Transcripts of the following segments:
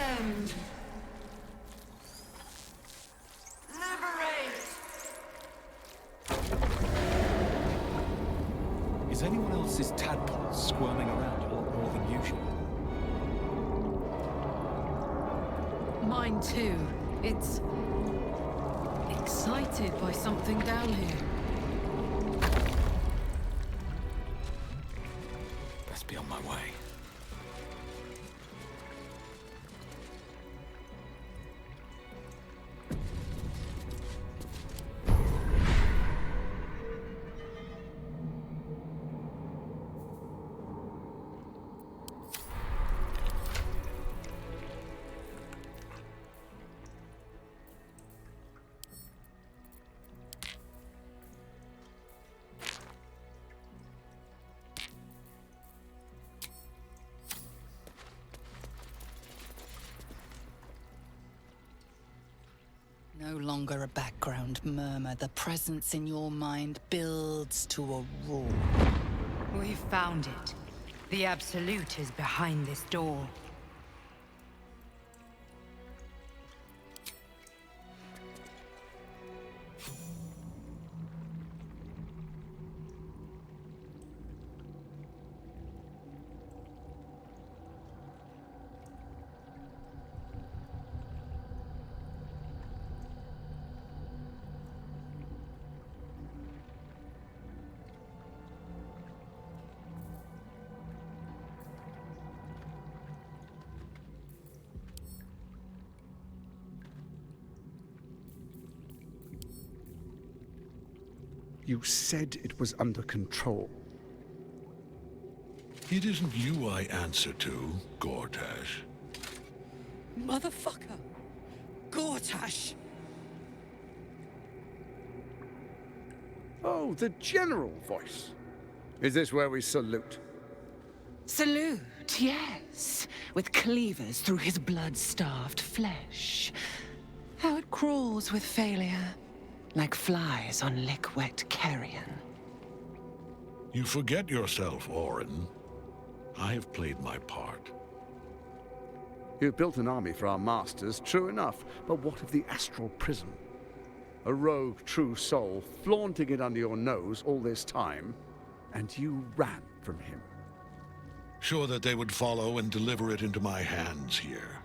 Ascend! Liberate! Is anyone else's tadpole squirming around a lot more than usual? Mine too. It's excited by something down here. Best be on my way. No longer a background murmur. The presence in your mind builds to a roar. We've found it. The Absolute is behind this door. You said it was under control. It isn't you I answer to, Gortash. Motherfucker! Gortash! Oh, the general voice. Is this where we salute? Salute, yes. With cleavers through his blood-starved flesh. How it crawls with failure. Like flies on lick-wet carrion. You forget yourself, Orin. I have played my part. You've built an army for our masters, true enough, but what of the astral prison? A rogue true soul flaunting it under your nose all this time, and you ran from him. Sure that they would follow and deliver it into my hands here.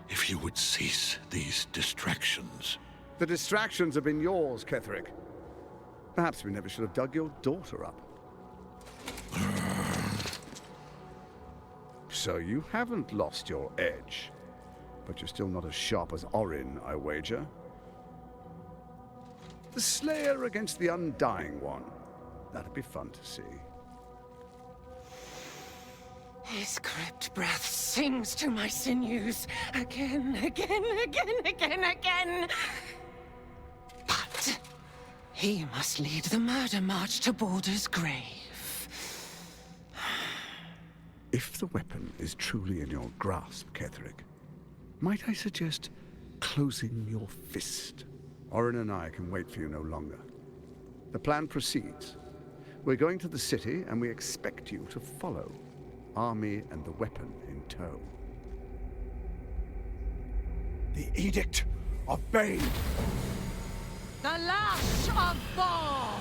If you would cease these distractions. The distractions have been yours, Ketheric. Perhaps we never should have dug your daughter up. So you haven't lost your edge, but you're still not as sharp as Orin, I wager. The Slayer against the Undying One. That'd be fun to see. His crypt breath sings to my sinews. Again, again, again, again, again. But he must lead the murder march to Baldur's grave. If the weapon is truly in your grasp, Ketheric, might I suggest closing your fist? Orin and I can wait for you no longer. The plan proceeds. We're going to the city, and we expect you to follow. Army and the weapon in tow. The Edict of Bane! The Lash of Thor!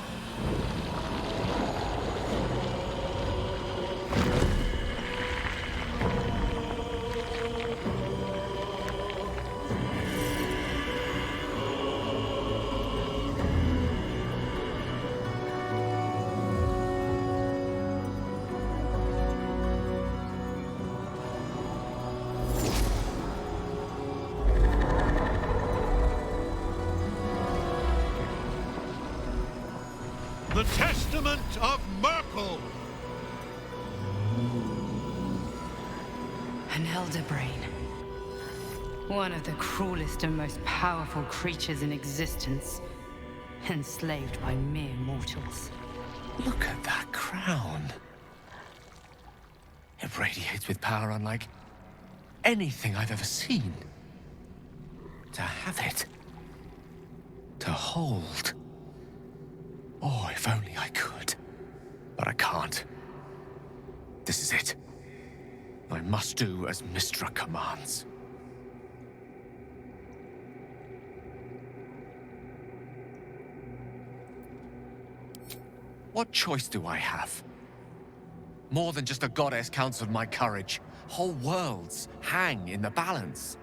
The Testament of Merkel! An elder brain. One of the cruelest and most powerful creatures in existence. Enslaved by mere mortals. Look at that crown. It radiates with power unlike anything I've ever seen. To have it. To hold. Oh, if only I could. But I can't. This is it. I must do as Mistra commands. What choice do I have? More than just a goddess counts with my courage. Whole worlds hang in the balance.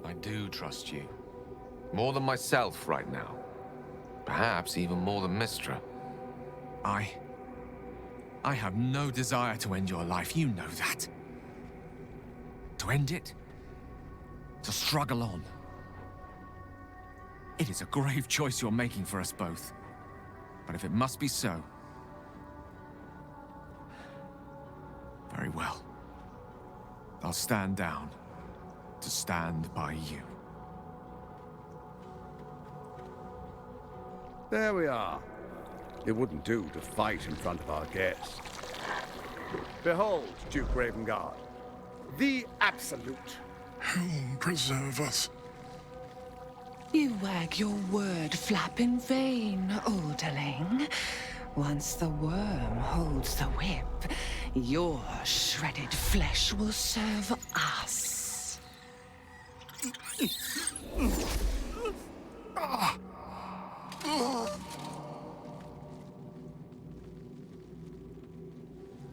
I do trust you. More than myself right now. Perhaps even more than Mistra. I have no desire to end your life, you know that. To end it? To struggle on. It is a grave choice you're making for us both. But if it must be so... very well. I'll stand down to stand by you. There we are. It wouldn't do to fight in front of our guest. Behold, Duke Ravengard, the Absolute. Whom preserve us? You wag your word flap in vain, Alderling. Once the worm holds the whip, your shredded flesh will serve us.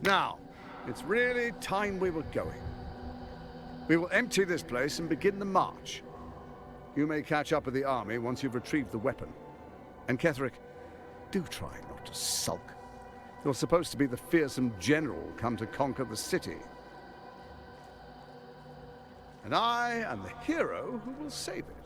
Now, it's really time we were going. We will empty this place and begin the march. You may catch up with the army once you've retrieved the weapon. And Ketheric, do try not to sulk. You're supposed to be the fearsome general come to conquer the city. And I am the hero who will save it.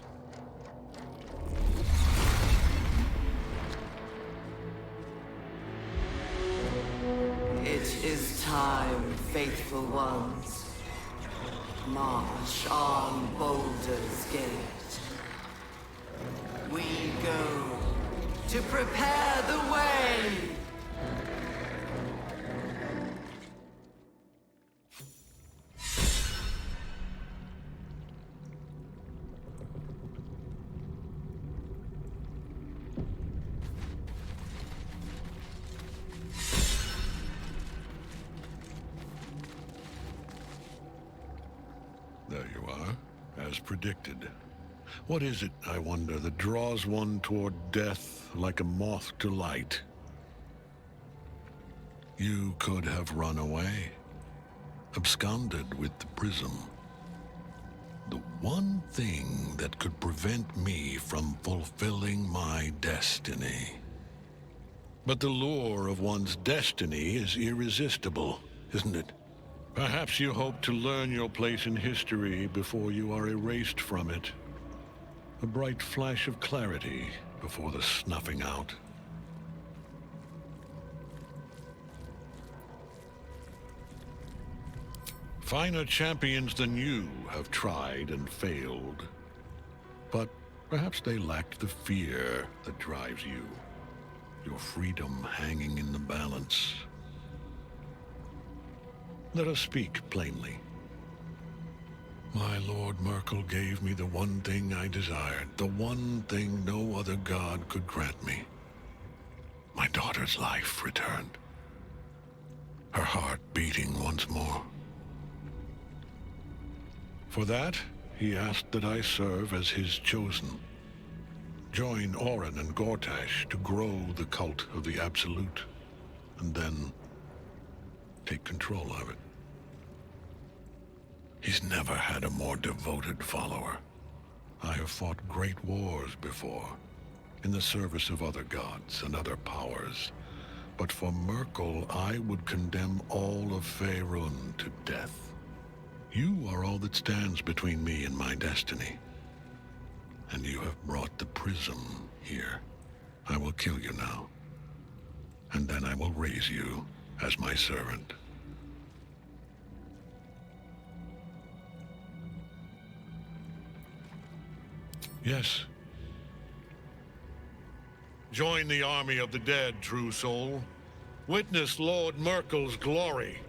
It is time, faithful ones. March on Baldurs Gate. We go to prepare the way. There you are, as predicted. What is it, I wonder, that draws one toward death like a moth to light? You could have run away, absconded with the prism. The one thing that could prevent me from fulfilling my destiny. But the lure of one's destiny is irresistible, isn't it? Perhaps you hope to learn your place in history before you are erased from it. A bright flash of clarity before the snuffing out. Finer champions than you have tried and failed. But perhaps they lacked the fear that drives you. Your freedom hanging in the balance. Let us speak plainly. My Lord Merkel gave me the one thing I desired, the one thing no other god could grant me. My daughter's life returned. Her heart beating once more. For that, he asked that I serve as his chosen. Join Orin and Gortash to grow the cult of the Absolute, and then take control of it. He's never had a more devoted follower. I have fought great wars before, in the service of other gods and other powers. But for Merkel, I would condemn all of Faerun to death. You are all that stands between me and my destiny. And you have brought the prism here. I will kill you now. And then I will raise you as my servant. Yes. Join the army of the dead, true soul. Witness Lord Merkel's glory.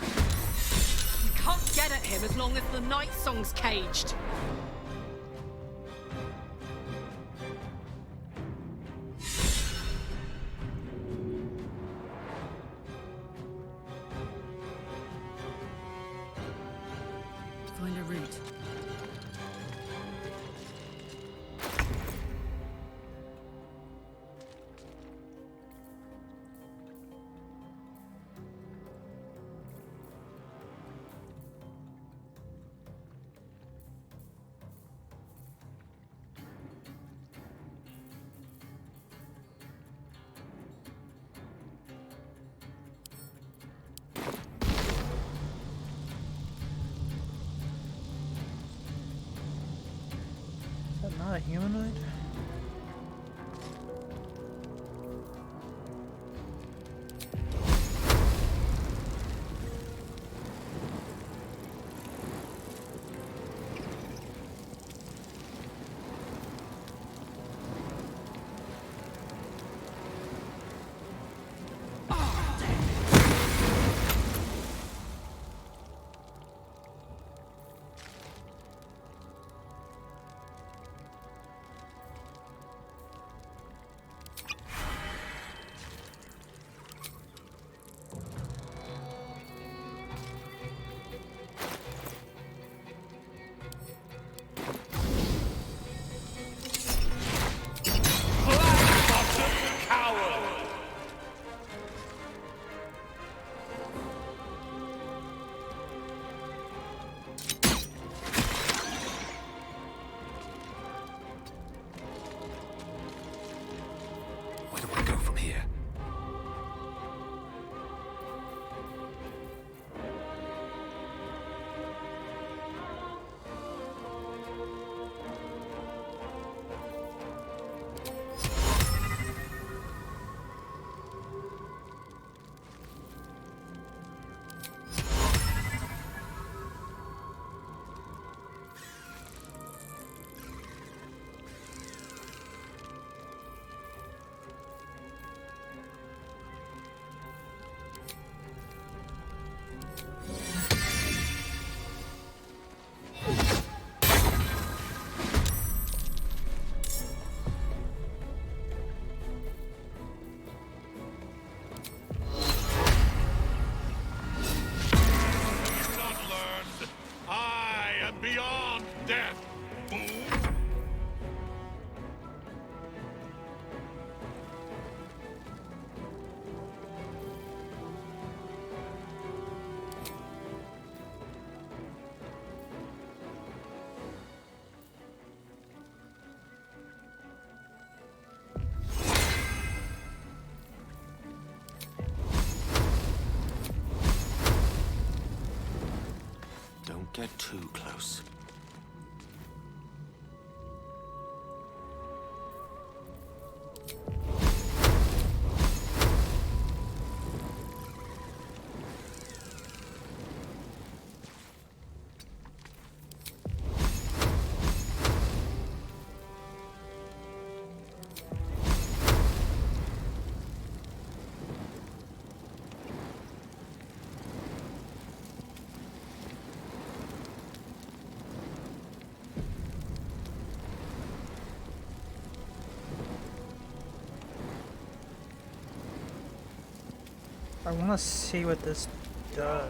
We can't get at him as long as the night song's caged. Find a route. a humanoid? Where do I go from here? Beyond death. Don't get too close. I want to see what this does.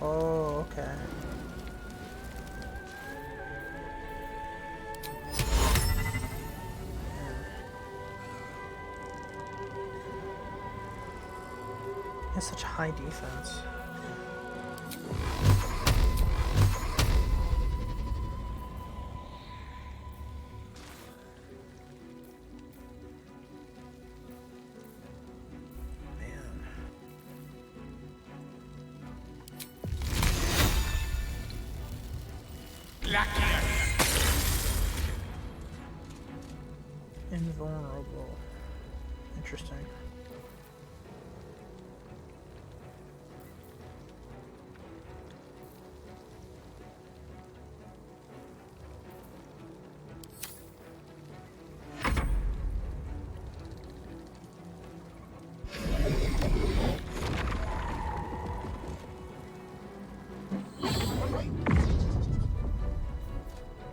Oh, okay. He has such high defense. Invulnerable. Interesting.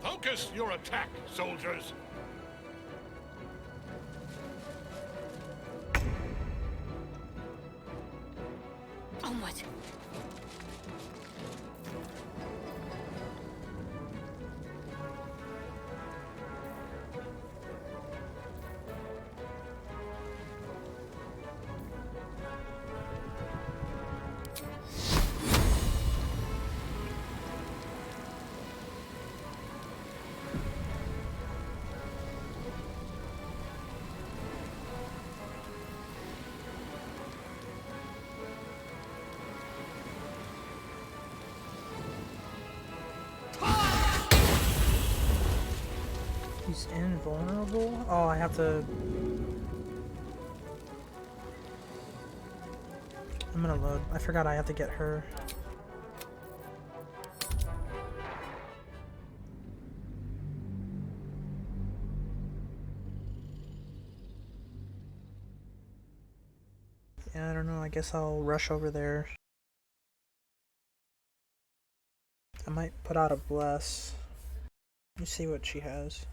Focus your attack, soldiers. Onward. She's invulnerable? Oh, I have to... I'm gonna load. I forgot I have to get her. Yeah, I don't know. I guess I'll rush over there. I might put out a bless. Let me see what she has.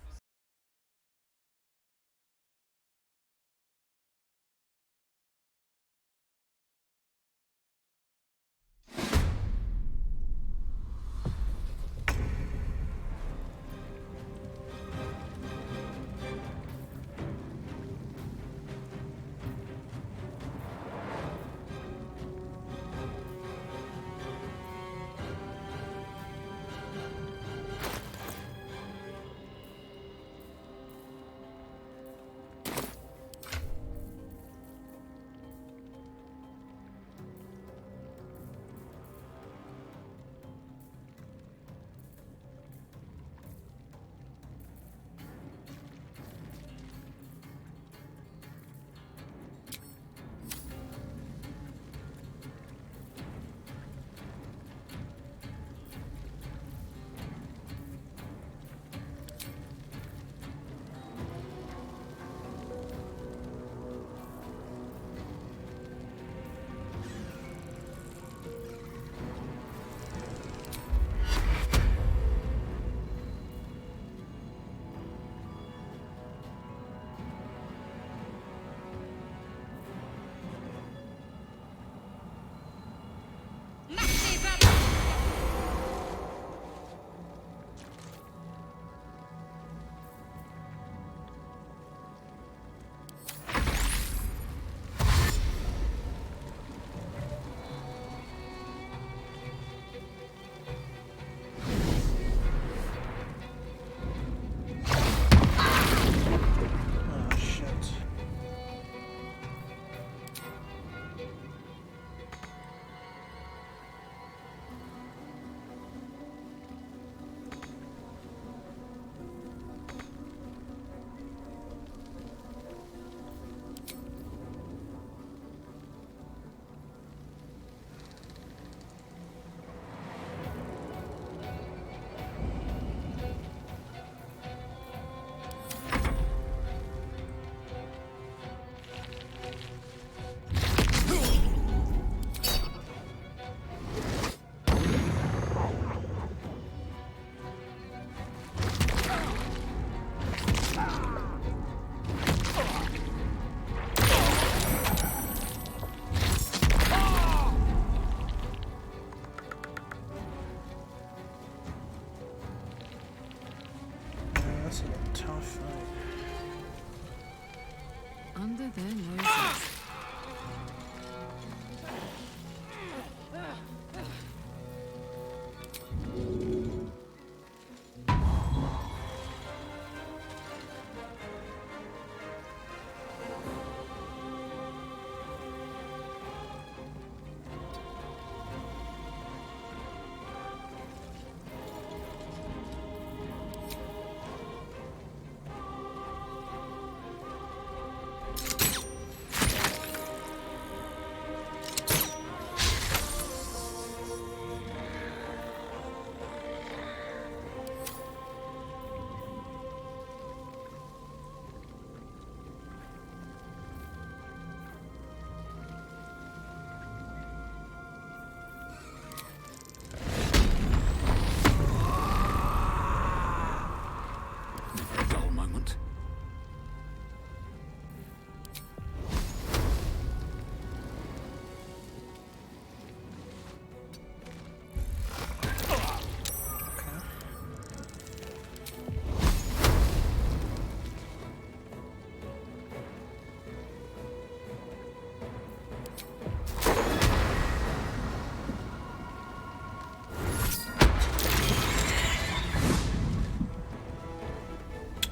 Under their noses.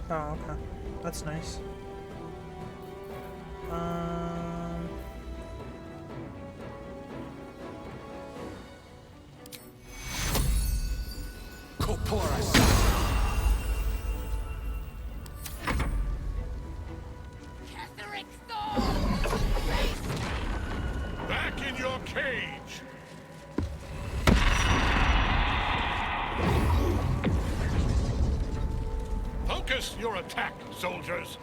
Oh, okay. That's nice. Focus your attack, soldiers!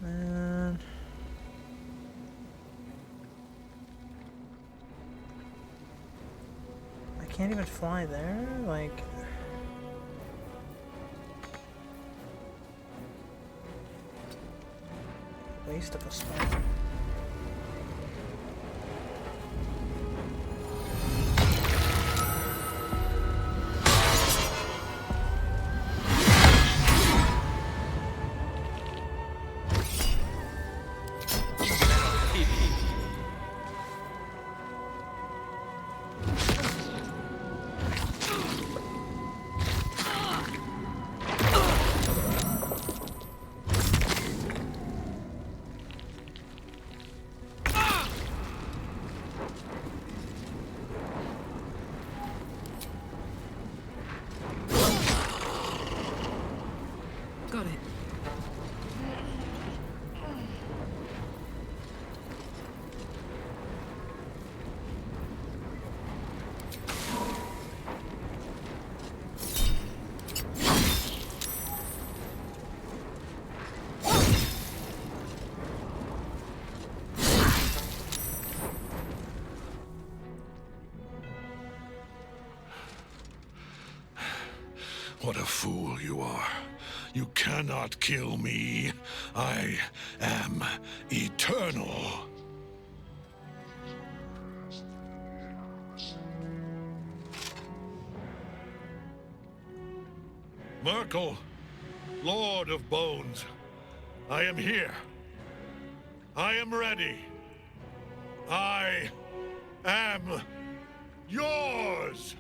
Man. I can't even fly there, like... Waste of a spell. Got it. What a fool you are. You cannot kill me. I am eternal. Merkel, Lord of Bones, I am here. I am ready. I am yours.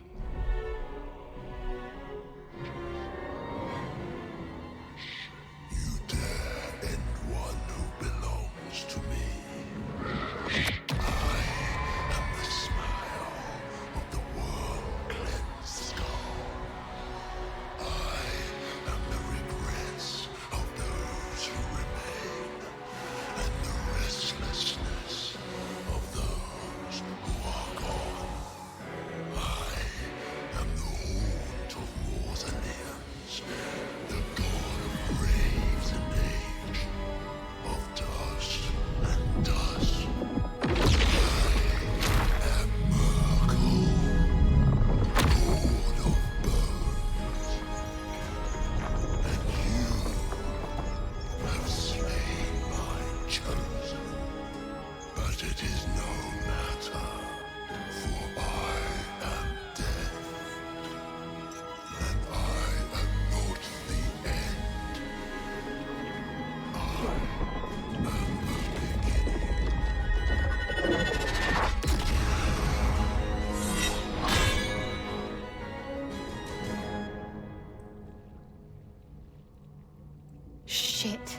Shit.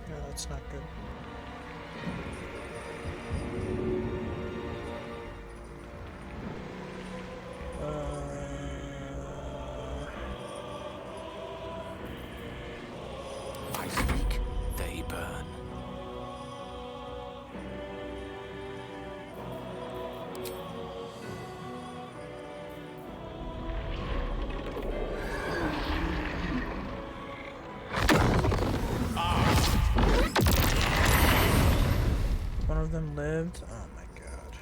No, that's not good. I speak, they burn. One of them lived. Oh my god.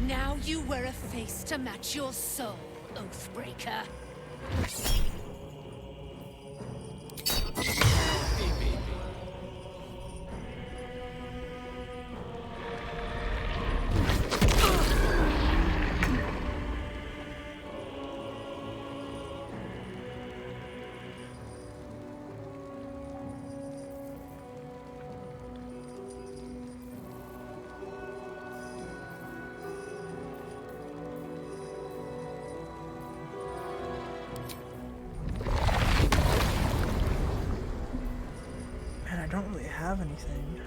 Now you wear a face to match your soul, Oathbreaker. don't really have anything.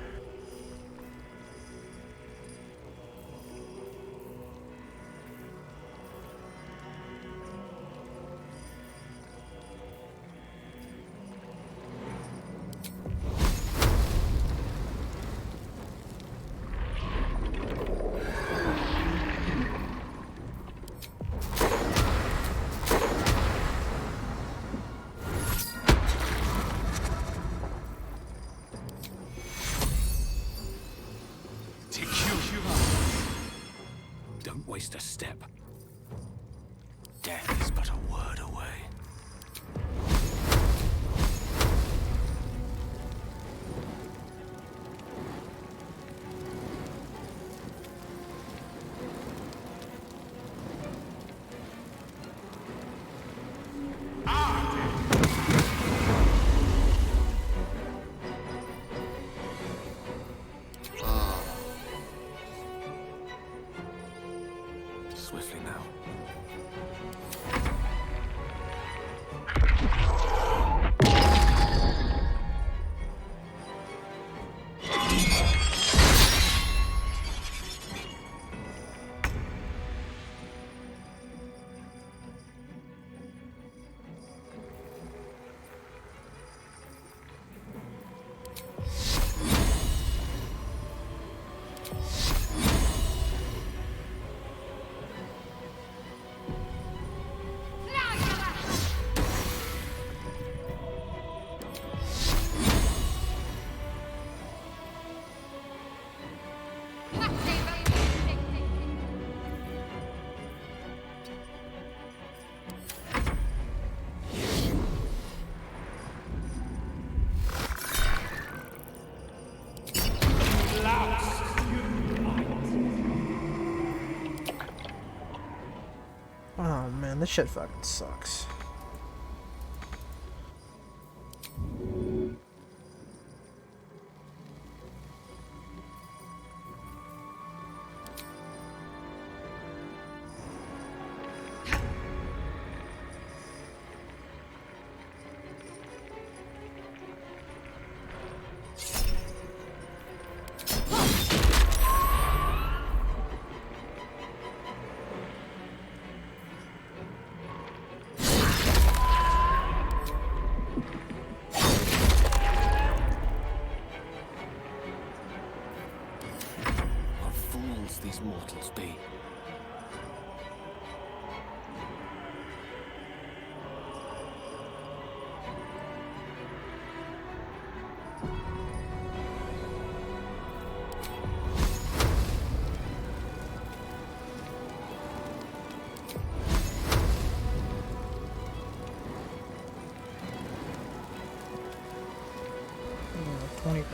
Don't waste a step. Death is but a word away. Swiftly now. Oh man, this shit fucking sucks. These mortals be. Yeah, 20%.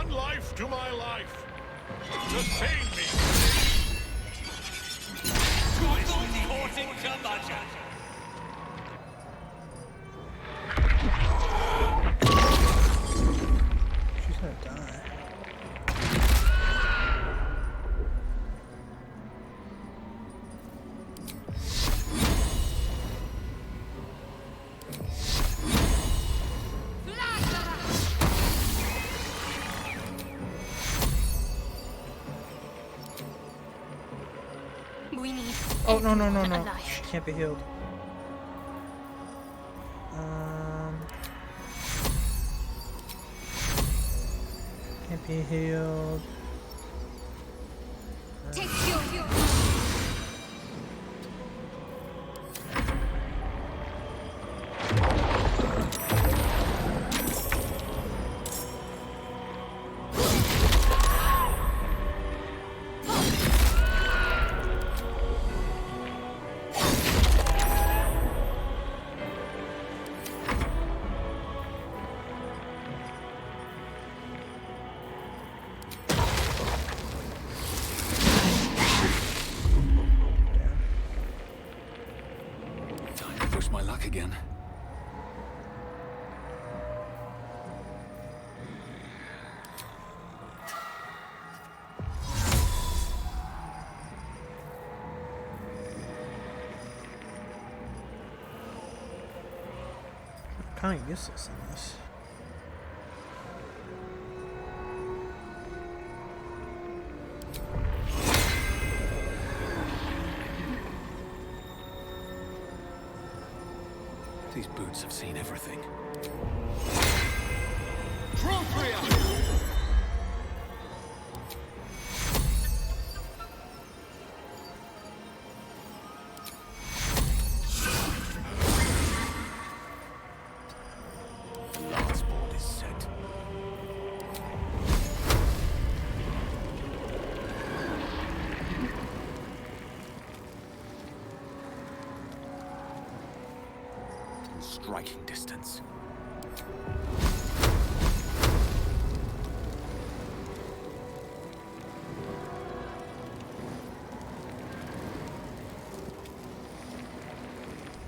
Life to my life. Sustain me. She's gonna die. Oh, no, no, no, no. She can't be healed. Can't be healed. again. Kind of useless in this. These boots have seen everything. The last board is set. In striking distance.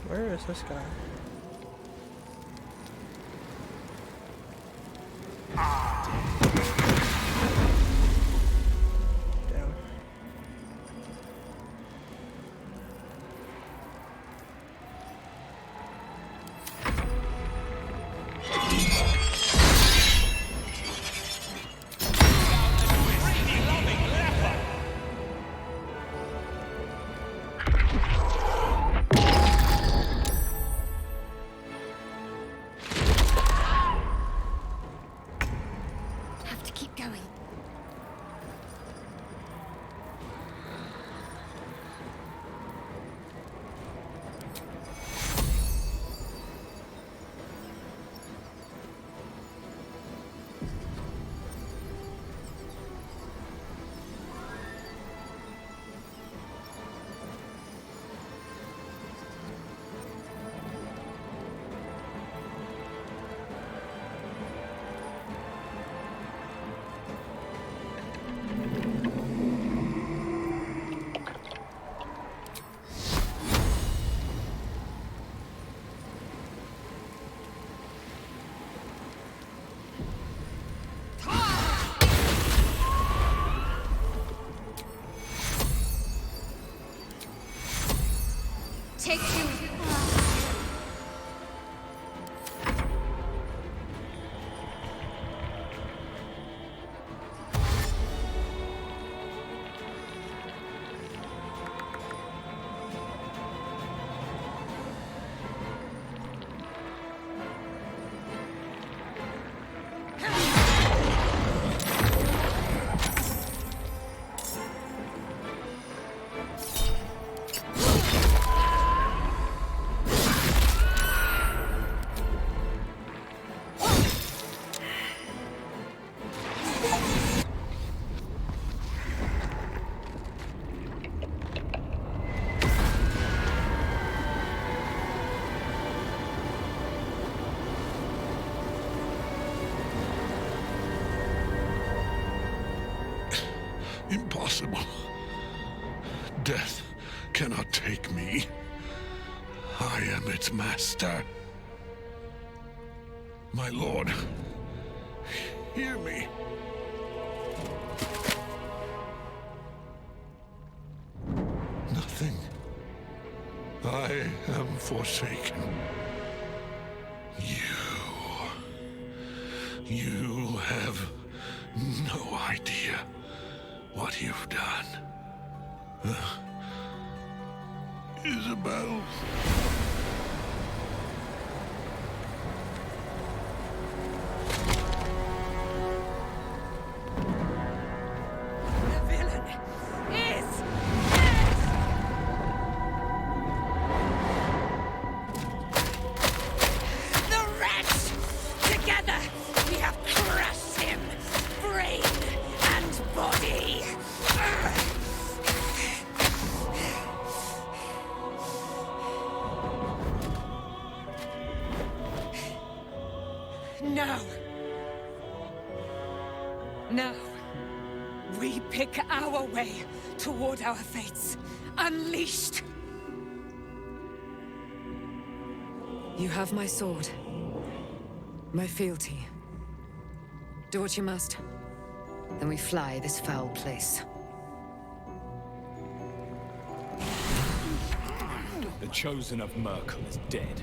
Where is this guy? Damn. Have to keep going. Take two. Impossible. Death cannot take me. I am its master. My lord, hear me. Nothing. I am forsaken. You have no idea what you've done. Isabel. The villain is the wretch! Together, we have crushed him, brain and body. No. No. We pick our way toward our fates, unleashed. You have my sword. My fealty. Do what you must. Then we fly this foul place. The Chosen of Merkel is dead.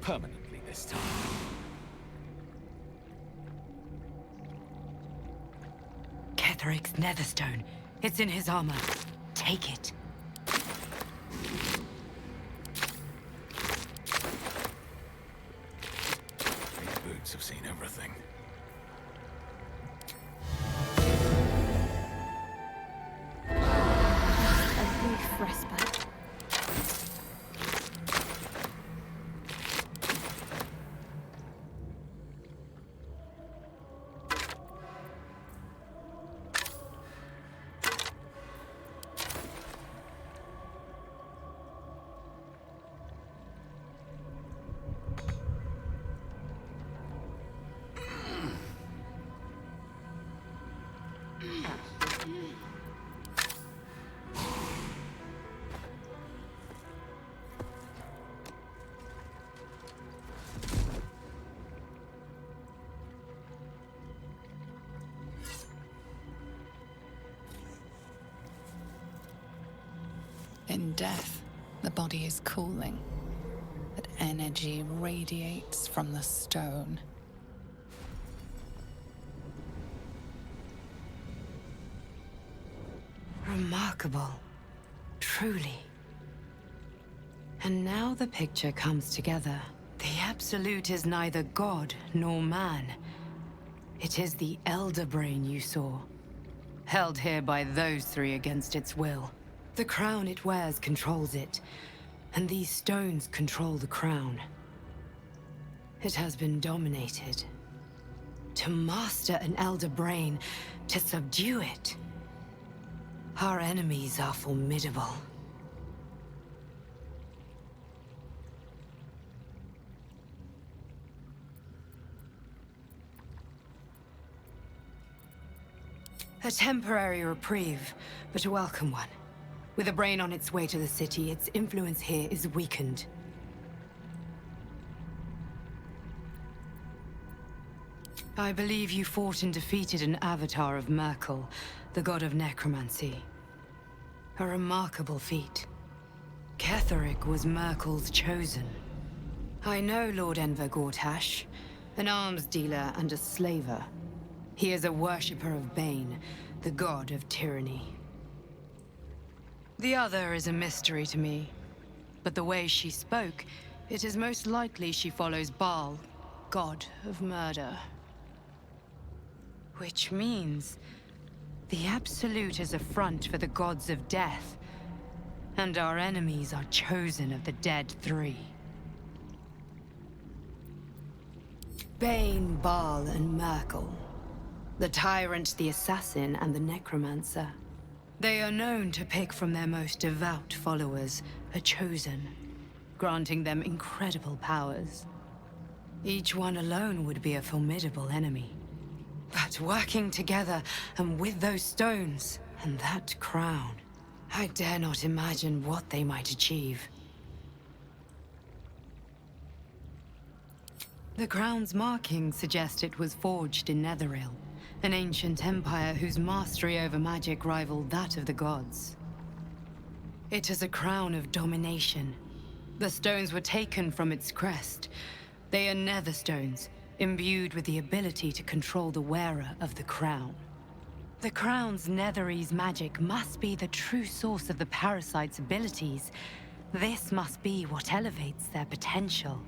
Permanently this time. Ketheric's netherstone. It's in his armor. Take it. These boots have seen everything. A brief respite. In death, the body is cooling, but energy radiates from the stone. Remarkable. Truly. And now the picture comes together. The Absolute is neither god nor man. It is the Elder Brain you saw, held here by those three against its will. The crown it wears controls it, and these stones control the crown. It has been dominated. To master an Elder Brain, to subdue it. Our enemies are formidable. A temporary reprieve, but a welcome one. With a brain on its way to the city, its influence here is weakened. I believe you fought and defeated an avatar of Merkel, the god of necromancy. A remarkable feat. Ketheric was Merkel's chosen. I know Lord Enver Gortash, an arms dealer and a slaver. He is a worshipper of Bane, the god of tyranny. The other is a mystery to me, but the way she spoke, it is most likely she follows Baal, god of murder. Which means the Absolute is a front for the gods of death, and our enemies are chosen of the dead three. Bane, Baal, and Merkel. The tyrant, the assassin, and the necromancer. They are known to pick from their most devout followers a chosen, granting them incredible powers. Each one alone would be a formidable enemy. But working together, and with those stones, and that crown, I dare not imagine what they might achieve. The crown's markings suggest it was forged in Netheril, an ancient empire whose mastery over magic rivaled that of the gods. It is a crown of domination. The stones were taken from its crest. They are nether stones, imbued with the ability to control the wearer of the crown. The crown's Netherese magic must be the true source of the parasite's abilities. This must be what elevates their potential.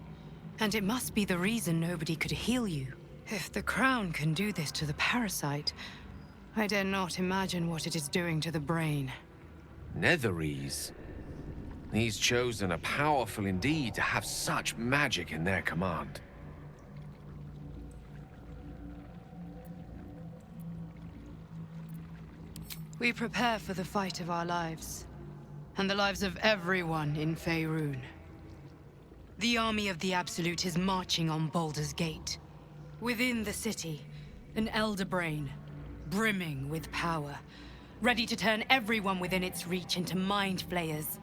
And it must be the reason nobody could heal you. If the crown can do this to the parasite, I dare not imagine what it is doing to the brain. Netherese? These Chosen are powerful indeed to have such magic in their command. We prepare for the fight of our lives, and the lives of everyone in Faerun. The army of the Absolute is marching on Baldurs Gate. Within the city, an Elder Brain, brimming with power, ready to turn everyone within its reach into mind flayers.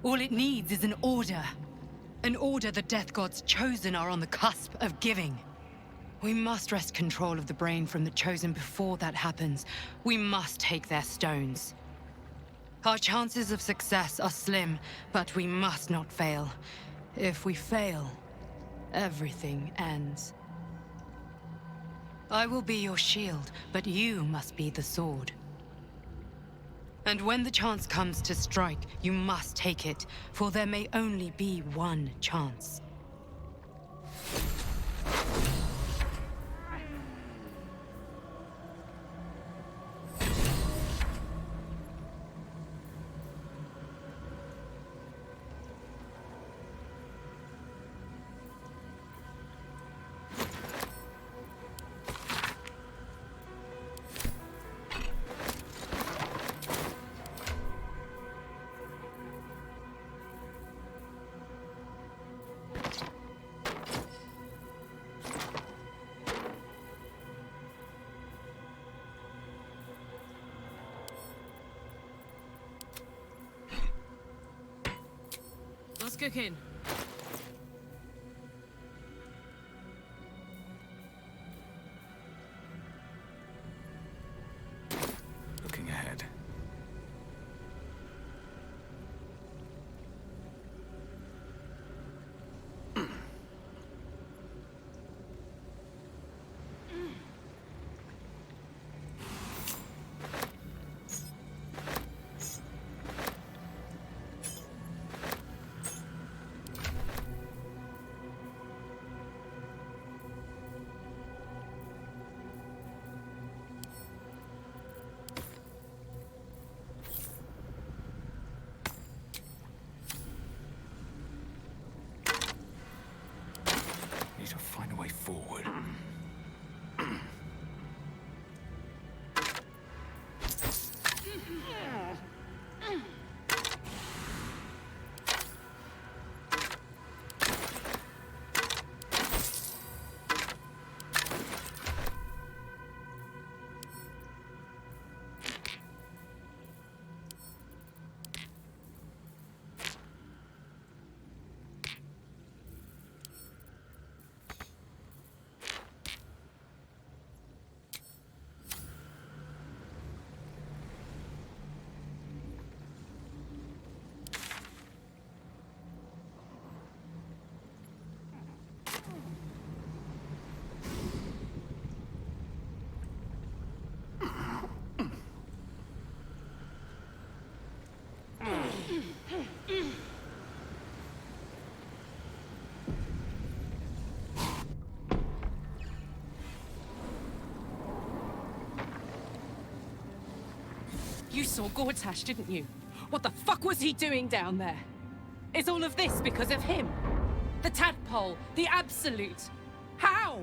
All it needs is an order, An order the Death God's chosen are on the cusp of giving. We must wrest control of the brain from the chosen before that happens. We must take their stones. Our chances of success are slim, but we must not fail. If we fail, everything ends. I will be your shield, but you must be the sword. And when the chance comes to strike, you must take it, for there may only be one chance. What's cooking? Looking ahead. Need to find a way forward. You saw Gortash, didn't you? What the fuck was he doing down there? Is all of this because of him? The tadpole, the absolute. How?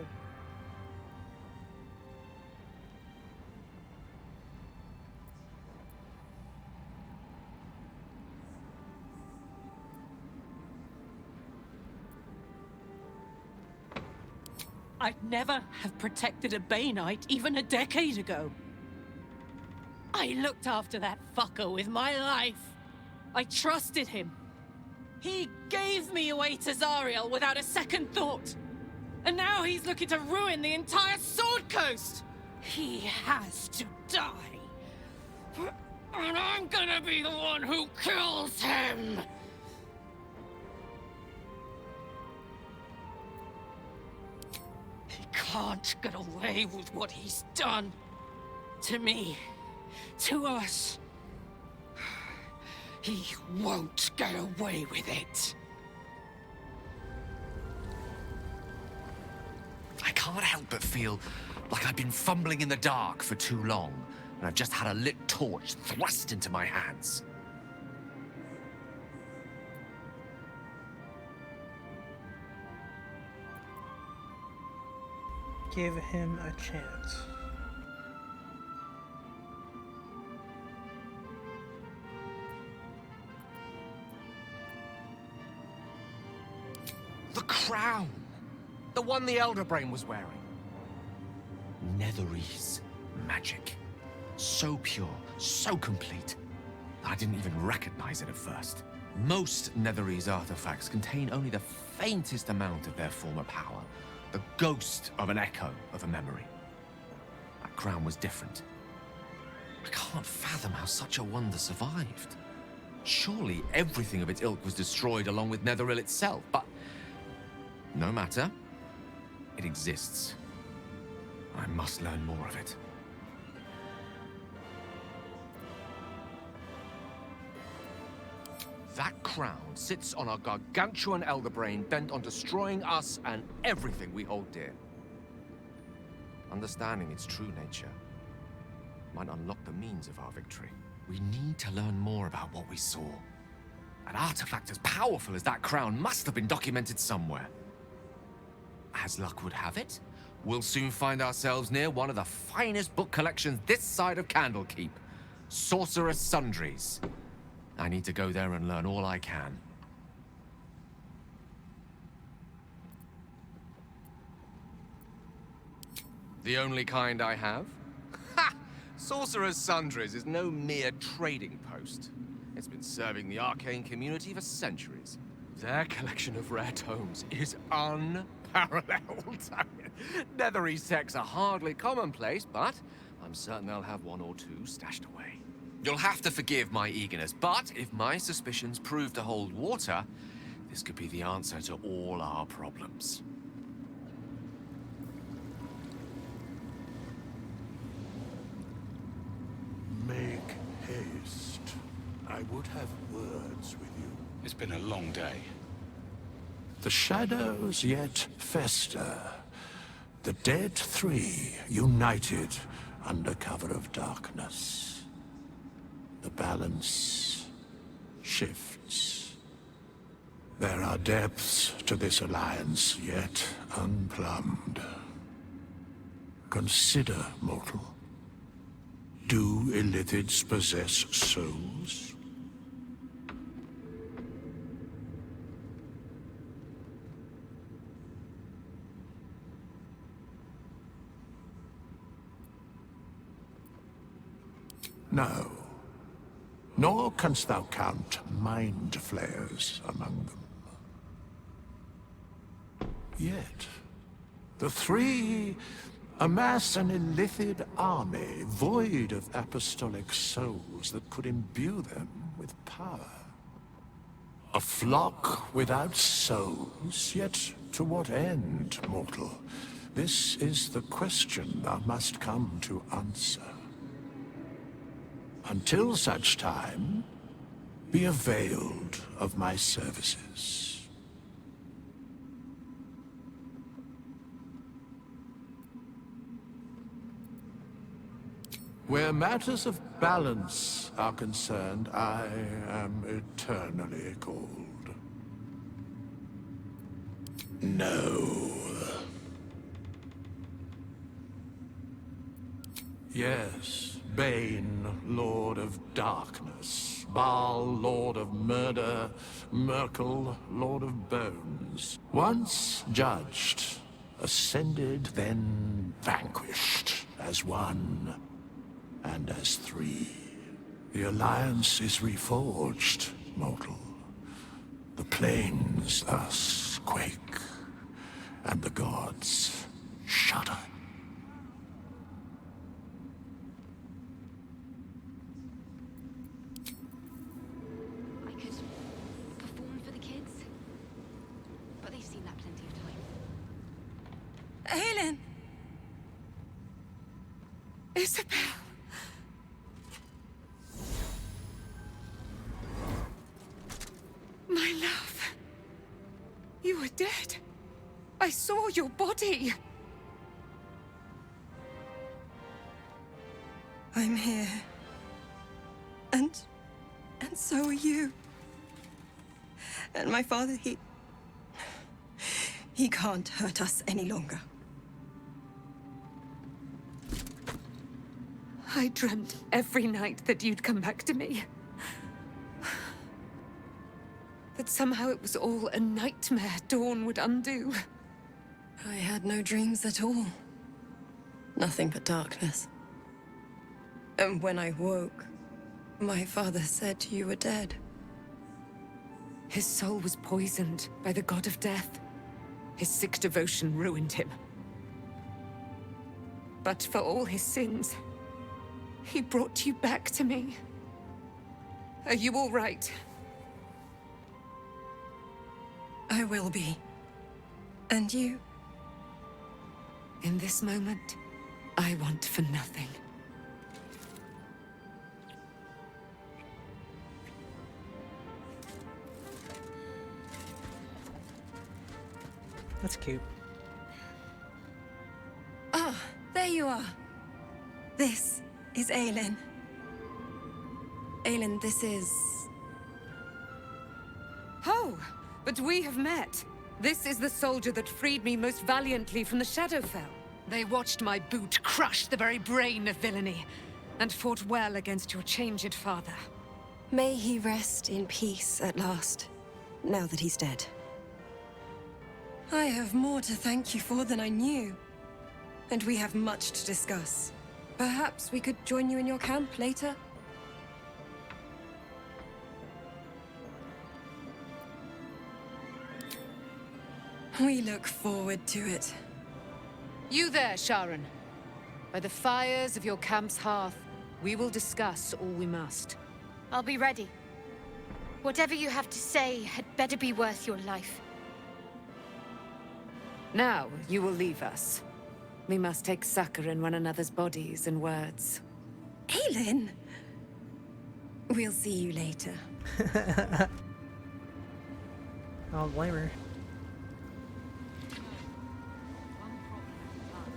I'd never have protected a Bay Knight even a decade ago. I looked after that fucker with my life. I trusted him. He gave me away to Zariel without a second thought. And now he's looking to ruin the entire Sword Coast. He has to die. And I'm gonna be the one who kills him. He can't get away with what he's done. To me. To us. He won't get away with it. I can't help but feel like I've been fumbling in the dark for too long, and I've just had a lit torch thrust into my hands. Give him a chance. The crown! The one the Elder Brain was wearing. Netherese magic. So pure, so complete. I didn't even recognize it at first. Most Netherese artifacts contain only the faintest amount of their former power, the ghost of an echo of a memory. That crown was different. I can't fathom how such a wonder survived. Surely everything of its ilk was destroyed along with Netheril itself, but no matter. It exists. I must learn more of it. That crown sits on a gargantuan elder brain bent on destroying us and everything we hold dear. Understanding its true nature might unlock the means of our victory. We need to learn more about what we saw. An artifact as powerful as that crown must have been documented somewhere. As luck would have it, we'll soon find ourselves near one of the finest book collections this side of Candlekeep, Sorcerer's Sundries. I need to go there and learn all I can. The only kind I have? Ha! Sorcerer's Sundries is no mere trading post. It's been serving the arcane community for centuries. Their collection of rare tomes is unparalleled. Netherese texts are hardly commonplace, but I'm certain they'll have one or two stashed away. You'll have to forgive my eagerness, but if my suspicions prove to hold water, this could be the answer to all our problems. Make haste. I would have words with you. It's been a long day. The shadows yet fester. The dead three united under cover of darkness. The balance shifts. There are depths to this alliance yet unplumbed. Consider, mortal. Do illithids possess souls? No. Nor canst thou count mind flayers among them. Yet, the three amass an illithid army void of apostolic souls that could imbue them with power. A flock without souls, yet to what end, mortal? This is the question thou must come to answer. Until such time, be availed of my services. Where matters of balance are concerned, I am eternally cold. No. Yes. Bane, Lord of Darkness. Baal, Lord of Murder. Merkel, Lord of Bones. Once judged, ascended, then vanquished. As one, and as three. The Alliance is reforged, mortal. The plains thus quake, and the gods shudder. Helen! Isabel! My love! You were dead. I saw your body. I'm here. And so are you. And my father, he can't hurt us any longer. I dreamt every night that you'd come back to me. That somehow it was all a nightmare Dawn would undo. I had no dreams at all. Nothing but darkness. And when I woke, My father said you were dead. His soul was poisoned by the god of death. His sick devotion ruined him. But for all his sins, he brought you back to me. Are you all right? I will be. And you? In this moment, I want for nothing. That's cute. Ah, there you are. This is Aelin. Aelin, this is... Oh, but we have met. This is the soldier that freed me most valiantly from the Shadowfell. They watched my boot crush the very brain of villainy, and fought well against your changed father. May he rest in peace at last, now that he's dead. I have more to thank you for than I knew. And we have much to discuss. Perhaps we could join you in your camp later? We look forward to it. You there, Sharon. By the fires of your camp's hearth, we will discuss all we must. I'll be ready. Whatever you have to say had better be worth your life. Now, you will leave us. We must take succor in one another's bodies and words. Aelin! We'll see you later. I don't blame her.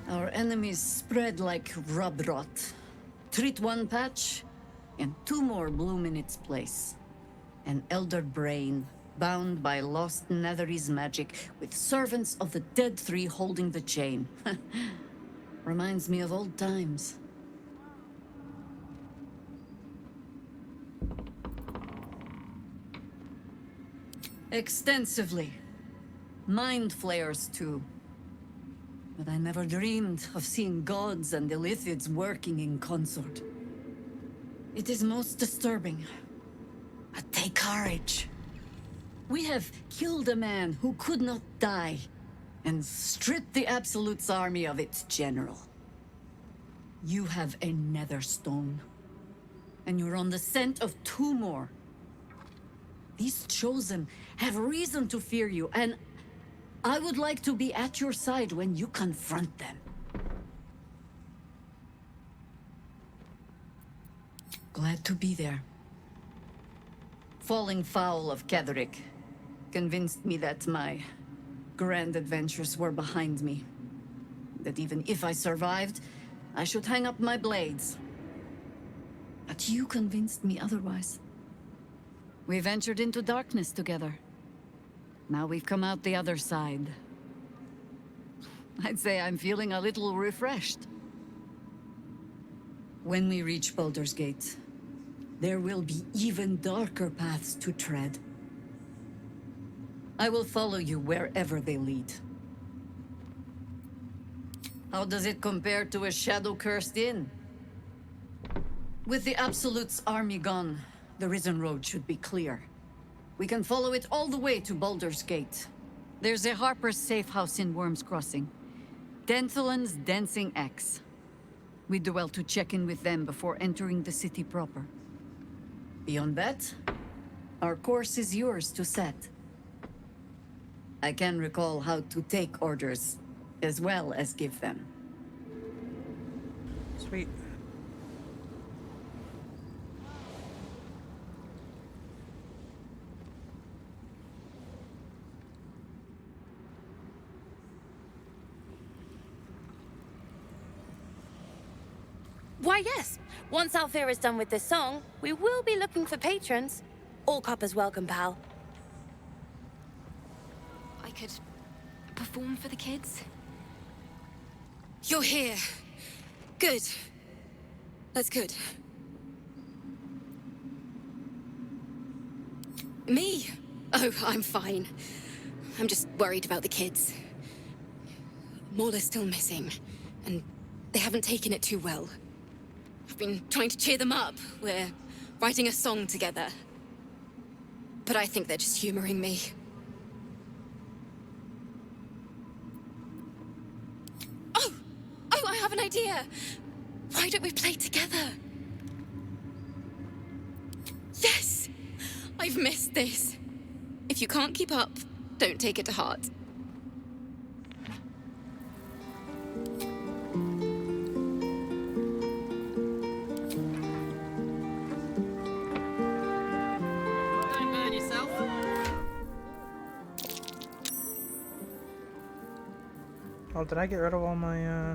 Our enemies spread like rub rot. Treat one patch, and two more bloom in its place. An elder brain, bound by lost Netherese magic, with servants of the dead three holding the chain. Reminds me of old times. Extensively. Mind flayers, too. But I never dreamed of seeing gods and Illithids working in consort. It is most disturbing. But take courage. We have killed a man who could not die, and stripped the Absolute's army of its general. You have a nether stone, and you're on the scent of two more. These Chosen have reason to fear you, and I would like to be at your side when you confront them. Glad to be there. Falling foul of Ketheric convinced me that my grand adventures were behind me. That even if I survived, I should hang up my blades. But you convinced me otherwise. We ventured into darkness together. Now we've come out the other side. I'd say I'm feeling a little refreshed. When we reach Baldurs Gate, there will be even darker paths to tread. I will follow you wherever they lead. How does it compare to a shadow-cursed inn? With the Absolute's army gone, the Risen Road should be clear. We can follow it all the way to Baldurs Gate. There's a Harper's safe house in Worm's Crossing. Denthalen's Dancing Axe. We do well to check in with them before entering the city proper. Beyond that, our course is yours to set. I can recall how to take orders, as well as give them. Sweet. Why, yes. Once Althea is done with this song, we will be looking for patrons. All coppers welcome, pal. I could perform for the kids. You're here. Good. That's good. Me? Oh, I'm fine. I'm just worried about the kids. Morla's still missing, and they haven't taken it too well. I've been trying to cheer them up. We're writing a song together. But I think they're just humoring me. Oh! Oh, I have an idea! Why don't we play together? Yes! I've missed this. If you can't keep up, don't take it to heart. Don't burn yourself. Oh, did I get rid of all my,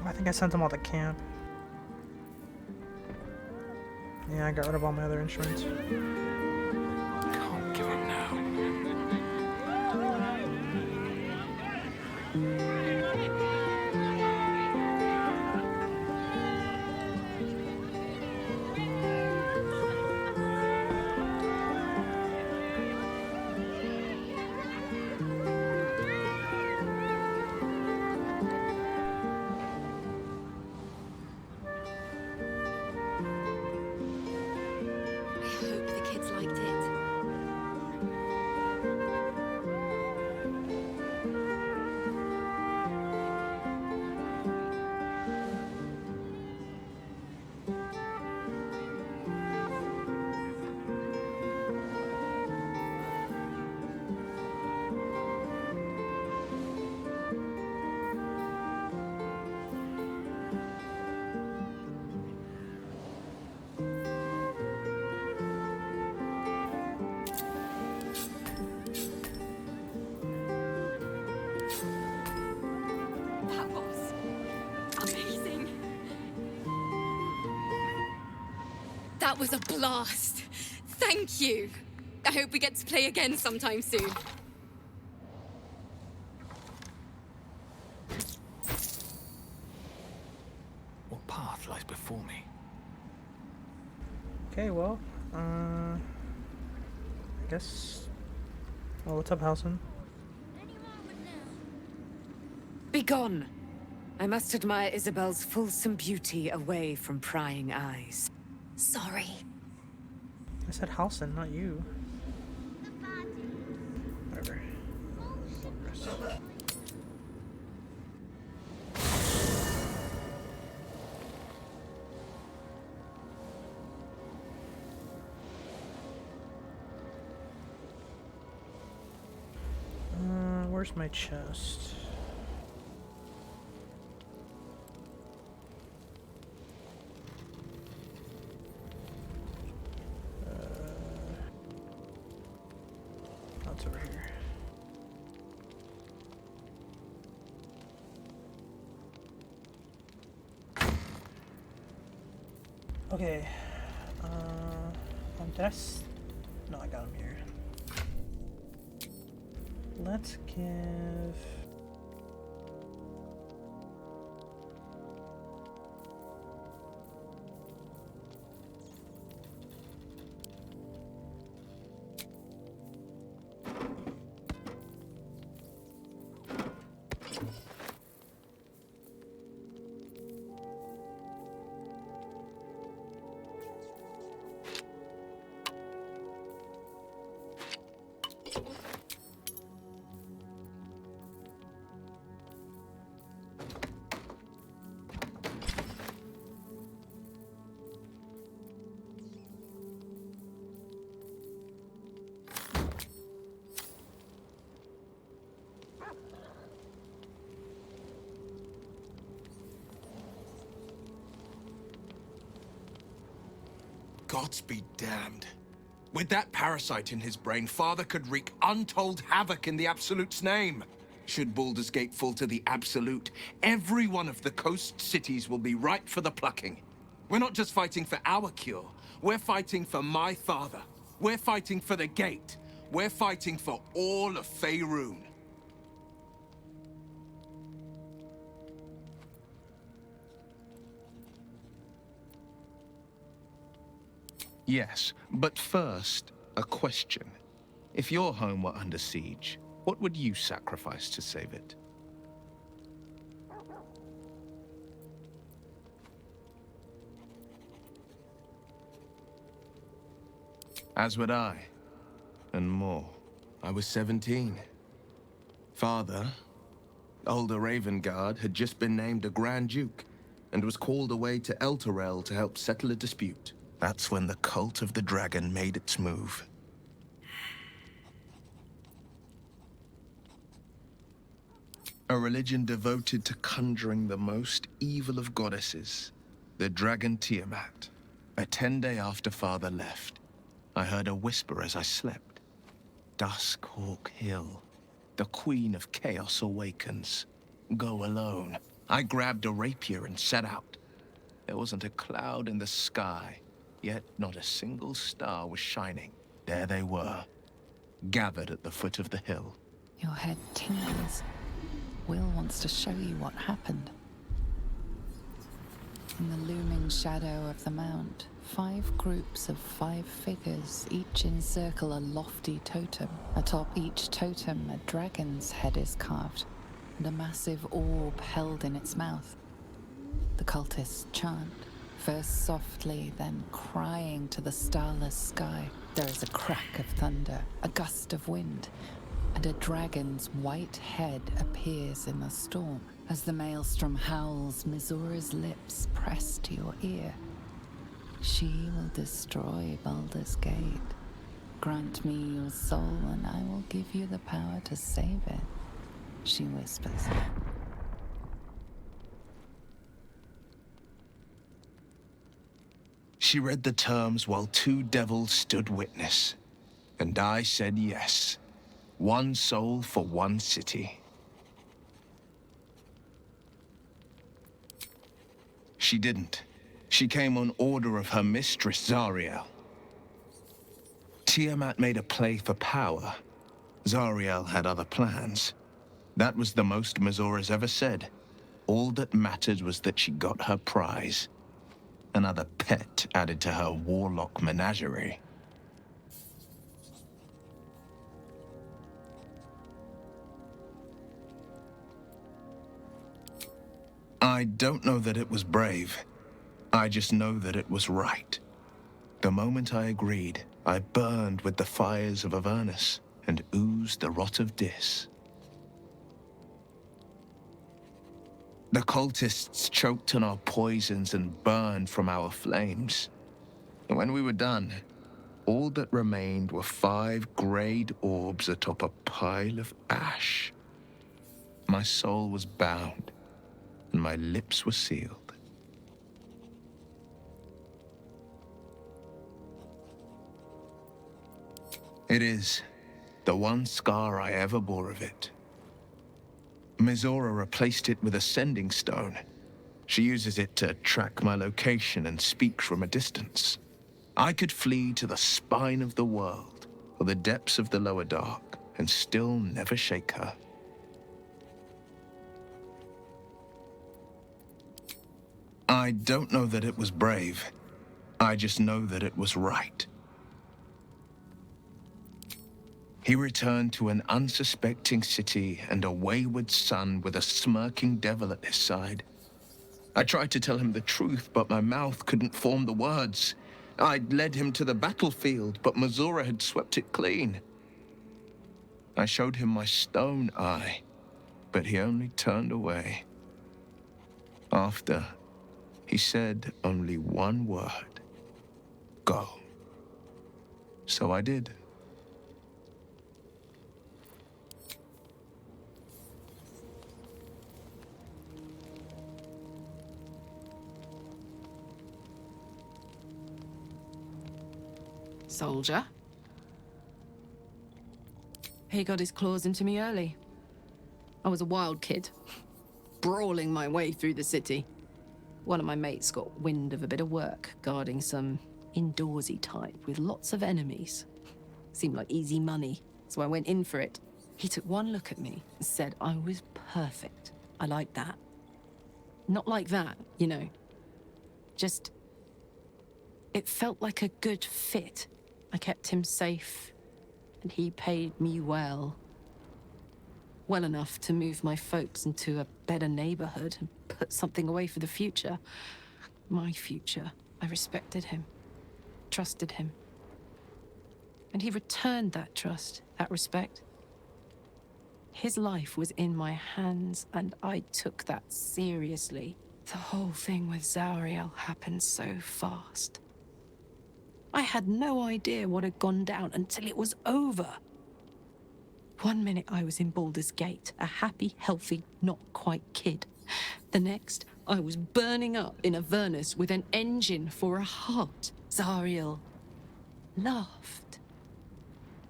I think I sent them all to camp. Yeah, I got rid of all my other instruments. Can't give up now. I hope the kids liked it. That was amazing. That was a blast! Thank you! I hope we get to play again sometime soon. What path lies before me? Okay, well, I guess... Well, what's up, Halson? Begone! I must admire Isabel's fulsome beauty away from prying eyes. Sorry. I said Halson, not you. Whatever. Where's my chest? That's over here. Okay. Did I no, I got him here. Let's give... Gods be damned. With that parasite in his brain, Father could wreak untold havoc in the Absolute's name. Should Baldur's Gate fall to the Absolute, every one of the coast cities will be ripe for the plucking. We're not just fighting for our cure, we're fighting for my father. We're fighting for the Gate. We're fighting for all of Faerun. Yes, but first, a question. If your home were under siege, what would you sacrifice to save it? As would I. And more. I was 17. Father, older Ravengard, had just been named a Grand Duke and was called away to Elturel to help settle a dispute. That's when the cult of the dragon made its move. A religion devoted to conjuring the most evil of goddesses, the dragon Tiamat. A 10-day after Father left, I heard a whisper as I slept. Duskhawk Hill. The Queen of Chaos awakens. Go alone. I grabbed a rapier and set out. There wasn't a cloud in the sky, yet not a single star was shining. There they were, gathered at the foot of the hill. Your head tingles. Will wants to show you what happened. In the looming shadow of the mount, 5 groups of 5 figures each encircle a lofty totem. Atop each totem, a dragon's head is carved, and a massive orb held in its mouth. The cultists chant, first softly, then crying to the starless sky. There is a crack of thunder, a gust of wind, and a dragon's white head appears in the storm. As the maelstrom howls, Mizora's lips press to your ear. She will destroy Baldur's Gate. Grant me your soul, and I will give you the power to save it, she whispers. She read the terms while 2 devils stood witness, and I said yes. 1 soul for 1 city. She didn't. She came on order of her mistress, Zariel. Tiamat made a play for power. Zariel had other plans. That was the most Mizora's ever said. All that mattered was that she got her prize. Another pet added to her warlock menagerie. I don't know that it was brave. I just know that it was right. The moment I agreed, I burned with the fires of Avernus and oozed the rot of Dis. The cultists choked on our poisons and burned from our flames. And when we were done, all that remained were 5 grayed orbs atop a pile of ash. My soul was bound, and my lips were sealed. It is the one scar I ever bore of it. Mizora replaced it with a sending stone. She uses it to track my location and speak from a distance. I could flee to the spine of the world or the depths of the lower dark and still never shake her. I don't know that it was brave. I just know that it was right. He returned to an unsuspecting city and a wayward son with a smirking devil at his side. I tried to tell him the truth, but my mouth couldn't form the words. I'd led him to the battlefield, but Mizora had swept it clean. I showed him my stone eye, but he only turned away. After, he said only one word: go. So I did. Soldier. He got his claws into me early. I was a wild kid, brawling my way through the city. One of my mates got wind of a bit of work guarding some indoorsy type with lots of enemies. Seemed like easy money, so I went in for it. He took one look at me and said I was perfect. I like that. Not like that, you know. Just... it felt like a good fit. I kept him safe, and he paid me well. Well enough to move my folks into a better neighborhood and put something away for the future. My future. I respected him. Trusted him. And he returned that trust, that respect. His life was in my hands, and I took that seriously. The whole thing with Zauriel happened so fast. I had no idea what had gone down until it was over. One minute I was in Baldur's Gate, a happy, healthy, not quite kid. The next, I was burning up in Avernus with an engine for a heart. Zauriel laughed.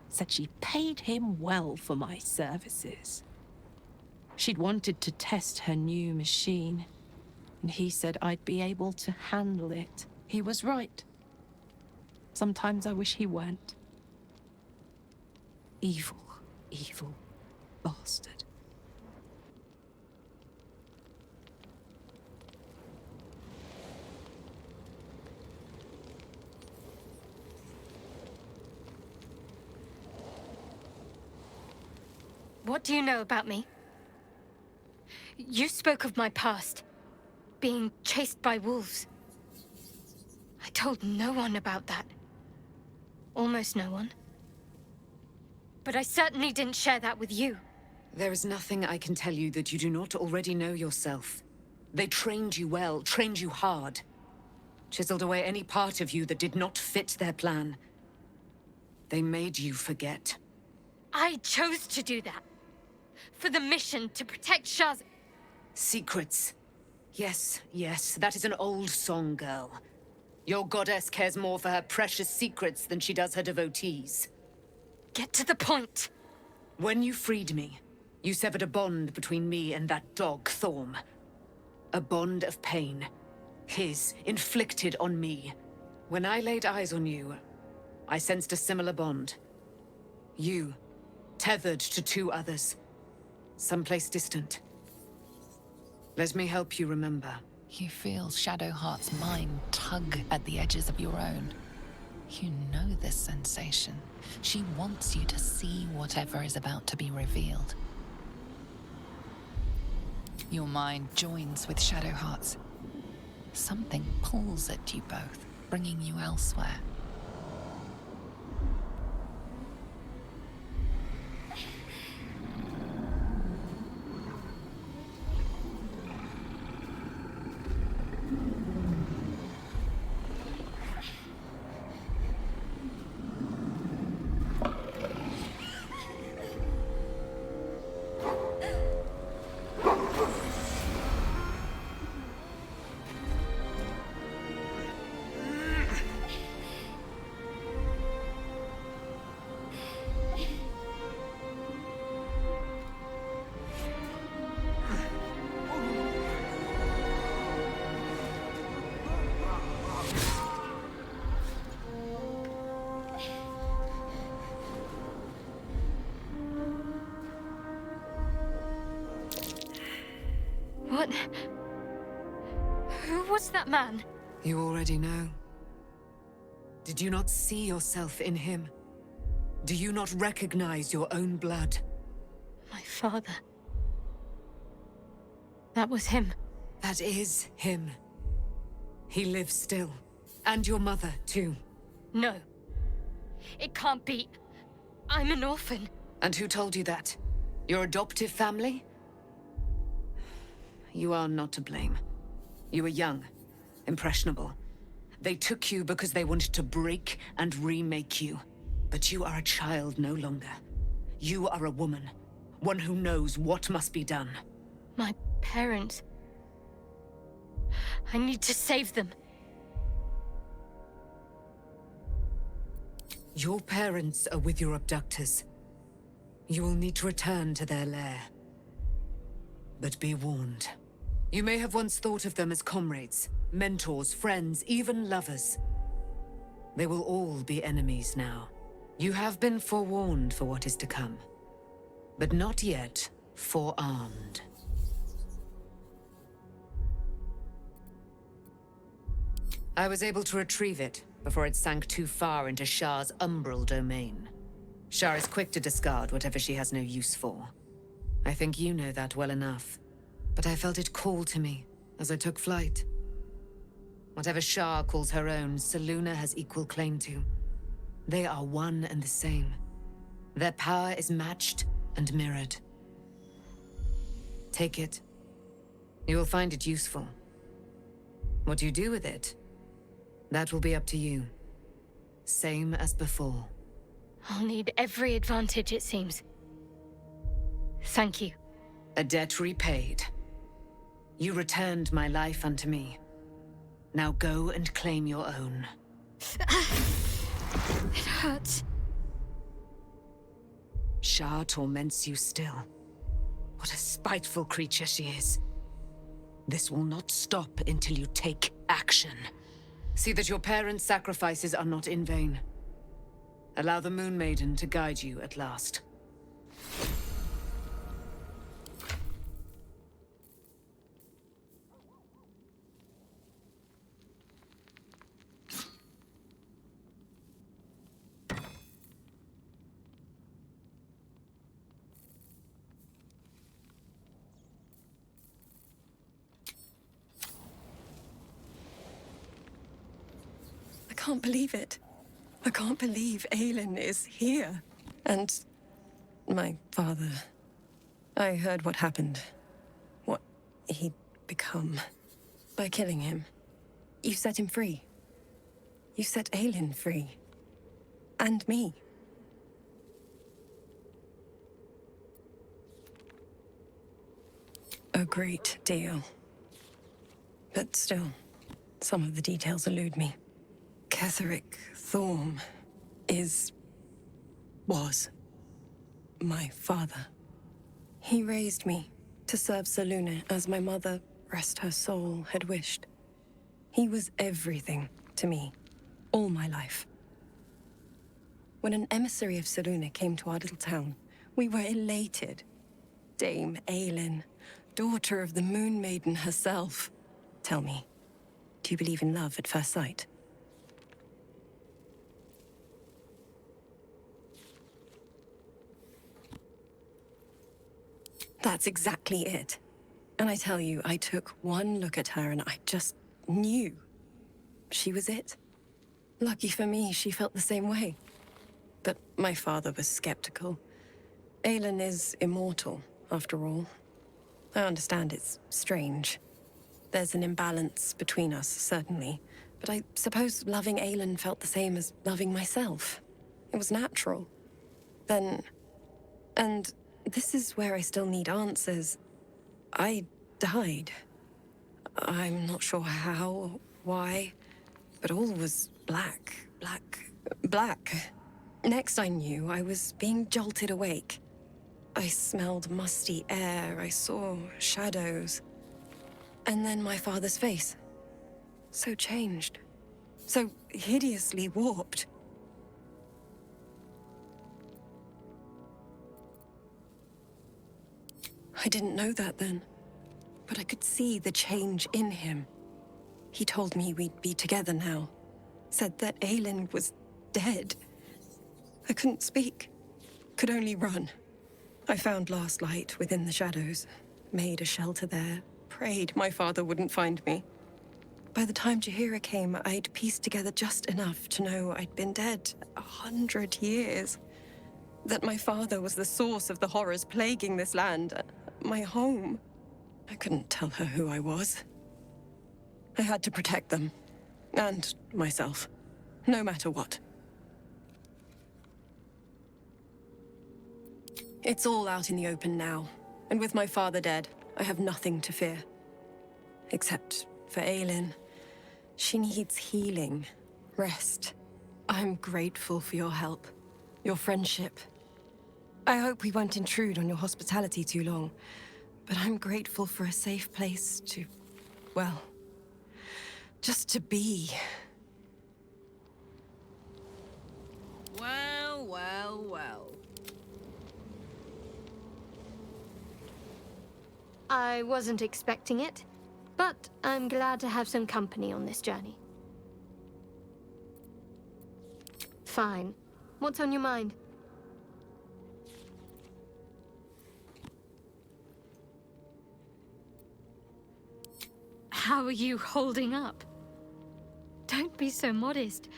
Said she paid him well for my services. She'd wanted to test her new machine, and he said I'd be able to handle it. He was right. Sometimes I wish he weren't. Evil, evil bastard. What do you know about me? You spoke of my past, being chased by wolves. I told no one about that. Almost no one. But I certainly didn't share that with you. There is nothing I can tell you that you do not already know yourself. They trained you well, trained you hard. Chiseled away any part of you that did not fit their plan. They made you forget. I chose to do that. For the mission to protect Shaz. Secrets. Yes, yes, that is an old song, girl. Your goddess cares more for her precious secrets than she does her devotees. Get to the point. When you freed me, you severed a bond between me and that dog, Thorm. A bond of pain. His, inflicted on me. When I laid eyes on you, I sensed a similar bond. You, tethered to two others. Someplace distant. Let me help you remember. You feel Shadowheart's mind tug at the edges of your own. You know this sensation. She wants you to see whatever is about to be revealed. Your mind joins with Shadowheart's. Something pulls at you both, bringing you elsewhere. What? Who was that man? You already know. Did you not see yourself in him? Do you not recognize your own blood? My father. That was him. That is him. He lives still. And your mother, too. No. It can't be. I'm an orphan. And who told you that? Your adoptive family? You are not to blame. You were young, impressionable. They took you because they wanted to break and remake you. But you are a child no longer. You are a woman. One who knows what must be done. My parents. I need to save them. Your parents are with your abductors. You will need to return to their lair. But be warned. You may have once thought of them as comrades, mentors, friends, even lovers. They will all be enemies now. You have been forewarned for what is to come, but not yet forearmed. I was able to retrieve it before it sank too far into Shah's umbral domain. Shah is quick to discard whatever she has no use for. I think you know that well enough. But I felt it call to me as I took flight. Whatever Shah calls her own, Selûne has equal claim to. They are one and the same. Their power is matched and mirrored. Take it. You will find it useful. What you do with it, that will be up to you. Same as before. I'll need every advantage, it seems. Thank you. A debt repaid. You returned my life unto me. Now go and claim your own. It hurts. Shah torments you still. What a spiteful creature she is. This will not stop until you take action. See that your parents' sacrifices are not in vain. Allow the Moon Maiden to guide you at last. I can't believe it. I can't believe Aelin is here. And my father. I heard what happened. What he'd become. By killing him. You set him free. You set Aelin free. And me. A great deal. But still, some of the details elude me. Ketheric Thorm was my father. He raised me to serve Selûne as my mother, rest her soul, had wished. He was everything to me, all my life. When an emissary of Selûne came to our little town, we were elated. Dame Aelin, daughter of the Moon Maiden herself. Tell me, do you believe in love at first sight? That's exactly it. And I tell you, I took one look at her and I just knew. She was it. Lucky for me, she felt the same way. But my father was skeptical. Aelin is immortal, after all. I understand it's strange. There's an imbalance between us, certainly. But I suppose loving Aelin felt the same as loving myself. It was natural. Then... And this is where I still need answers. I died. I'm not sure how or why, but all was black. Next I knew, I was being jolted awake. I smelled musty air, I saw shadows. And then my father's face. So changed. So hideously warped. I didn't know that then, but I could see the change in him. He told me we'd be together now. Said that Aelin was dead. I couldn't speak. Could only run. I found last light within the shadows. Made a shelter there. Prayed my father wouldn't find me. By the time Jaheira came, I'd pieced together just enough to know I'd been dead 100 years. That my father was the source of the horrors plaguing this land. My home. I couldn't tell her who I was. I had to protect them. And myself. No matter what. It's all out in the open now. And with my father dead, I have nothing to fear. Except for Aelin. She needs healing. Rest. I'm grateful for your help. Your friendship. I hope we won't intrude on your hospitality too long. But I'm grateful for a safe place to... well... just to be. Well, well, well. I wasn't expecting it, but I'm glad to have some company on this journey. Fine. What's on your mind? How are you holding up? Don't be so modest.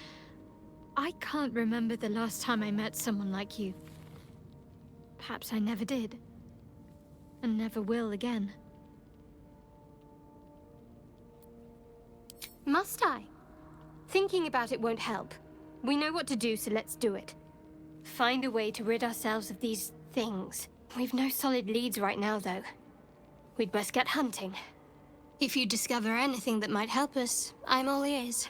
I can't remember the last time I met someone like you. Perhaps I never did. And never will again. Must I? Thinking about it won't help. We know what to do, so let's do it. Find a way to rid ourselves of these things. We've no solid leads right now, though. We'd best get hunting. If you discover anything that might help us, I'm all ears.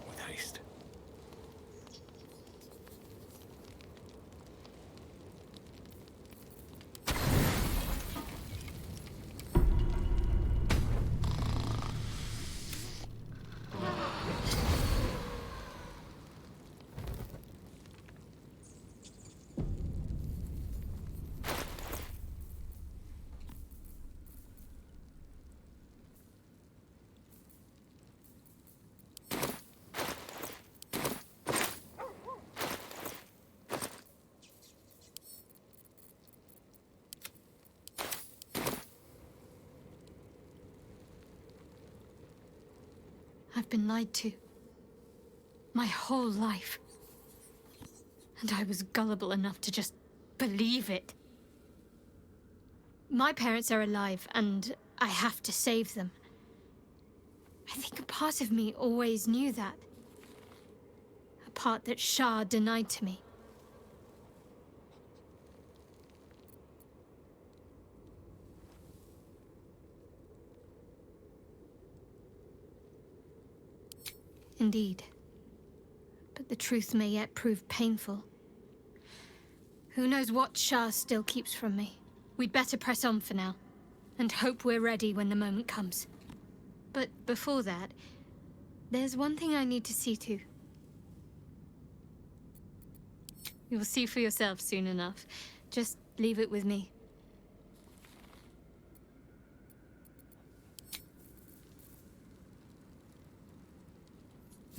With haste. I've been lied to. My whole life. And I was gullible enough to just believe it. My parents are alive, and I have to save them. I think a part of me always knew that. A part that Shah denied to me. Indeed. But the truth may yet prove painful. Who knows what Shah still keeps from me? We'd better press on for now, and hope we're ready when the moment comes. But before that, there's one thing I need to see to. You'll see for yourself soon enough. Just leave it with me.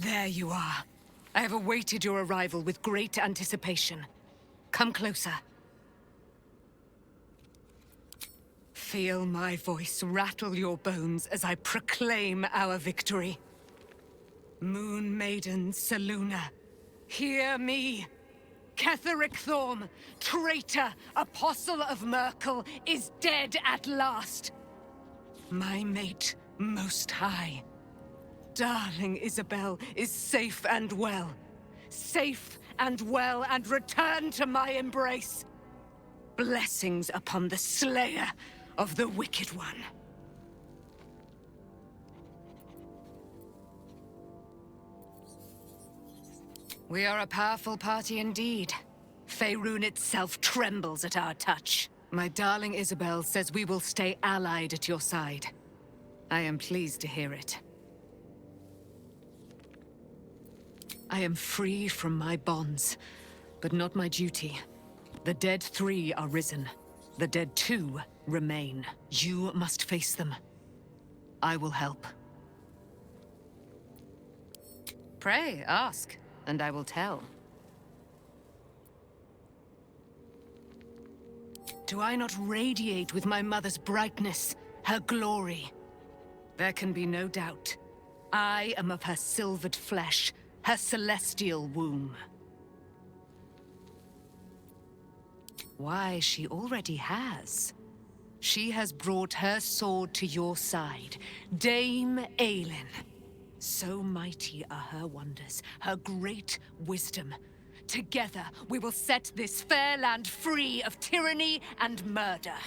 There you are. I have awaited your arrival with great anticipation. Come closer. Feel my voice rattle your bones as I proclaim our victory. Moon Maiden Selûne, hear me. Ketheric Thorm, traitor, apostle of Myrkul, is dead at last. My mate, Most High. Darling Isabel is safe and well. Safe and well, and return to my embrace. Blessings upon the slayer of the Wicked One. We are a powerful party indeed. Faerun itself trembles at our touch. My darling Isabel says we will stay allied at your side. I am pleased to hear it. I am free from my bonds, but not my duty. The dead 3 are risen. The dead 2 remain. You must face them. I will help. Pray, ask, and I will tell. Do I not radiate with my mother's brightness, her glory? There can be no doubt. I am of her silvered flesh, her celestial womb. Why, she already has. She has brought her sword to your side, Dame Aelin. So mighty are her wonders, her great wisdom. Together, we will set this fair land free of tyranny and murder.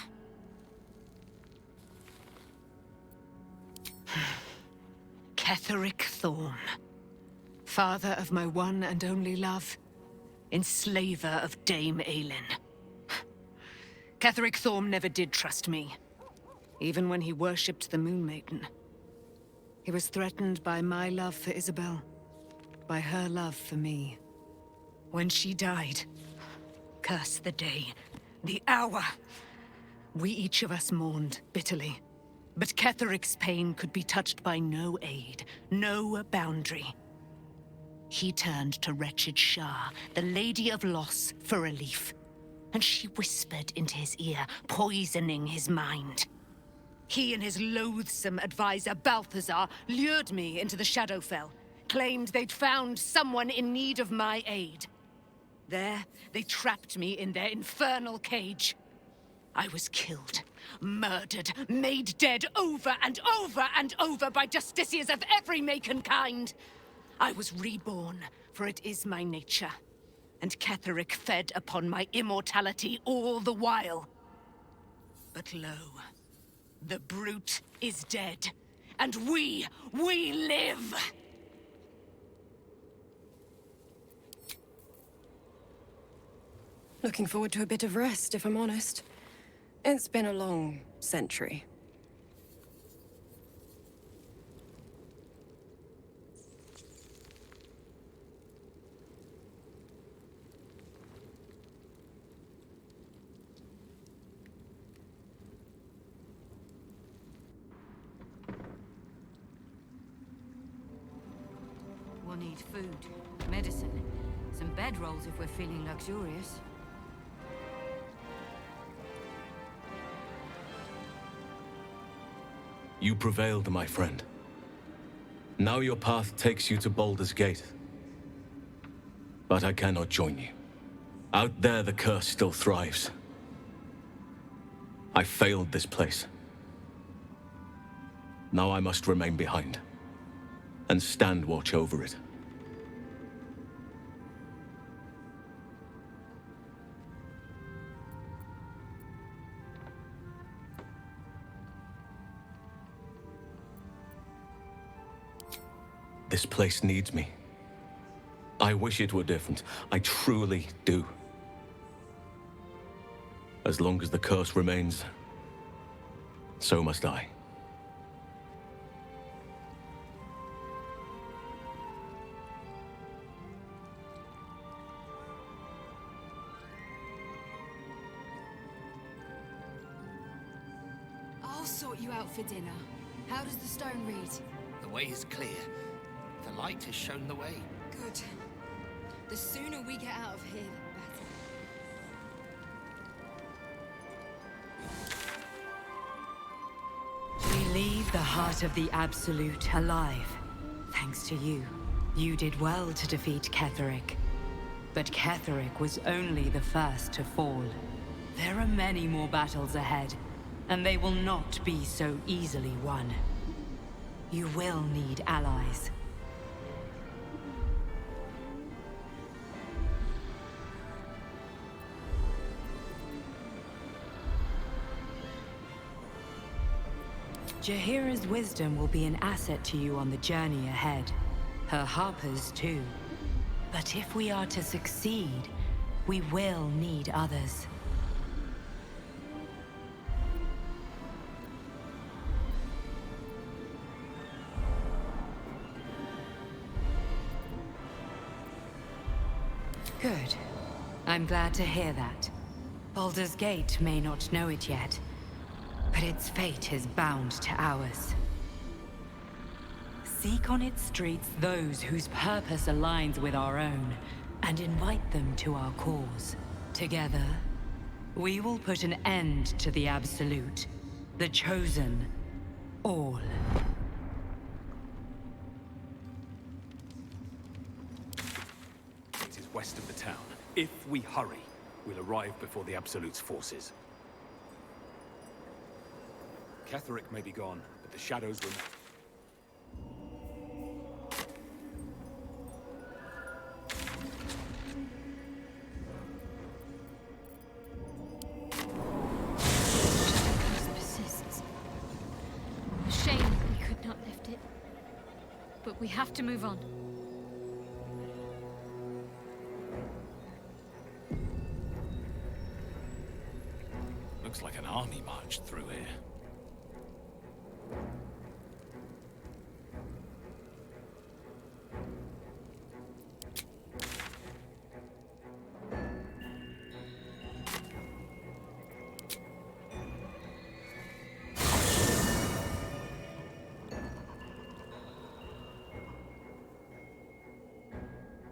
Ketheric Thorm. Father of my one and only love, enslaver of Dame Aelin. Ketheric Thorm never did trust me, even when he worshipped the Moon Maiden. He was threatened by my love for Isabel, by her love for me. When she died, curse the day, the hour, we each of us mourned bitterly. But Ketheric's pain could be touched by no aid, no boundary. He turned to wretched Shah, the Lady of Loss, for relief. And she whispered into his ear, poisoning his mind. He and his loathsome advisor, Balthazar, lured me into the Shadowfell, claimed they'd found someone in need of my aid. There, they trapped me in their infernal cage. I was killed, murdered, made dead over and over and over by justiciars of every make and kind. I was reborn, for it is my nature. And Ketheric fed upon my immortality all the while. But lo, the brute is dead, and we live! Looking forward to a bit of rest, if I'm honest. It's been a long century. We'll need food, medicine, some bedrolls if we're feeling luxurious. You prevailed, my friend. Now your path takes you to Baldurs Gate. But I cannot join you. Out there, the curse still thrives. I failed this place. Now I must remain behind, and stand watch over it. This place needs me. I wish it were different. I truly do. As long as the curse remains, so must I. I'll sort you out for dinner. How does the stone read? The way is clear. The light has shown the way. Good. The sooner we get out of here, the better. We leave the heart of the Absolute alive. Thanks to you. You did well to defeat Ketheric. But Ketheric was only the first to fall. There are many more battles ahead, and they will not be so easily won. You will need allies. Jaheira's wisdom will be an asset to you on the journey ahead. Her harpers too. But if we are to succeed, we will need others. Good. I'm glad to hear that. Baldur's Gate may not know it yet, but its fate is bound to ours. Seek on its streets those whose purpose aligns with our own, and invite them to our cause. Together, we will put an end to the Absolute, the Chosen, all. It is west of the town. If we hurry, we'll arrive before the Absolute's forces. Ketheric may be gone, but the shadows remain. Persists. Shame we could not lift it. But we have to move on. Looks like an army marched through here.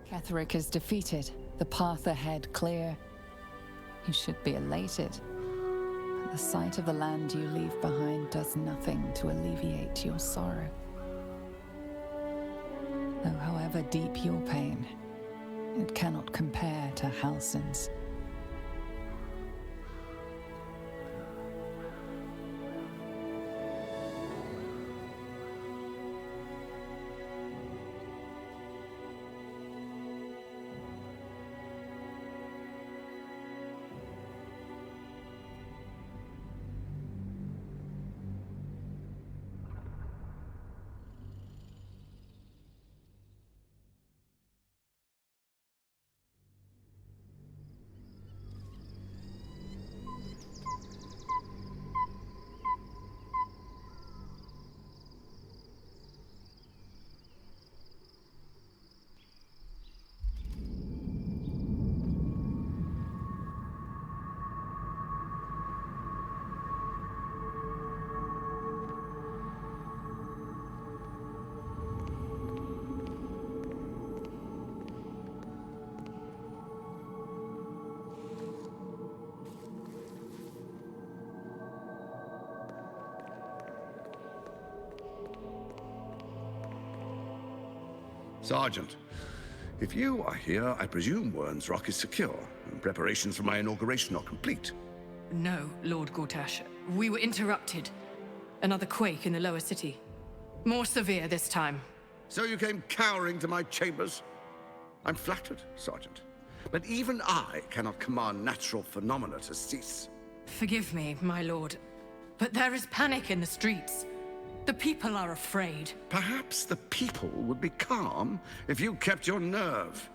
Ketheric is defeated, the path ahead clear. You should be elated. The sight of the land you leave behind does nothing to alleviate your sorrow. Though however deep your pain, it cannot compare to Halsin's. Sergeant, if you are here, I presume Wern's Rock is secure, and preparations for my inauguration are complete. No, Lord Gortash. We were interrupted. Another quake in the lower city. More severe this time. So you came cowering to my chambers? I'm flattered, Sergeant. But even I cannot command natural phenomena to cease. Forgive me, my lord, but there is panic in the streets. The people are afraid. Perhaps the people would be calm if you kept your nerve.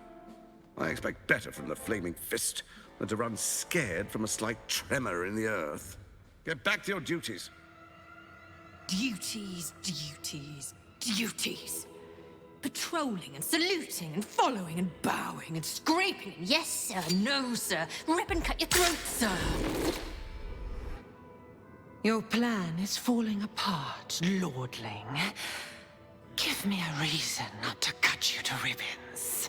I expect better from the Flaming Fist than to run scared from a slight tremor in the earth. Get back to your duties. Duties, duties, duties. Patrolling and saluting and following and bowing and scraping and yes sir, no sir, rip and cut your throat, sir. Your plan is falling apart, lordling. Give me a reason not to cut you to ribbons.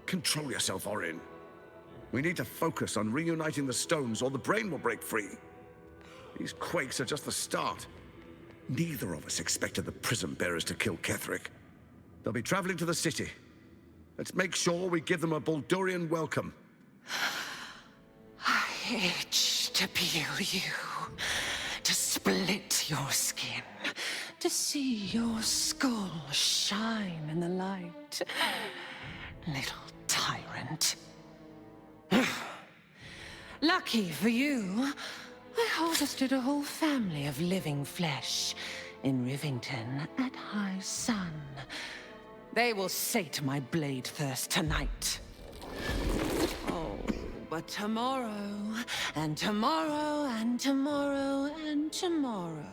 Control yourself, Orin. We need to focus on reuniting the stones or the brain will break free. These quakes are just the start. Neither of us expected the Prism Bearers to kill Ketheric. They'll be traveling to the city. Let's make sure we give them a Baldurian welcome. I itch to peel you, to split your skin, to see your skull shine in the light. Little tyrant. Lucky for you, I harvested a whole family of living flesh in Rivington at high sun. They will sate my blade thirst tonight. Oh, but tomorrow, and tomorrow, and tomorrow, and tomorrow,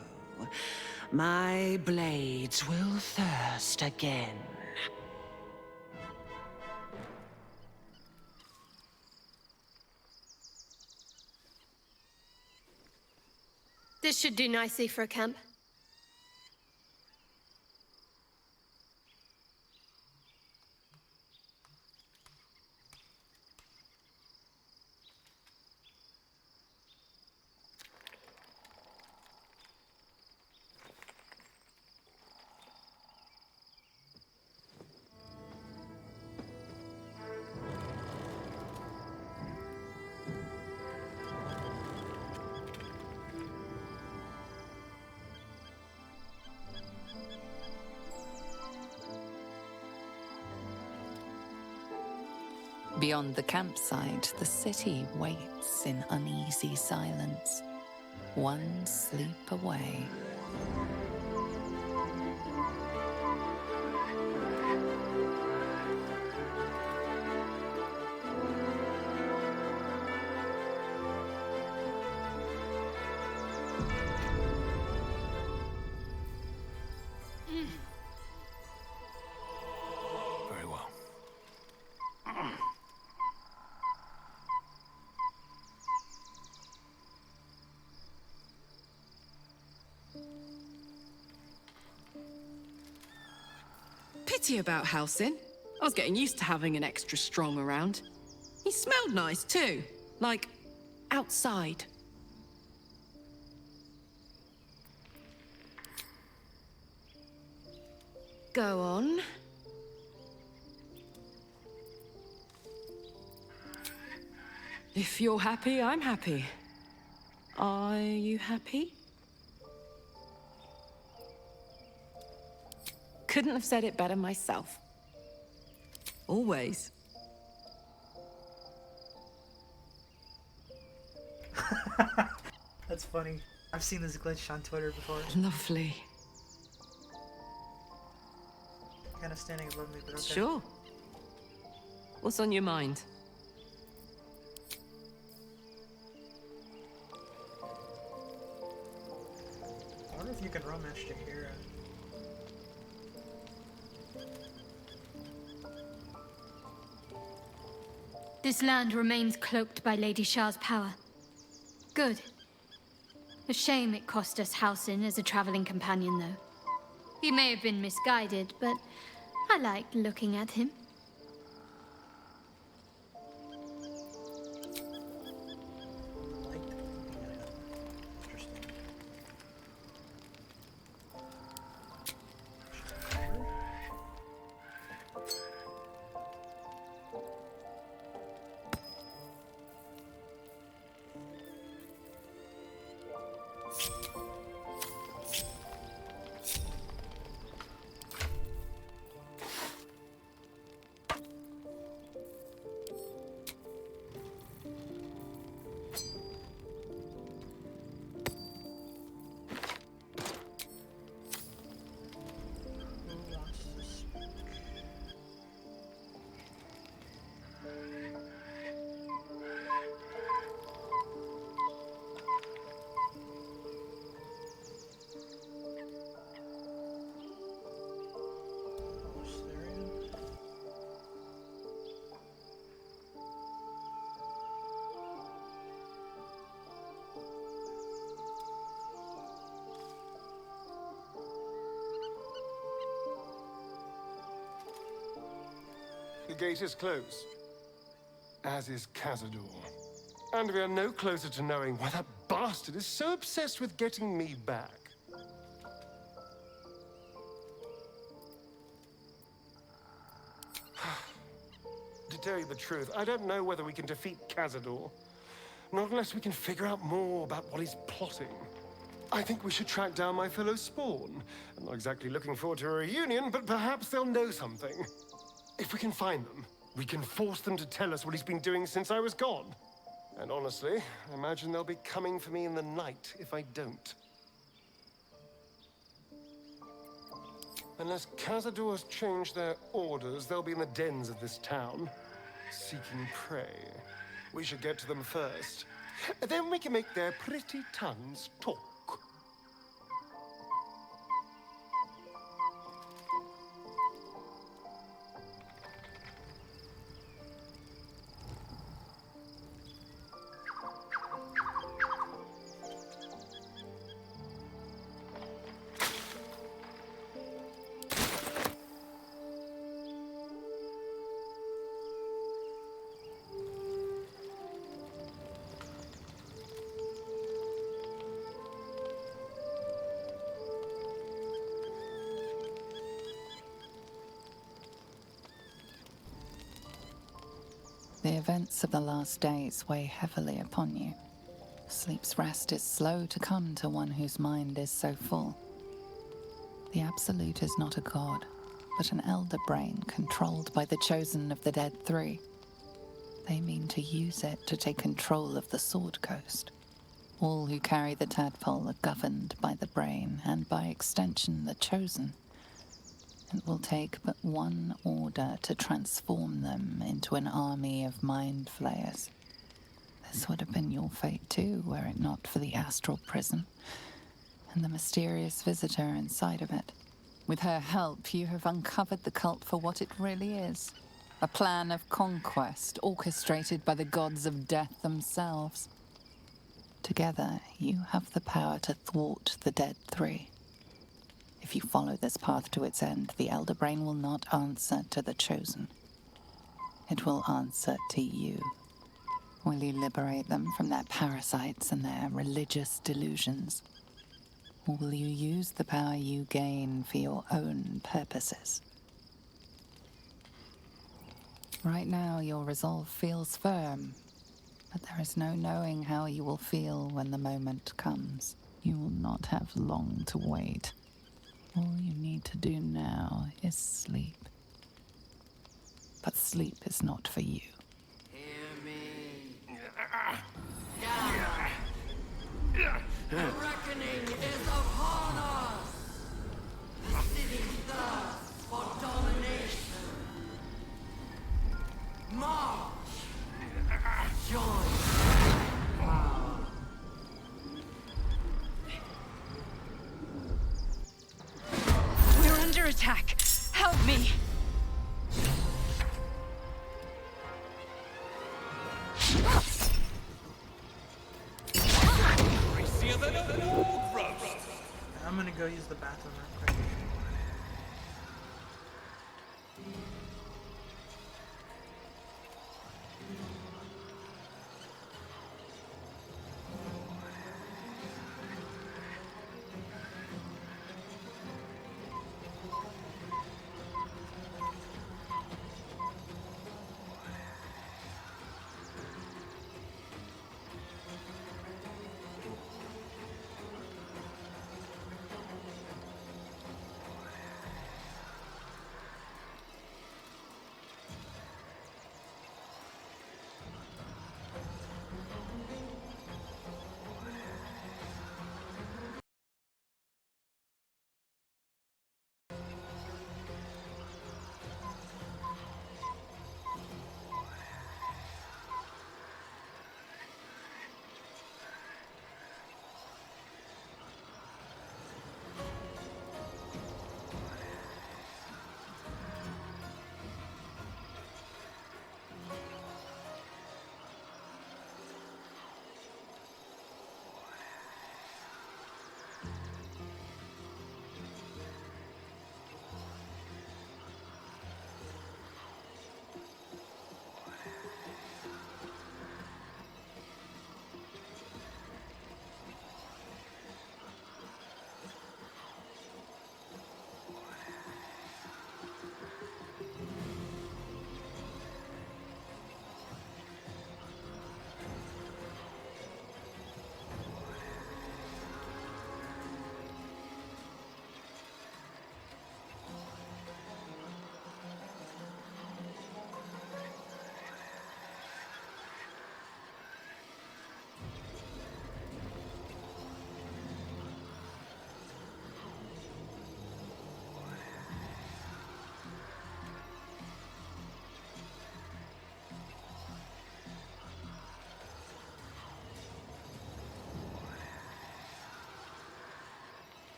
my blades will thirst again. This should do nicely for a camp. Beyond the campsite, the city waits in uneasy silence, one sleep away. Very well. Pity about Halsin. I was getting used to having an extra strong around. He smelled nice too, like outside. go on. If you're happy, I'm happy. Are you happy? Couldn't have said it better myself. Always. That's funny. I've seen this glitch on Twitter before. Lovely. Kind of standing above me, but okay. Sure. What's on your mind? I wonder if you can romance Jaheira. This land remains cloaked by Lady Shah's power. Good. A shame it cost us Halsin as a traveling companion, though. He may have been misguided, but I liked looking at him. The gate is closed, as is Cazador. And we are no closer to knowing why that bastard is so obsessed with getting me back. To tell you the truth, I don't know whether we can defeat Cazador. Not unless we can figure out more about what he's plotting. I think we should track down my fellow Spawn. I'm not exactly looking forward to a reunion, but perhaps they'll know something. If we can find them, we can force them to tell us what he's been doing since I was gone. And honestly, I imagine they'll be coming for me in the night if I don't. Unless Cazador's changed their orders, they'll be in the dens of this town, seeking prey. We should get to them first. Then we can make their pretty tongues talk. The events of the last days weigh heavily upon you. Sleep's rest is slow to come to one whose mind is so full. The Absolute is not a god, but an elder brain controlled by the chosen of the Dead Three. They mean to use it to take control of the Sword Coast. All who carry the tadpole are governed by the brain, and by extension the chosen. It will take but one order to transform them into an army of mind flayers. This would have been your fate too, were it not for the astral prison and the mysterious visitor inside of it. With her help, you have uncovered the cult for what it really is. A plan of conquest orchestrated by the gods of death themselves. Together, you have the power to thwart the Dead Three. If you follow this path to its end, the Elder Brain will not answer to the Chosen. It will answer to you. Will you liberate them from their parasites and their religious delusions? Or will you use the power you gain for your own purposes? Right now, your resolve feels firm, but there is no knowing how you will feel when the moment comes. You will not have long to wait. All you need to do now is sleep. But sleep is not for you. Hear me. The reckoning is upon us. The city thirsts for domination. March. Join power. We're under attack. Help me. I'm gonna go use the bathroom real quick.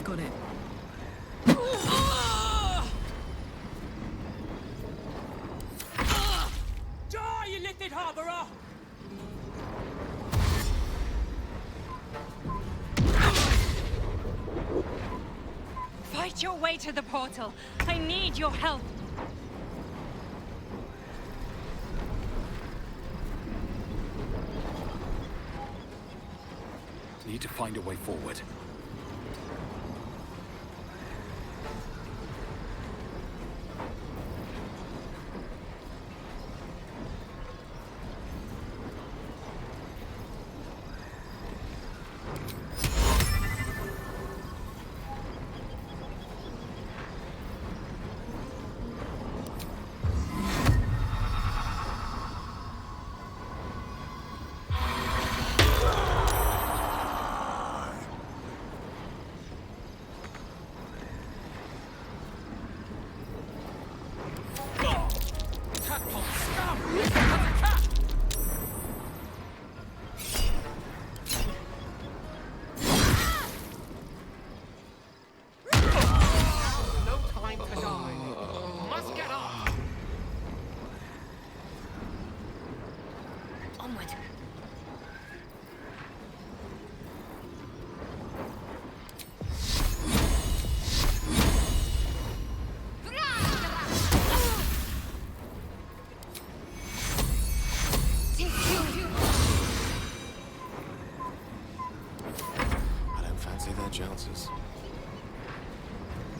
Got it. Die, you lifted harborer! Fight your way to the portal. I need your help. Need to find a way forward.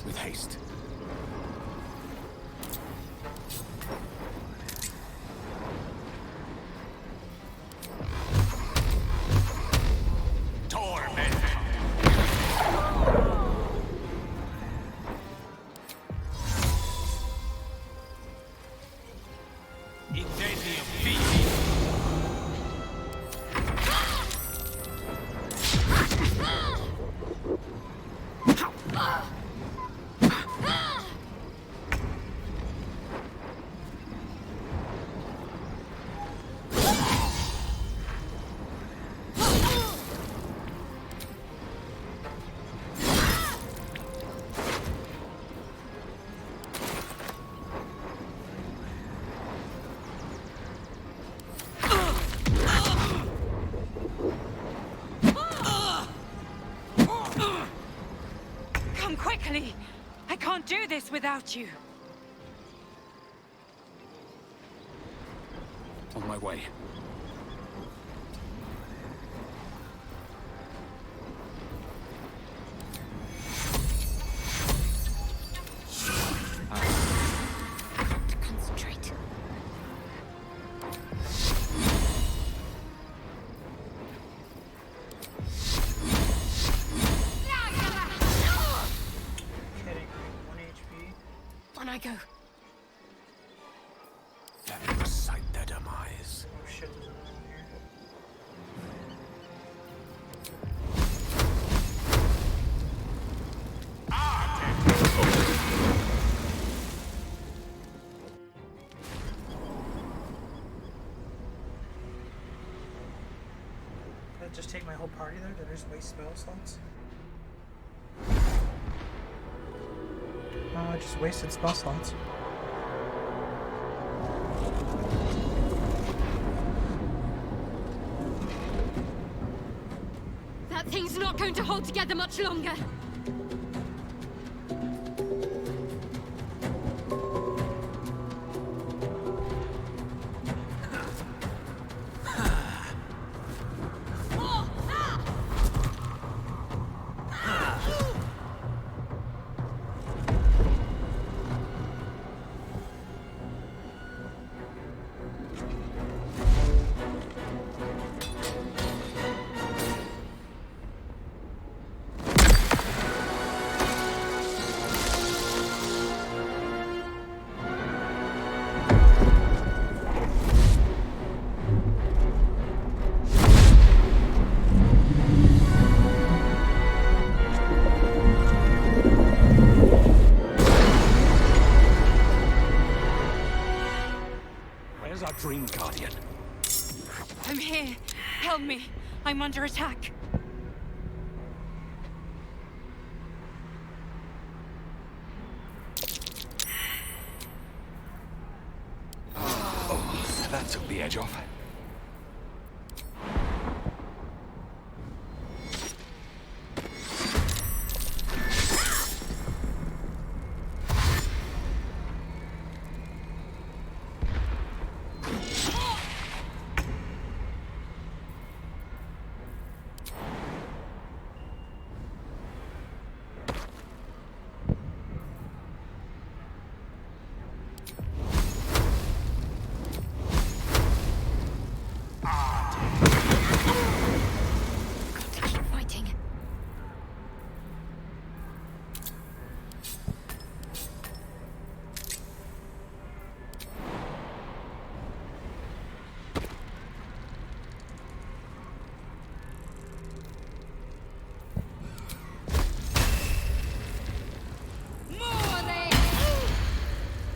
with haste. Come quickly! I can't do this without you. On my way. Concentrate. Ketheric, 1 HP. On I go. Let me recite their demise. Oh shit, there's another one here. Did I just take my whole party there? Did I just waste spell slots? Oh, I just wasted spell slots. That thing's not going to hold together much longer. Where's our Dream Guardian? I'm here. Help me. I'm under attack. Oh, that took the edge off.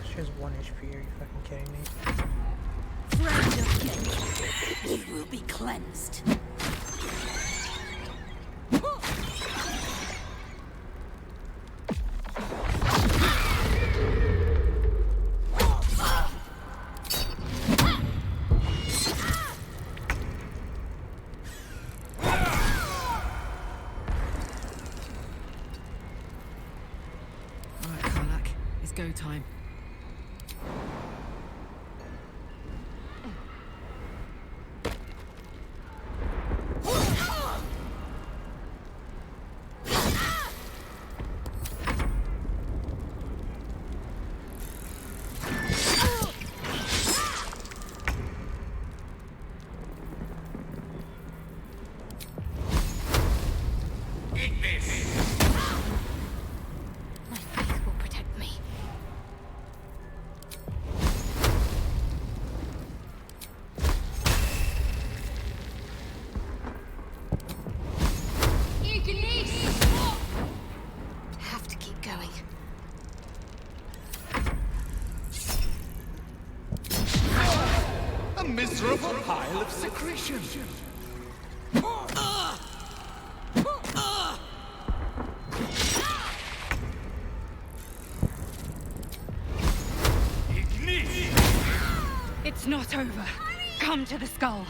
She has 1 HP, are you fucking kidding me? Friend of Ketheric, you will be cleansed. Alright, Karlak. It's go time. keep going. A miserable pile of secretion. It's not over. Come to the skull.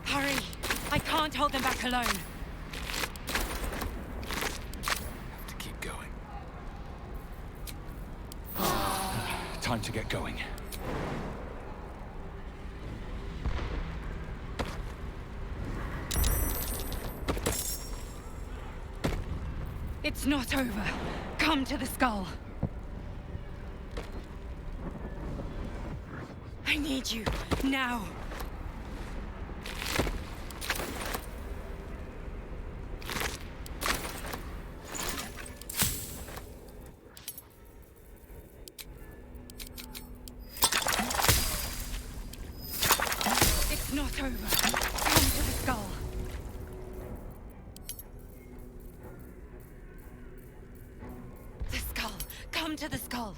Hurry! I can't hold them back alone. Have to keep going. Time to get going. It's not over. Come to the skull. I need you, now. It's not over. Come to the skull. The skull. Come to the skull.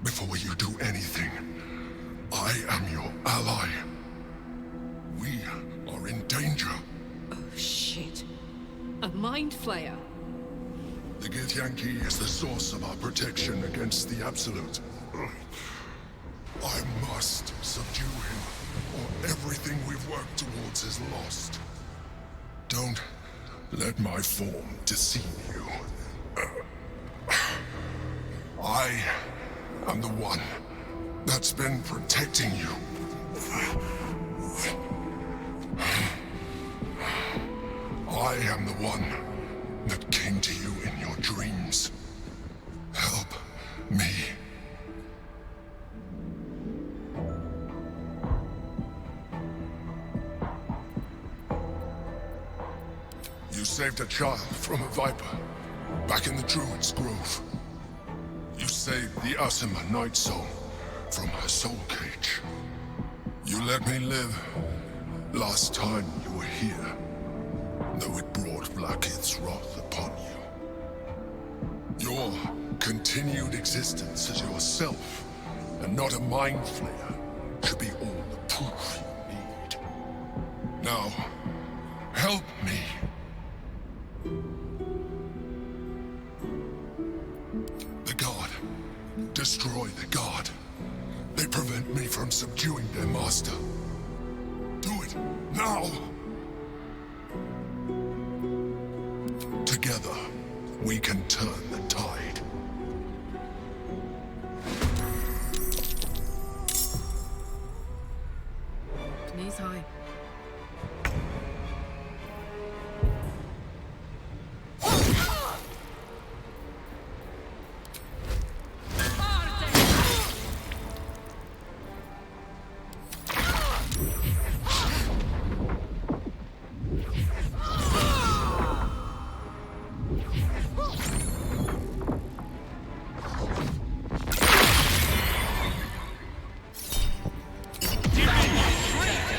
Before you do anything, I am your ally. We are in danger. Oh, shit. A mind flayer. The Githyanki is the source of our protection against the Absolute. I must subdue him, or everything we've worked towards is lost. Don't let my form deceive you. I am the one that's been protecting you. I am the one that came to you in your dreams. Help me. You saved a child from a viper back in the Druid's Grove. You saved the Asima Night Soul from her soul cage. You let me live last time you were here, though it brought Blackheath's wrath upon you. Your continued existence as yourself, and not a mind flayer, should be all the proof you need. Now, help me. The God. Destroy the God. They prevent me from subduing their master. Do it now! Together, we can turn the tide. Knees high.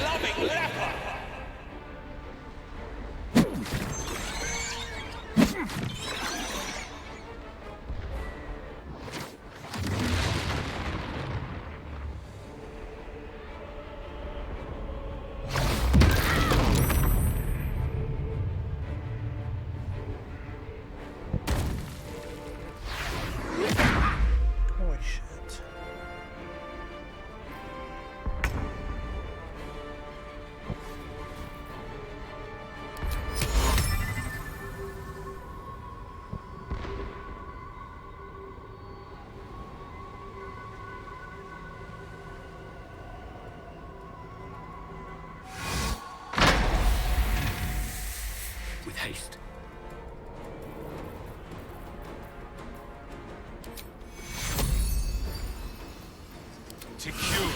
Loving haste. To kill.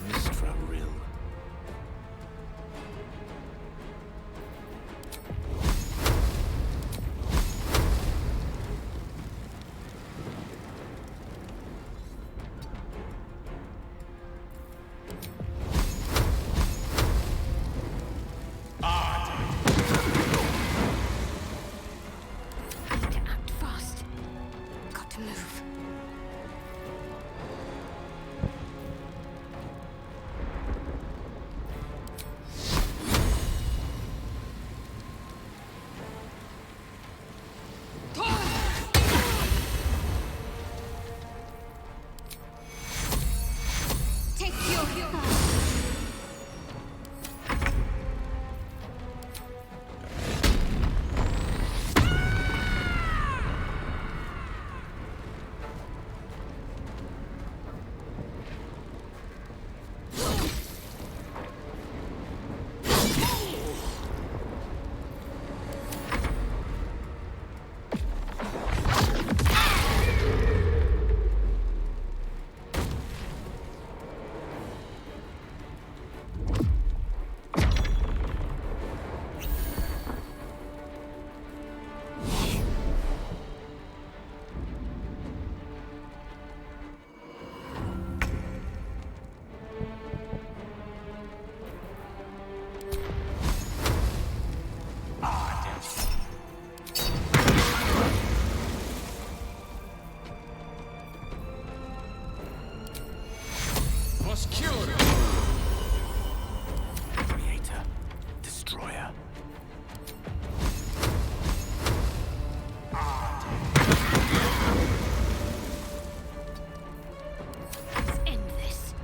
Mistra Rill. Need to act fast. Got to move. Take your Creator. Destroyer. Let's end this.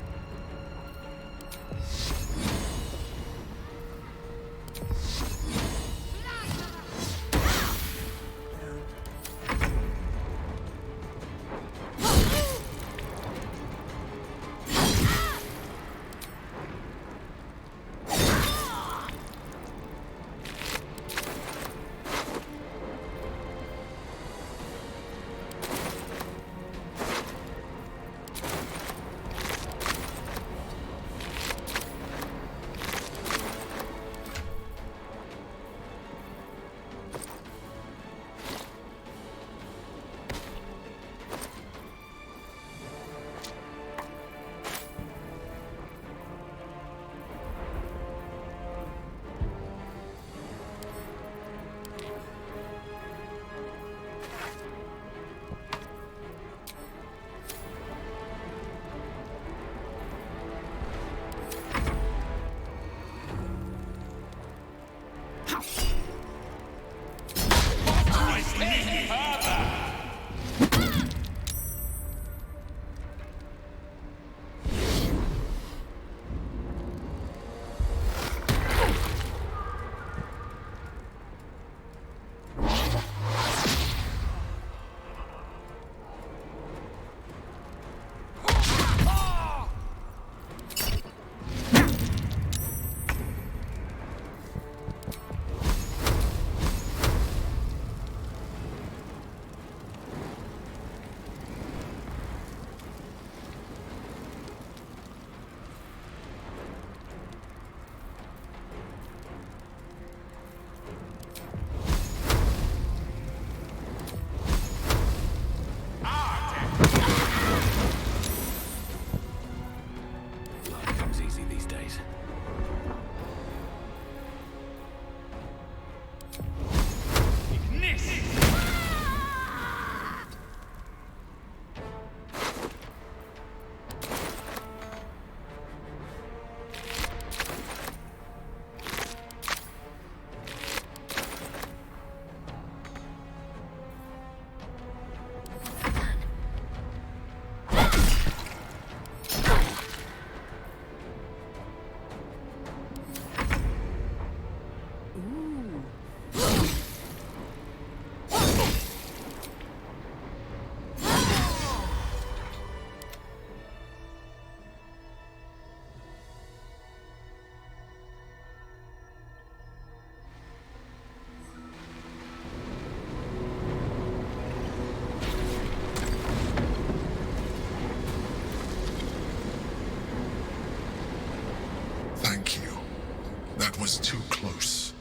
was too close.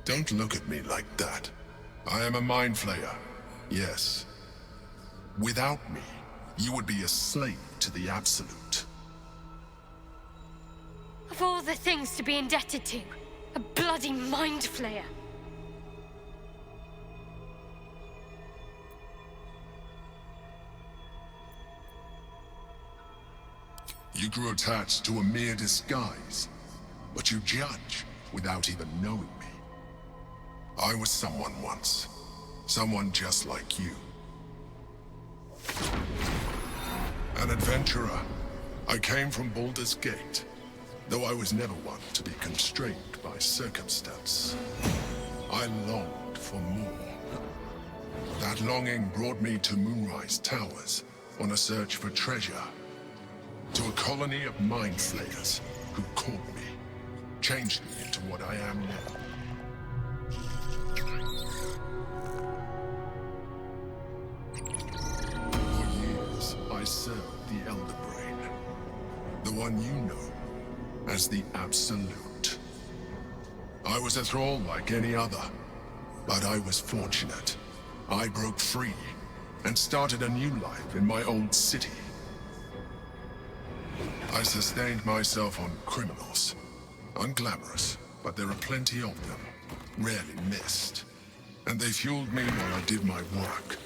Don't look at me like that. I am a mind flayer, yes. Without me, you would be a slave to the Absolute. Of all the things to be indebted to, a bloody mind flayer. You grew attached to a mere disguise, but you judge without even knowing me. I was someone once, someone just like you. An adventurer. I came from Baldurs Gate, though I was never one to be constrained by circumstance. I longed for more. That longing brought me to Moonrise Towers on a search for treasure. To a colony of mind flayers who caught me, changed me into what I am now. For years, I served the Elder Brain, the one you know as the Absolute. I was a thrall like any other, but I was fortunate. I broke free and started a new life in my old city. I sustained myself on criminals. Unglamorous, but there are plenty of them, rarely missed. And they fueled me while I did my work.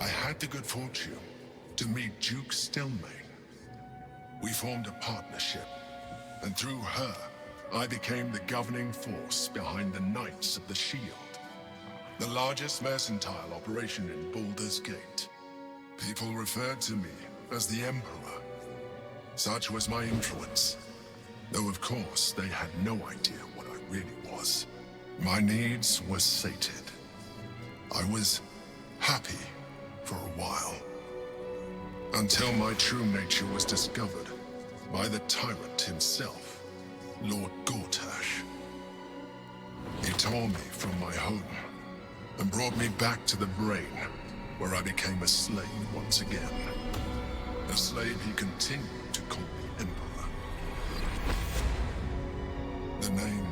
I had the good fortune to meet Duke Stelmane. We formed a partnership, and through her, I became the governing force behind the Knights of the Shield, the largest mercantile operation in Baldurs Gate. People referred to me as the Emperor. Such was my influence, though of course they had no idea what I really was. My needs were sated. I was happy for a while, until my true nature was discovered by the tyrant himself, Lord Gortash. He tore me from my home and brought me back to the Brain, where I became a slave once again. A slave he continued to call the Emperor. The name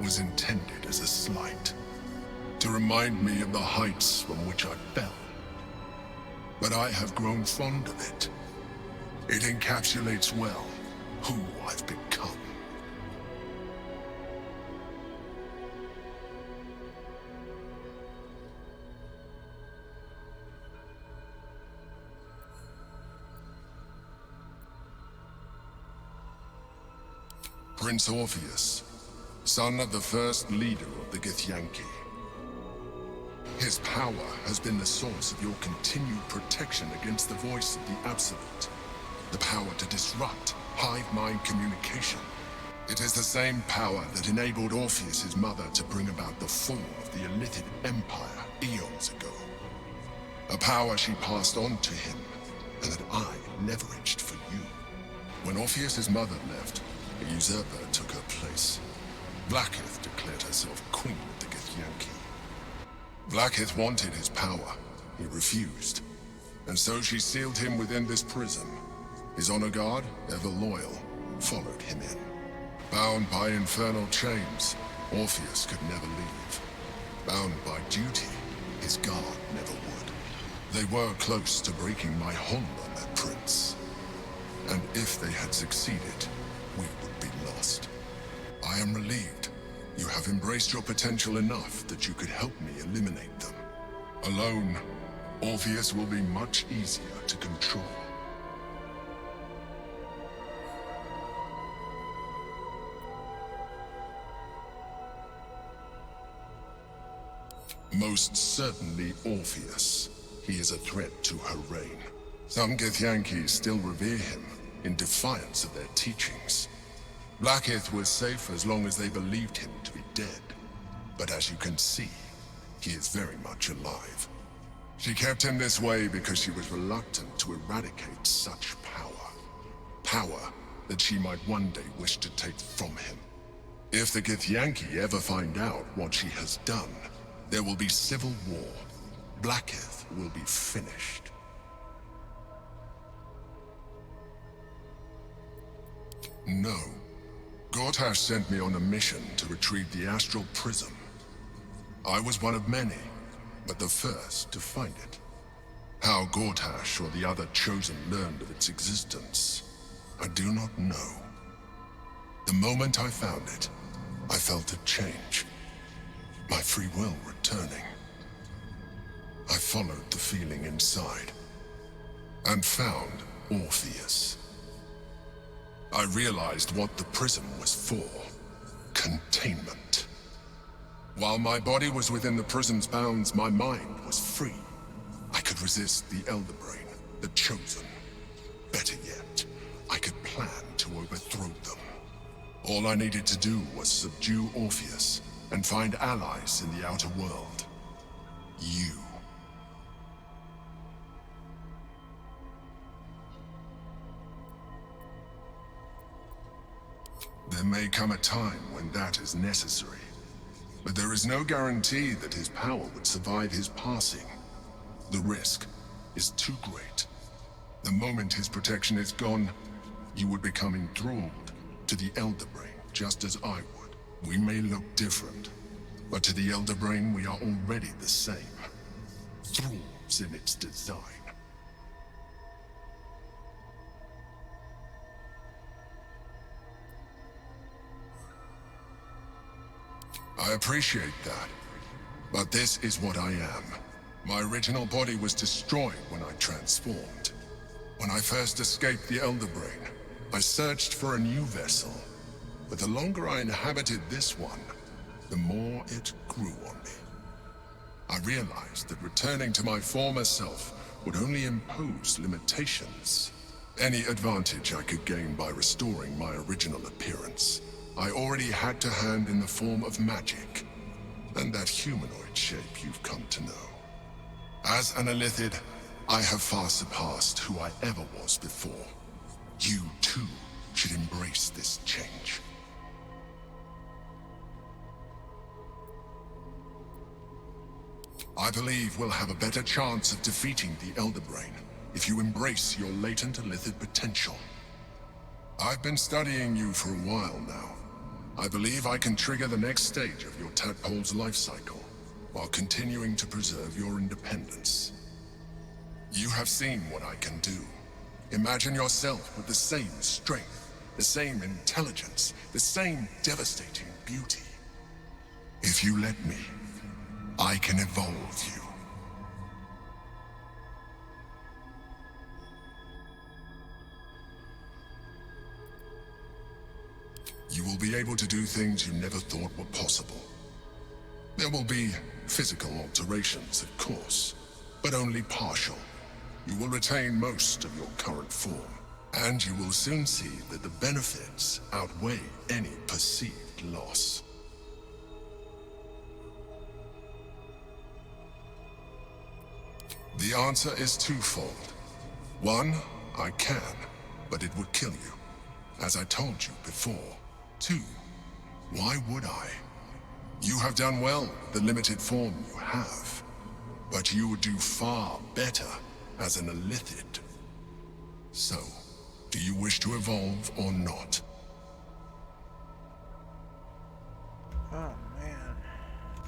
was intended as a slight, to remind me of the heights from which I fell. But I have grown fond of it. It encapsulates well who I've become. Prince Orpheus, son of the first leader of the Githyanki. His power has been the source of your continued protection against the voice of the Absolute. The power to disrupt hive mind communication. It is the same power that enabled Orpheus's mother to bring about the fall of the Illithid Empire eons ago. A power she passed on to him, and that I leveraged for you. When Orpheus's mother left, a usurper took her place. Blackith declared herself queen of the Githyanki. Blackith wanted his power. He refused. And so she sealed him within this prison. His honor guard, ever loyal, followed him in. Bound by infernal chains, Orpheus could never leave. Bound by duty, his guard never would. They were close to breaking my hold on that prince. And if they had succeeded, we would be lost. I am relieved. You have embraced your potential enough that you could help me eliminate them. Alone, Orpheus will be much easier to control. Most certainly Orpheus. He is a threat to her reign. Some Githyanki still revere him, in defiance of their teachings. Blackith was safe as long as they believed him to be dead. But as you can see, he is very much alive. She kept him this way because she was reluctant to eradicate such power. Power that she might one day wish to take from him. If the Githyanki ever find out what she has done, there will be civil war. Blackith will be finished. No. Gortash sent me on a mission to retrieve the Astral Prism. I was one of many, but the first to find it. How Gortash or the other Chosen learned of its existence, I do not know. The moment I found it, I felt a change. My free will returning. I followed the feeling inside, and found Orpheus. I realized what the prism was for. Containment. While my body was within the prism's bounds, my mind was free. I could resist the Elder Brain, the Chosen. Better yet, I could plan to overthrow them. All I needed to do was subdue Orpheus and find allies in the outer world. You. There may come a time when that is necessary, but there is no guarantee that his power would survive his passing. The risk is too great. The moment his protection is gone, you would become enthralled to the Elder Brain, just as I would. We may look different, but to the Elder Brain we are already the same. Thralls in its design. I appreciate that, but this is what I am. My original body was destroyed when I transformed. When I first escaped the Elder Brain, I searched for a new vessel. But the longer I inhabited this one, the more it grew on me. I realized that returning to my former self would only impose limitations. Any advantage I could gain by restoring my original appearance, I already had to hand in the form of magic, and that humanoid shape you've come to know. As an Illithid, I have far surpassed who I ever was before. You, too, should embrace this change. I believe we'll have a better chance of defeating the Elder Brain if you embrace your latent Illithid potential. I've been studying you for a while now. I believe I can trigger the next stage of your tadpole's life cycle, while continuing to preserve your independence. You have seen what I can do. Imagine yourself with the same strength, the same intelligence, the same devastating beauty. If you let me, I can evolve you. You will be able to do things you never thought were possible. There will be physical alterations, of course, but only partial. You will retain most of your current form, and you will soon see that the benefits outweigh any perceived loss. The answer is twofold. One, I can, but it would kill you, as I told you before. Two, why would I? You have done well with the limited form you have, but you would do far better as an Illithid. So, do you wish to evolve or not? Oh man,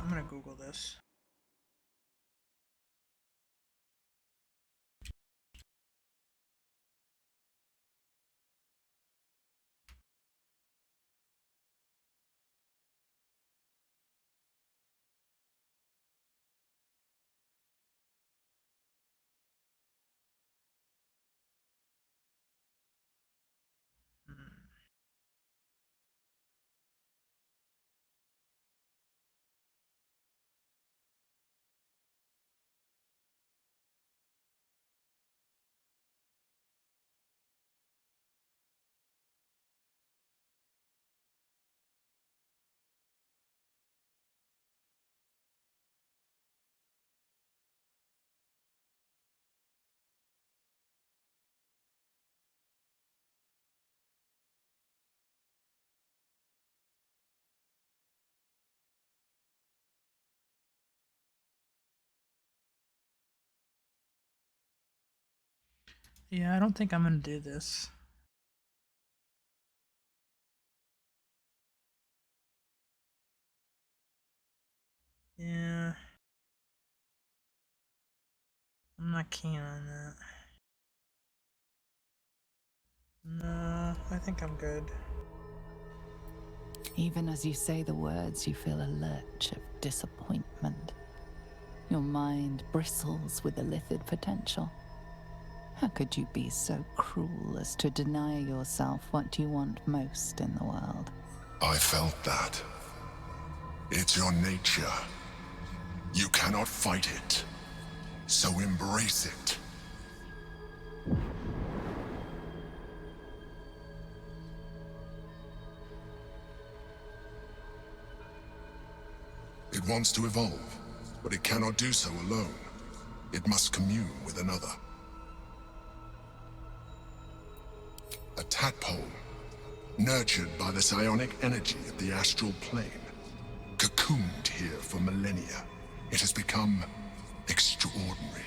I'm gonna Google this. Yeah, I don't think I'm gonna do this. Yeah. I'm not keen on that. No, I think I'm good. Even as you say the words, you feel a lurch of disappointment. Your mind bristles with illithid potential. How could you be so cruel as to deny yourself what you want most in the world? I felt that. It's your nature. You cannot fight it. So embrace it. It wants to evolve, but it cannot do so alone. It must commune with another. A tadpole, nurtured by the psionic energy of the astral plane. Cocooned here for millennia, it has become extraordinary.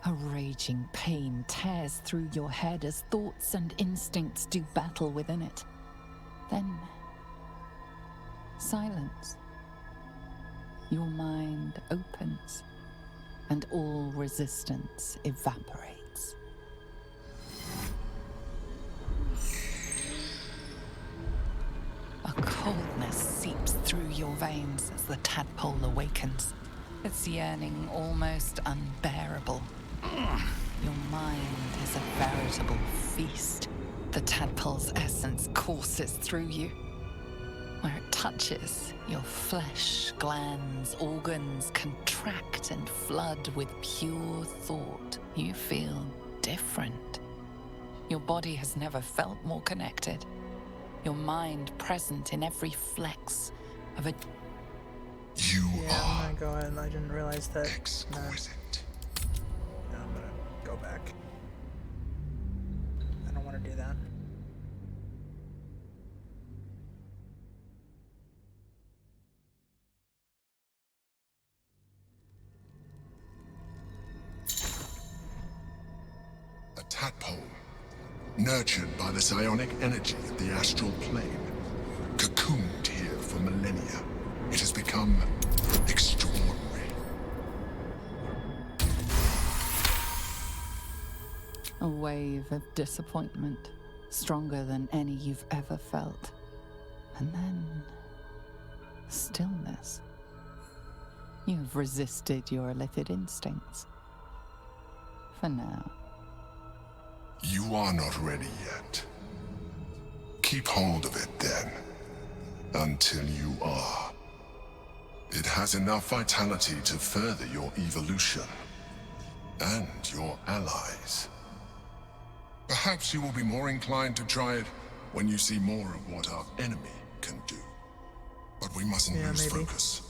A raging pain tears through your head as thoughts and instincts do battle within it. Then, silence. Your mind opens, and all resistance evaporates. A coldness seeps through your veins as the tadpole awakens, its yearning almost unbearable. Your mind is a veritable feast. The tadpole's essence courses through you. Where it touches, your flesh, glands, organs contract and flood with pure thought. You feel different. Your body has never felt more connected. Your mind present in every flex of a... Yeah, I'm gonna go ahead. I didn't realize that. Exquisite. No, I'm gonna go back. I don't want to do that. A tadpole, nurtured by the psionic energy of the astral plane, cocooned here for millennia. It has become extraordinary. A wave of disappointment, stronger than any you've ever felt. And then... stillness. You've resisted your illithid instincts. For now. You are not ready yet. Keep hold of it then, until you are. It has enough vitality to further your evolution, and your allies. Perhaps you will be more inclined to try it when you see more of what our enemy can do. But we mustn't lose focus.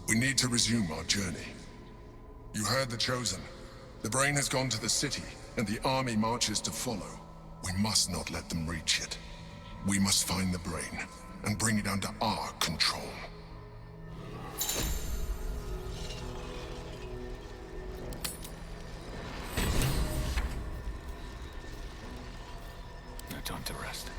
We need to resume our journey. You heard the Chosen. The brain has gone to the city, and the army marches to follow. We must not let them reach it. We must find the brain, and bring it under our control. No time to rest.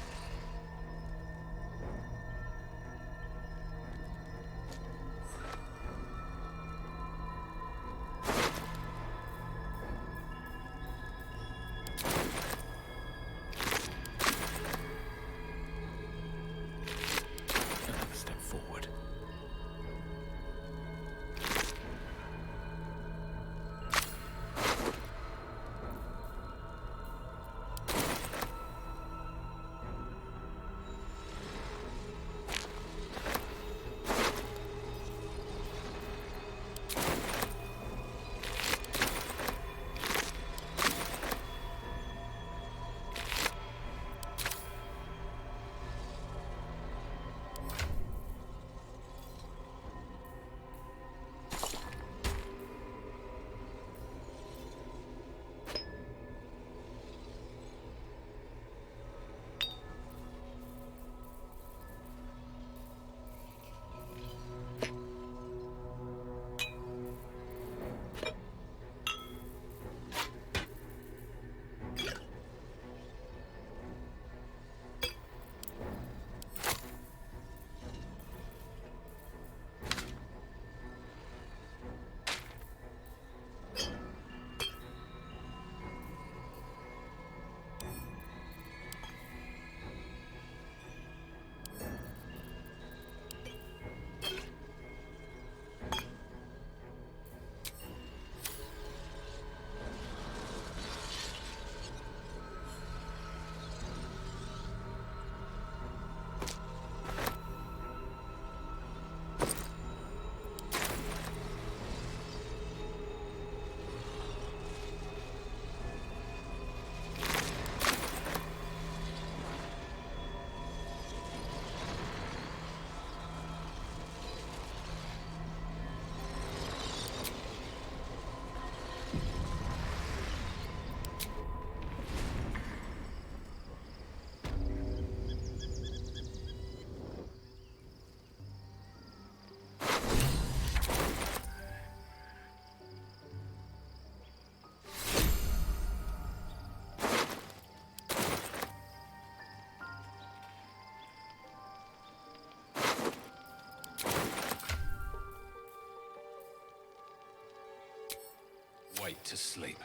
right to sleep.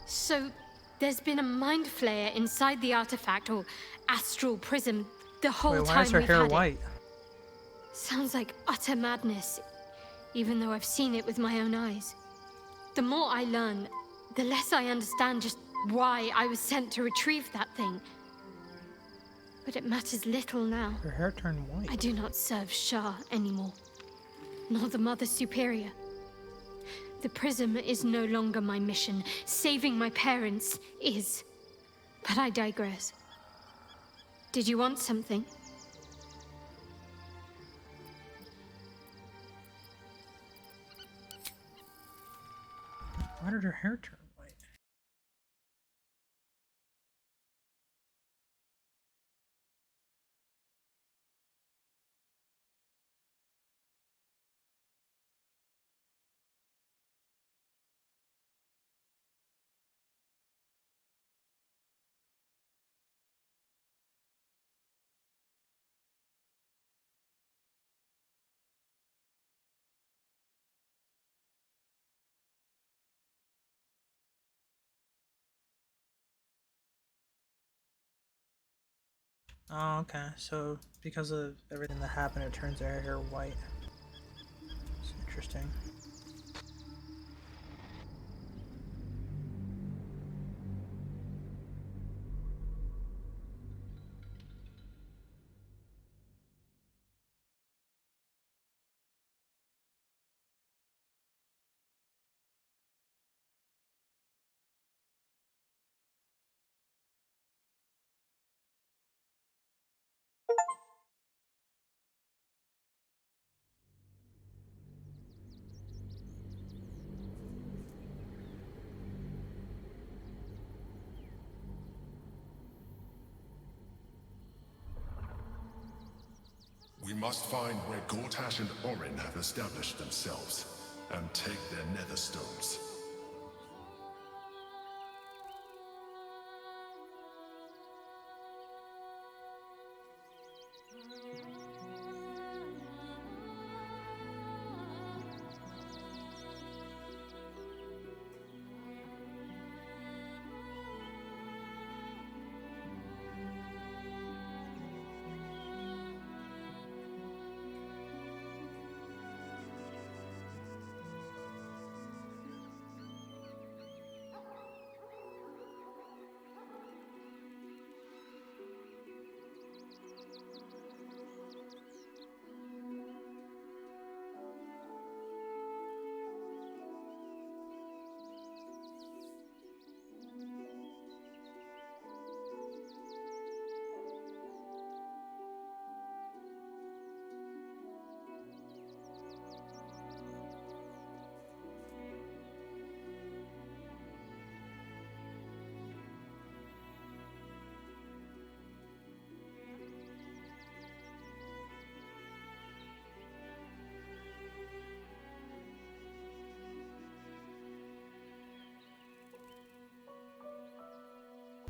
So, there's been a mind flayer inside the artifact, or astral prism, the whole Wait, time why is her we've hair had white? It. Sounds like utter madness, even though I've seen it with my own eyes. The more I learn, the less I understand just why I was sent to retrieve that thing. But it matters little now. Her hair turned white. I do not serve Shah anymore, nor the Mother Superior. The prism is no longer my mission. Saving my parents is. But I digress. Did you want something? Why did her hair turn white? Oh, okay. So because of everything that happened, it turns her hair white. It's interesting. We must find where Gortash and Orin have established themselves, and take their nether stones.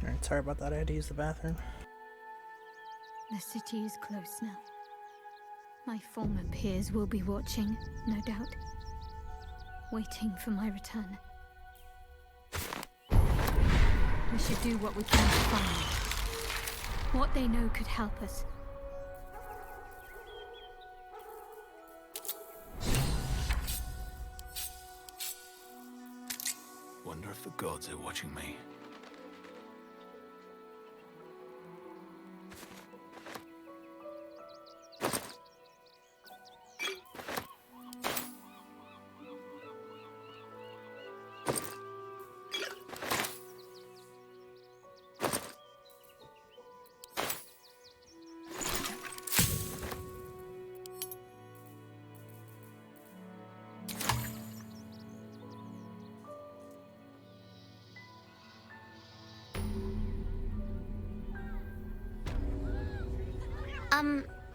Alright, sorry about that. I had to use the bathroom. The city is close now. My former peers will be watching, no doubt. Waiting for my return. We should do what we can to find. What they know could help us. Wonder if the gods are watching me.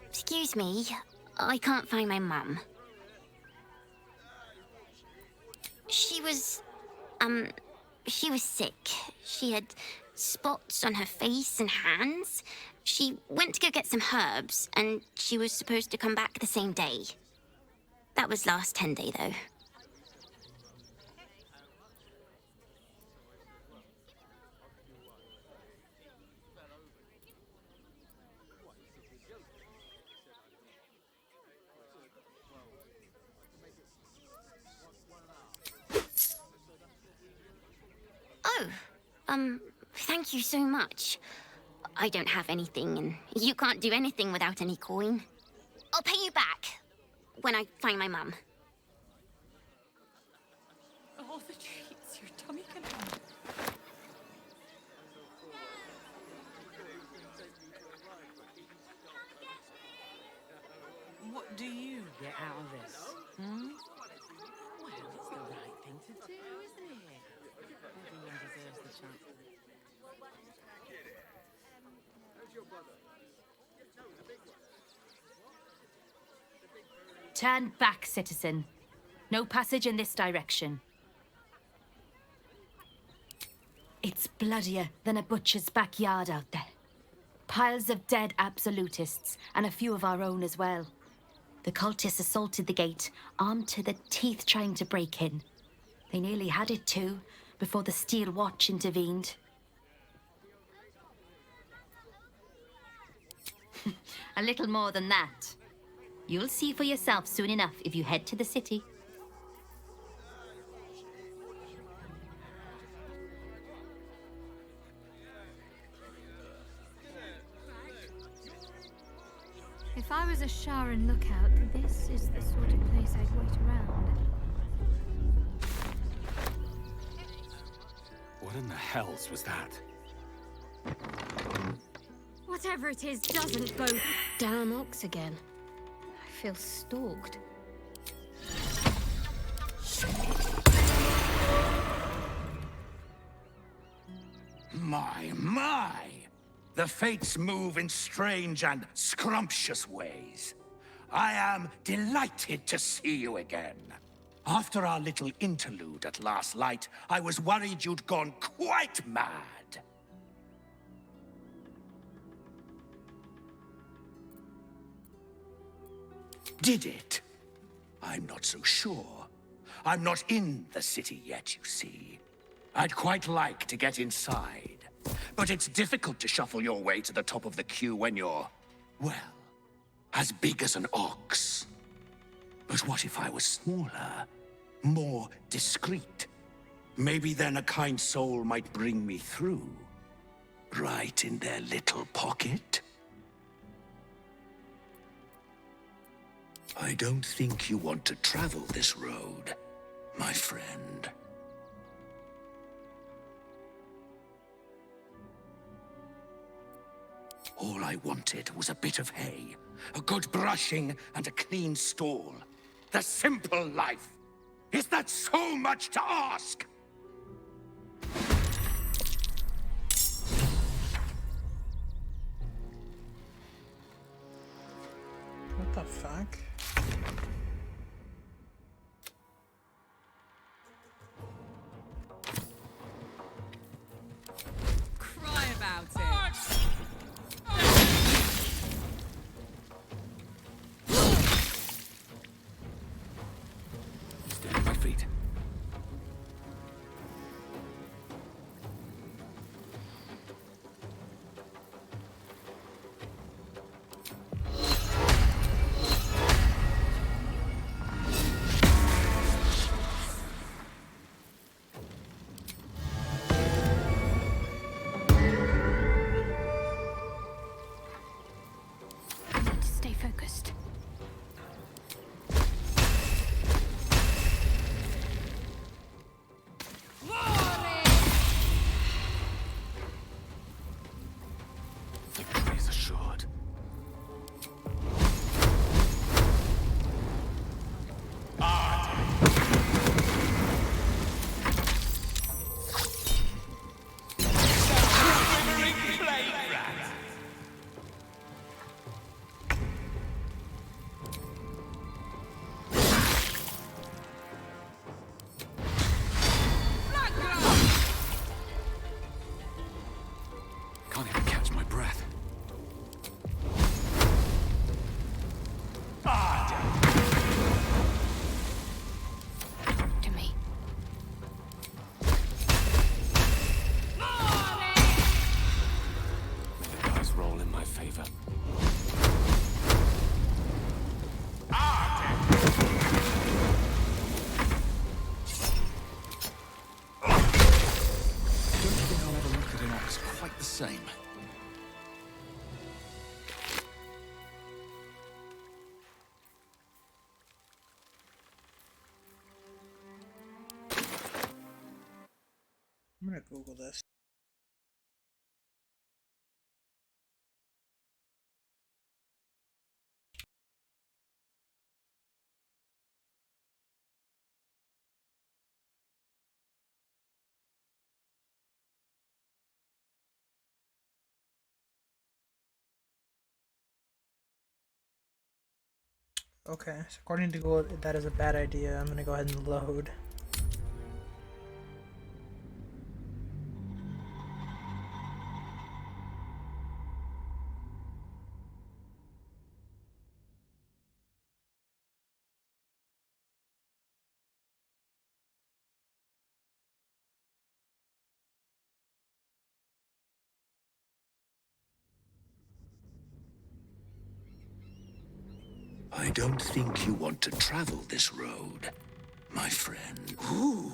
Excuse me. I can't find my mum. She was She was sick. She had spots on her face and hands. She went to go get some herbs, and she was supposed to come back the same day. That was last 10 day, though. Thank you so much. I don't have anything, and you can't do anything without any coin. I'll pay you back when I find my mum. Oh, the treats your tummy can have. What do you get out of this? Hmm? Well, it's the right thing to do, isn't it? Everyone deserves the chance. Turn back, citizen. No passage in this direction. It's bloodier than a butcher's backyard out there. Piles of dead absolutists, and a few of our own as well. The cultists assaulted the gate, armed to the teeth trying to break in. They nearly had it too, before the Steel Watch intervened. A little more than that. You'll see for yourself soon enough if you head to the city. If I was a Sharan lookout, this is the sort of place I'd wait around. What in the hells was that? Whatever it is doesn't bode. Damn ox again. I feel stalked. My! The fates move in strange and scrumptious ways. I am delighted to see you again. After our little interlude at last light, I was worried you'd gone quite mad. Did it? I'm not so sure. I'm not in the city yet, you see. I'd quite like to get inside. But it's difficult to shuffle your way to the top of the queue when you're, well, as big as an ox. But what if I was smaller? More discreet? Maybe then a kind soul might bring me through. Right in their little pocket? I don't think you want to travel this road, my friend. All I wanted was a bit of hay, a good brushing, and a clean stall. The simple life. Is that so much to ask? What the fuck? Cry about it. Stand at my feet. same. I'm gonna Google this. Okay, so according to Google, that is a bad idea. I'm gonna go ahead and load. I don't think you want to travel this road, my friend. Ooh.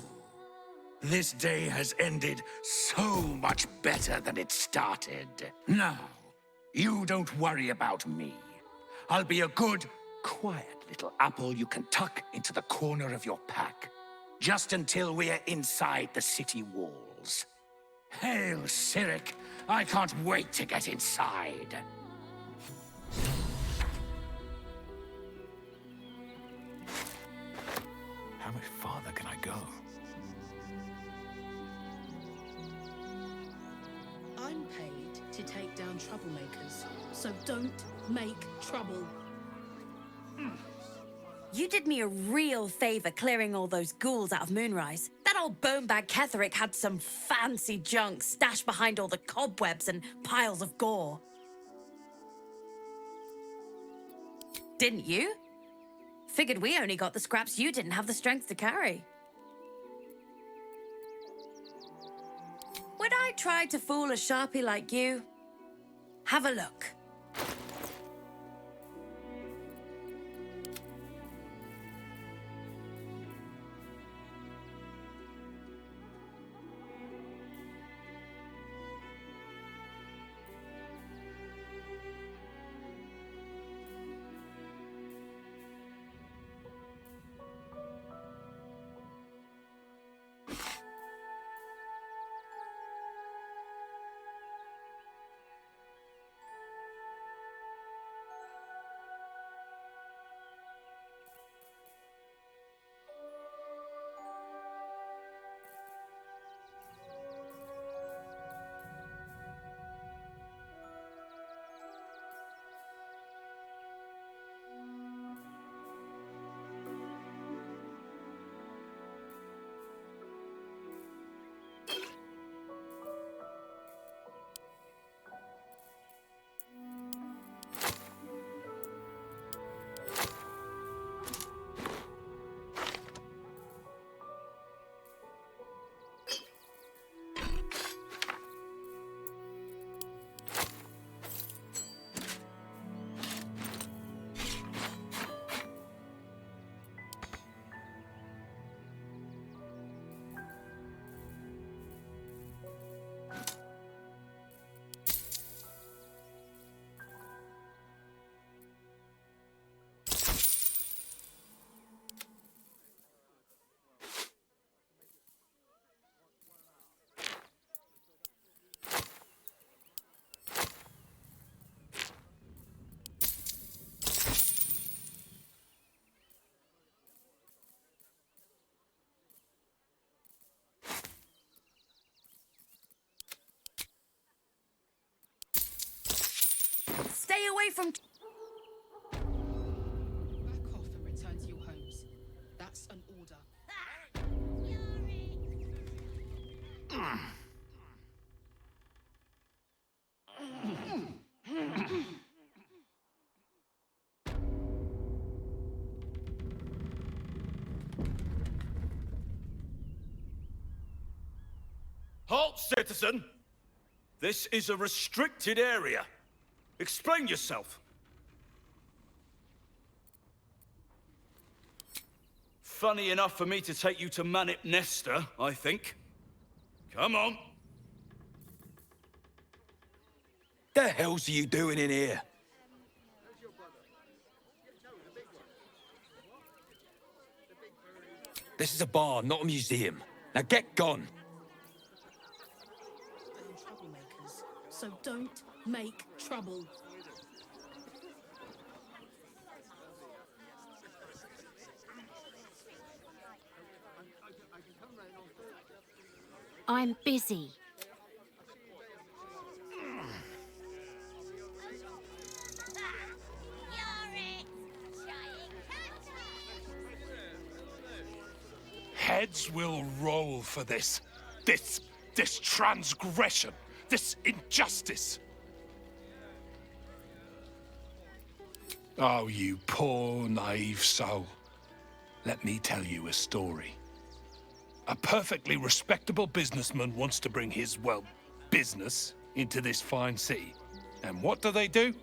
This day has ended so much better than it started. Now, you don't worry about me. I'll be a good, quiet little apple you can tuck into the corner of your pack, just until we're inside the city walls. Hail, Ketheric! I can't wait to get inside. How much farther can I go? I'm paid to take down troublemakers, so don't make trouble. You did me a real favor clearing all those ghouls out of Moonrise. That old bonebag Ketheric had some fancy junk stashed behind all the cobwebs and piles of gore. Didn't you? Figured we only got the scraps you didn't have the strength to carry. Would I try to fool a sharpie like you? Have a look. Stay away from... Back off and return to your homes. That's an order. Halt, citizen! This is a restricted area. Explain yourself. Funny enough for me to take you to Manip Nesta, I think. Come on. The hell's you doing in here? This is a bar, not a museum. Now get gone. Troublemakers, so don't make trouble. I'm busy. Heads will roll for this. This transgression. This injustice. Oh, you poor, naive soul. Let me tell you a story. A perfectly respectable businessman wants to bring his, well, business into this fine city. And what do?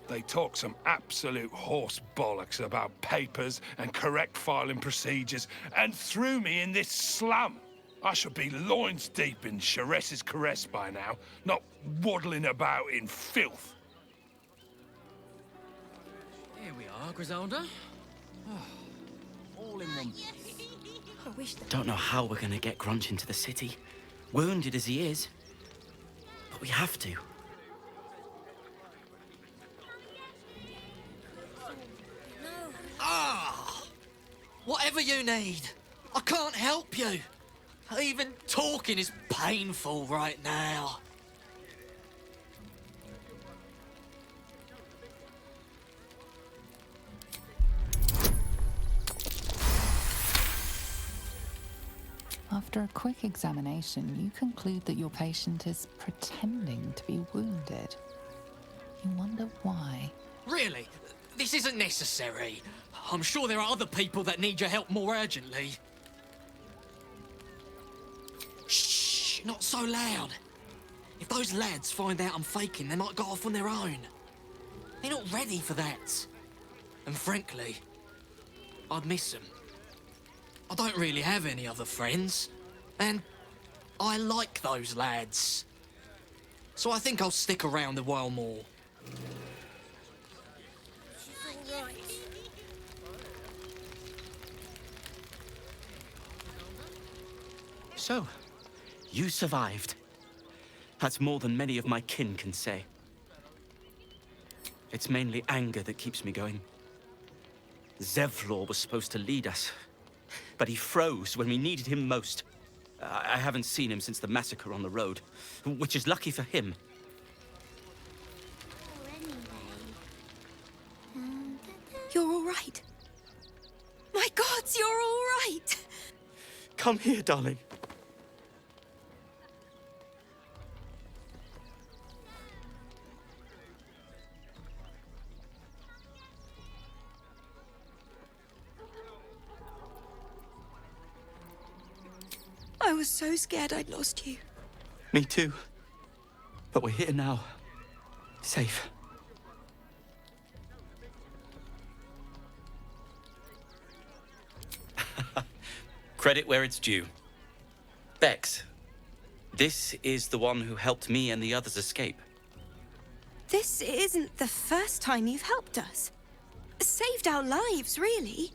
They talk some absolute horse bollocks about papers and correct filing procedures and threw me in this slum. I should be loins deep in Chares's caress by now, not waddling about in filth. Here we are, Griselda. All in one. I wish that... Don't know how we're gonna get Grunch into the city, wounded as he is. But we have to. Whatever you need. I can't help you. Even talking is painful right now. After a quick examination, you conclude that your patient is pretending to be wounded. You wonder why. Really? This isn't necessary. I'm sure there are other people that need your help more urgently. Shh, not so loud. If those lads find out I'm faking, they might go off on their own. They're not ready for that. And frankly, I'd miss them. I don't really have any other friends, and I like those lads. So I think I'll stick around a while more. So, you survived. That's more than many of my kin can say. It's mainly anger that keeps me going. Zevlor was supposed to lead us, but he froze when we needed him most. I haven't seen him since the massacre on the road, which is lucky for him. You're all right. My gods, you're all right. Come here, darling. I was so scared I'd lost you. Me too. But we're here now. Safe. Credit where it's due. Bex, this is the one who helped me and the others escape. This isn't the first time you've helped us. Saved our lives, really.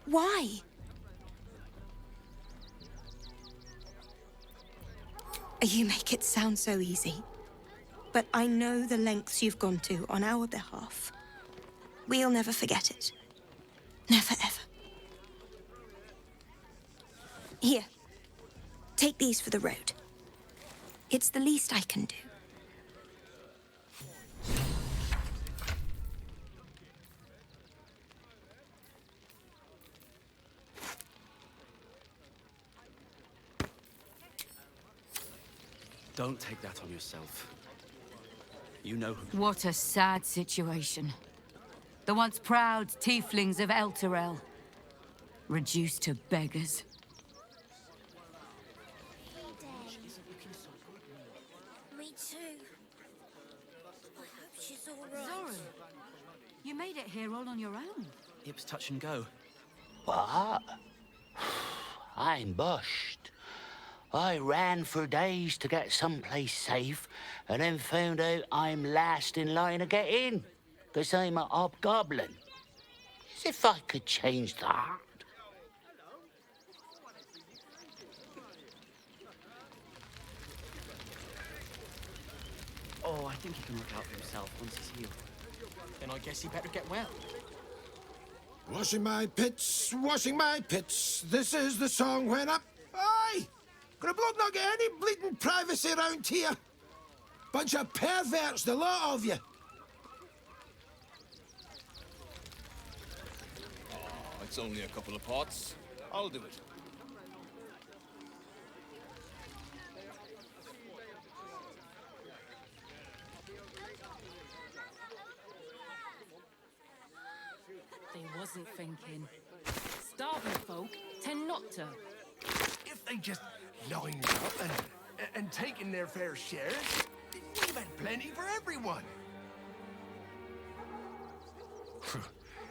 Why? You make it sound so easy. But I know the lengths you've gone to on our behalf. We'll never forget it. Never, ever. Here. Take these for the road. It's the least I can do. Don't take that on yourself. You know who... What a sad situation. The once proud tieflings of Elturel, reduced to beggars. Me too. I hope she's all right. Zoran, you made it here all on your own. It was touch and go. What? I'm bushed. I ran for days to get someplace safe, and then found out I'm last in line to get in, 'cause I'm a hobgoblin. As if I could change that. Oh, I think he can look out for himself once he's healed. Then I guess he better get well. Washing my pits, this is the song when up. Aye! Gonna bloke not get any bleeding privacy around here. Bunch of perverts, the lot of you. Oh, it's only a couple of pots. I'll do it. They wasn't thinking. Starving folk tend not to. If they just lined up and taken their fair share, we'd have had plenty for everyone.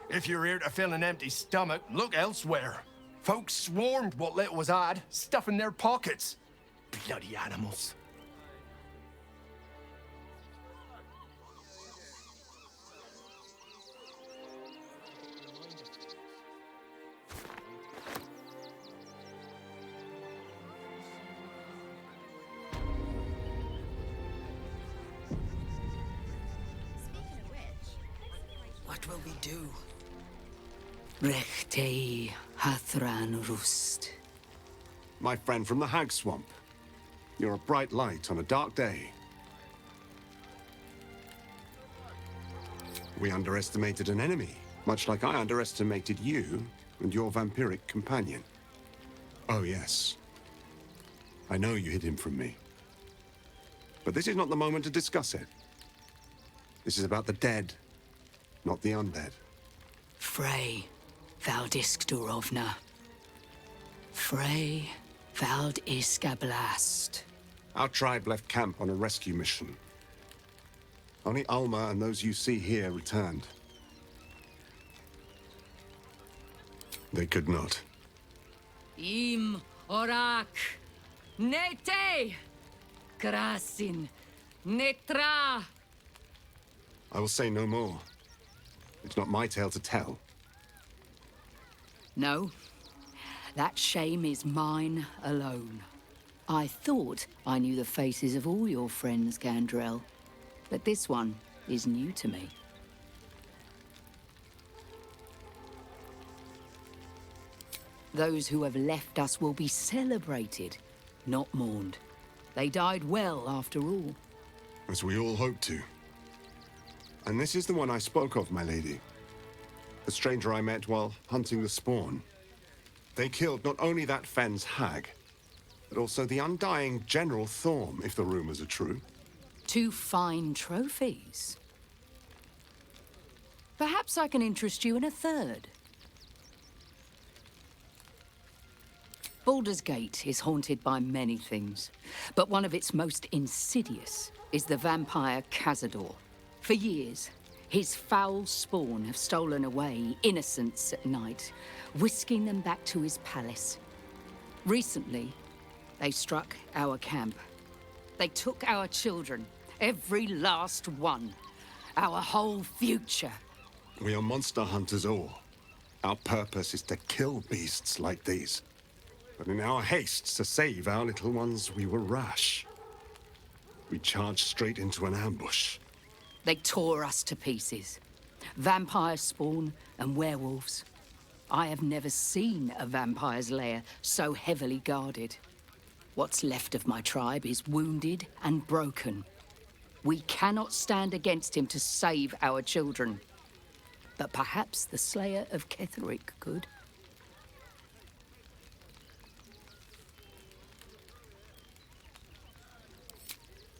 If you're here to fill an empty stomach, look elsewhere. Folks swarmed what little was odd, stuffing their pockets. Bloody animals. What will we do? Rechtei Hathran Rust. My friend from the Hag Swamp. You're a bright light on a dark day. We underestimated an enemy, much like I underestimated you and your vampiric companion. Oh, yes. I know you hid him from me. But this is not the moment to discuss it. This is about the dead, not the undead. Frey Valdisk Durovna. Frey Valdiskablast. Our tribe left camp on a rescue mission. Only Alma and those you see here returned. They could not. Im Orak. Nete. Krasin. Netra. I will say no more. It's not my tale to tell. No. That shame is mine alone. I thought I knew the faces of all your friends, Gandrel. But this one is new to me. Those who have left us will be celebrated, not mourned. They died well, after all. As we all hoped to. And this is the one I spoke of, my lady. The stranger I met while hunting the spawn. They killed not only that Fenn's hag, but also the undying General Thorm, if the rumors are true. 2 fine trophies. Perhaps I can interest you in a third. Baldurs Gate is haunted by many things, but one of its most insidious is the vampire Cazador. For years, his foul spawn have stolen away innocents at night, whisking them back to his palace. Recently, they struck our camp. They took our children, every last one, our whole future. We are monster hunters all. Our purpose is to kill beasts like these. But in our haste to save our little ones, we were rash. We charged straight into an ambush. They tore us to pieces. Vampire spawn and werewolves. I have never seen a vampire's lair so heavily guarded. What's left of my tribe is wounded and broken. We cannot stand against him to save our children. But perhaps the Slayer of Ketheric could.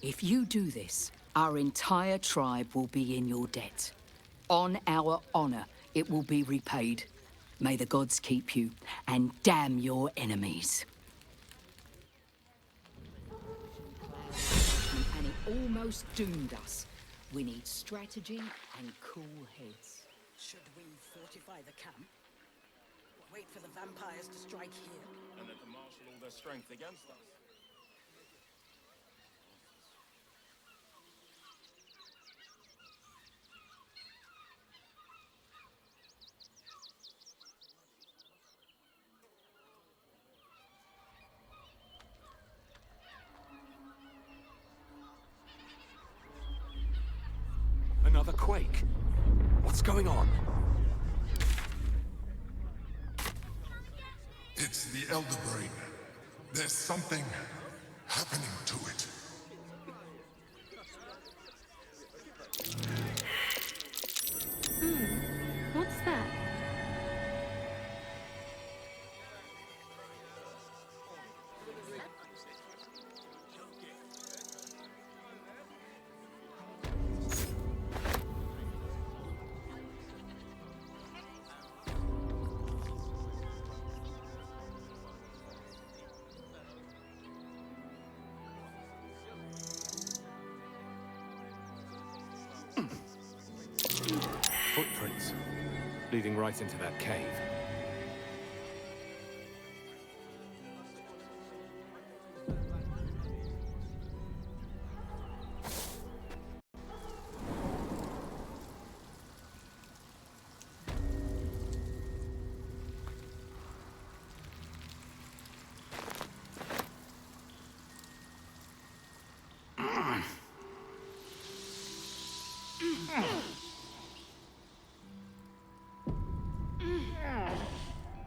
If you do this, our entire tribe will be in your debt. On our honor, it will be repaid. May the gods keep you, and damn your enemies. And it almost doomed us. We need strategy and cool heads. Should we fortify the camp? Wait for the vampires to strike here? And then to marshal all their strength against us. another quake. What's going on? It's the Elder Brain. There's something happening to it. What's that? Footprints, leading right into that cave.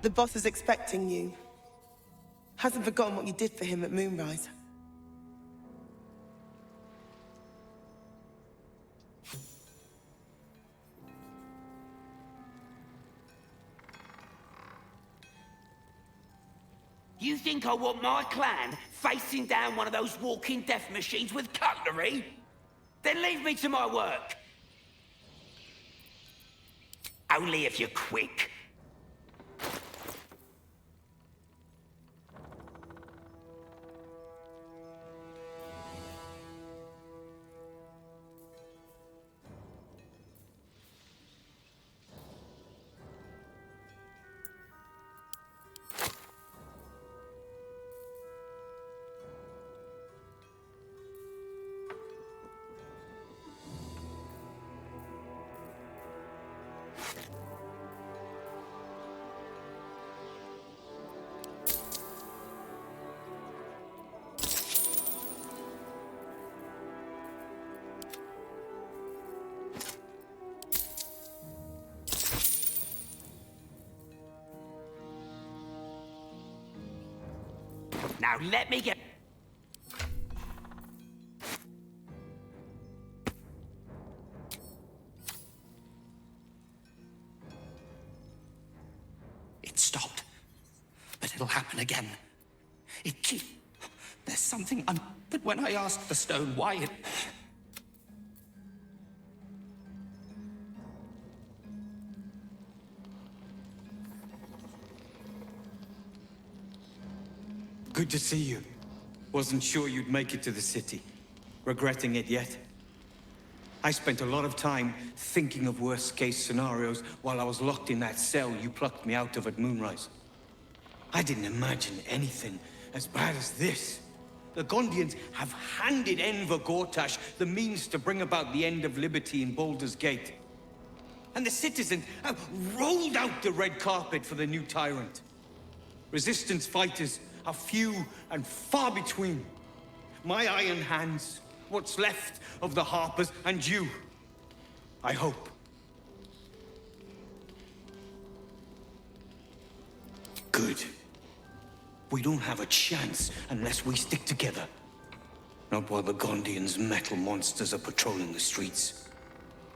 The boss is expecting you. Hasn't forgotten what you did for him at Moonrise. You think I want my clan facing down one of those walking death machines with cutlery? Then leave me to my work. Only if you're quick. Now let me get... It stopped. But it'll happen again. It keeps... There's something But when I asked the stone why it... Good to see you. Wasn't sure you'd make it to the city. Regretting it yet? I spent a lot of time thinking of worst-case scenarios while I was locked in that cell you plucked me out of at Moonrise. I didn't imagine anything as bad as this. The Gondians have handed Enver Gortash the means to bring about the end of liberty in Baldurs Gate. And the citizens have rolled out the red carpet for the new tyrant. Resistance fighters are few and far between. My iron hands, what's left of the Harpers, and you. I hope. Good. We don't have a chance unless we stick together. Not while the Gondians' metal monsters are patrolling the streets.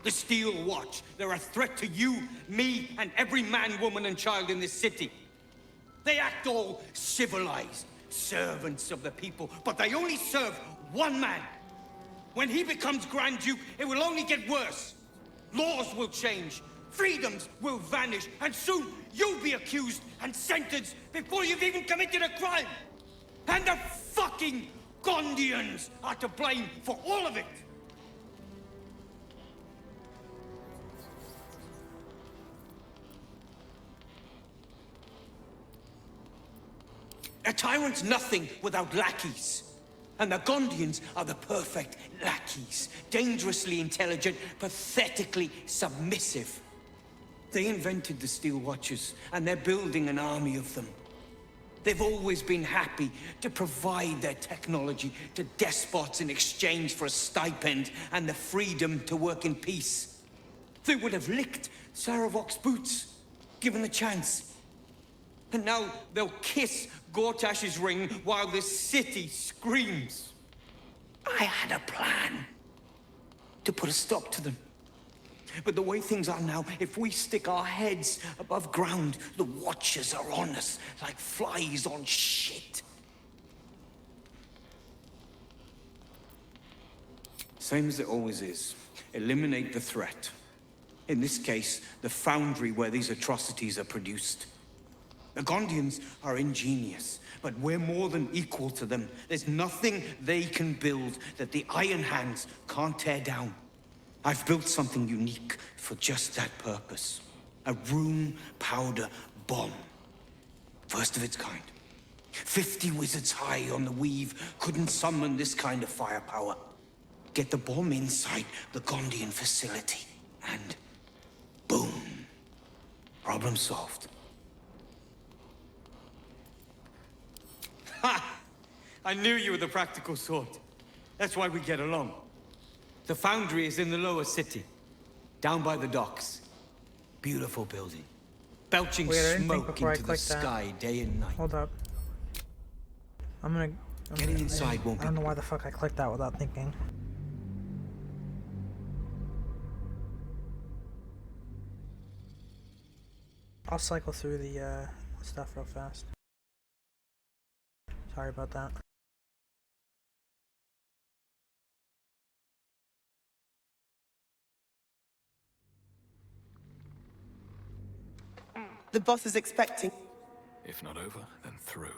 The Steel Watch, they're a threat to you, me, and every man, woman, and child in this city. They act all civilized, servants of the people, but they only serve one man. When he becomes Grand Duke, it will only get worse. Laws will change, freedoms will vanish, and soon you'll be accused and sentenced before you've even committed a crime. And the fucking Gondians are to blame for all of it. A tyrant's nothing without lackeys. And the Gondians are the perfect lackeys. Dangerously intelligent, pathetically submissive. They invented the Steel Watchers, and they're building an army of them. They've always been happy to provide their technology to despots in exchange for a stipend and the freedom to work in peace. They would have licked Saravok's boots, given the chance. And now they'll kiss Gortash's ring while this city screams. I had a plan to put a stop to them. But the way things are now, if we stick our heads above ground, the Watchers are on us like flies on shit. Same as it always is. Eliminate the threat. In this case, the foundry where these atrocities are produced. The Gondians are ingenious, but we're more than equal to them. There's nothing they can build that the Iron Hands can't tear down. I've built something unique for just that purpose. A room powder bomb. First of its kind. 50 wizards high on the weave couldn't summon this kind of firepower. Get the bomb inside the Gondian facility, and boom. Problem solved. Ha! I knew you were the practical sort. That's why we get along. The foundry is in the lower city, down by the docks. Beautiful building. Belching smoke into the sky day and night. Hold up. Getting inside won't be... I don't know why the fuck I clicked that without thinking. I'll cycle through the stuff real fast. Sorry about that. The boss is expecting. If not over, then through.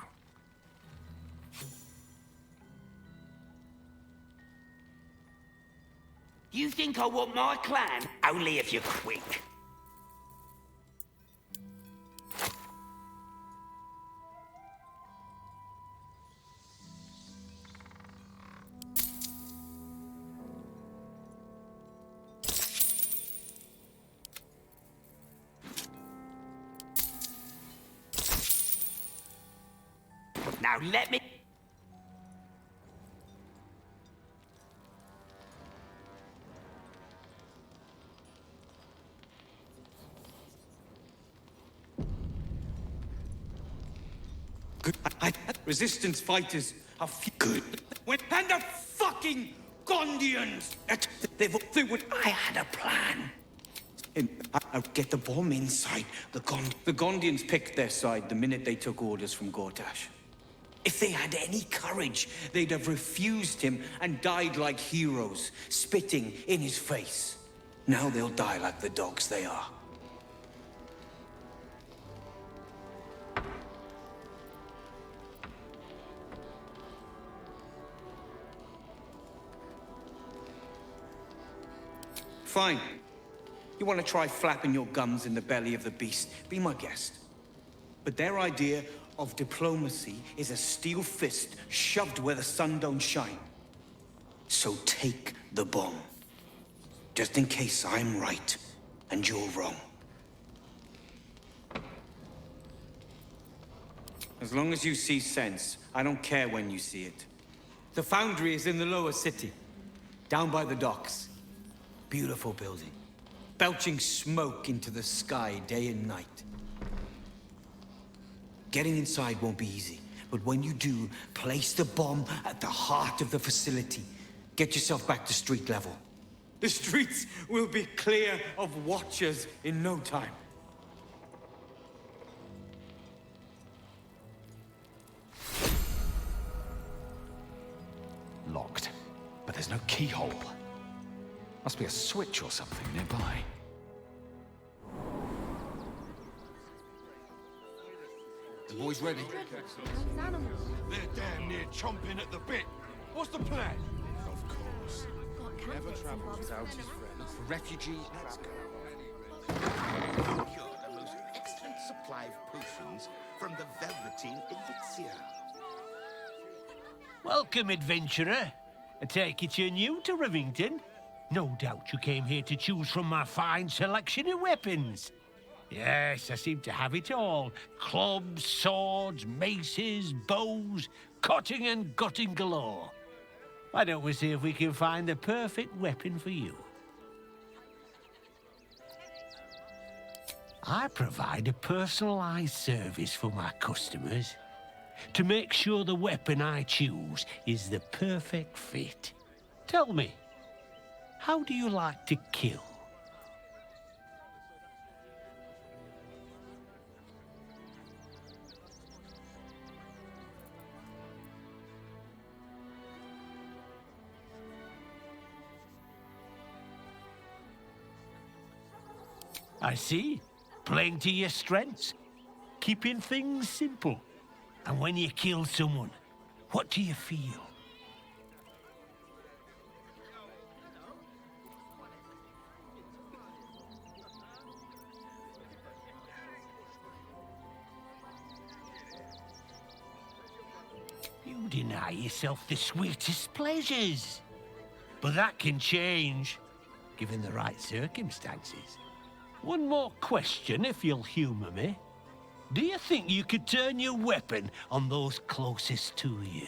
You think I want my clan? Only if you're quick. Now let me... Good. Resistance fighters are good. And the fucking Gondians! They would... I had a plan. I'll get the bomb inside the Gondians picked their side the minute they took orders from Gortash. If they had any courage, they'd have refused him and died like heroes, spitting in his face. Now they'll die like the dogs they are. Fine. You want to try flapping your gums in the belly of the beast? Be my guest. But their idea of diplomacy is a steel fist shoved where the sun don't shine. So take the bomb. Just in case I'm right and you're wrong. As long as you see sense, I don't care when you see it. The foundry is in the lower city, down by the docks. Beautiful building. Belching smoke into the sky day and night. Getting inside won't be easy, but when you do, place the bomb at the heart of the facility. Get yourself back to street level. The streets will be clear of Watchers in no time. Locked, but there's no keyhole. Must be a switch or something nearby. The boys ready? They're damn near chomping at the bit. What's the plan? Of course. Never travels without his friends. For refugees, let's go. Procure the most excellent supply of potions from the Velveteen Elixir. Welcome, adventurer. I take it you're new to Rivington? No doubt you came here to choose from my fine selection of weapons. Yes, I seem to have it all. Clubs, swords, maces, bows, cutting and gutting galore. Why don't we see if we can find the perfect weapon for you? I provide a personalized service for my customers to make sure the weapon I choose is the perfect fit. Tell me, how do you like to kill? I see. Playing to your strengths. Keeping things simple. And when you kill someone, what do you feel? You deny yourself the sweetest pleasures. But that can change, given the right circumstances. One more question, if you'll humour me. Do you think you could turn your weapon on those closest to you?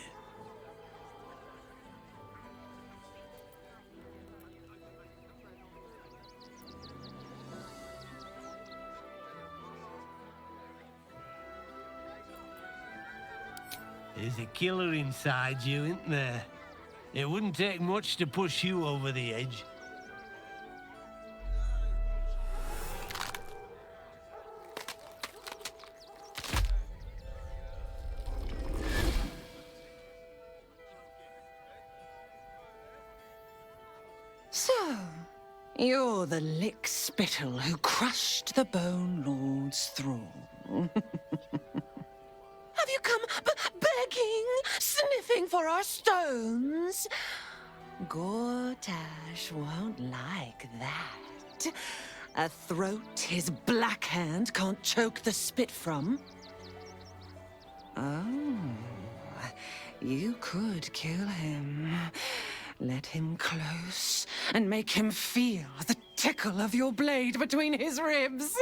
There's a killer inside you, isn't there? It wouldn't take much to push you over the edge. So, you're the lick-spittle who crushed the Bone Lord's thrall. Have you come begging, sniffing for our stones? Gortash won't like that. A throat his black hand can't choke the spit from. Oh, you could kill him. Let him close and make him feel the tickle of your blade between his ribs.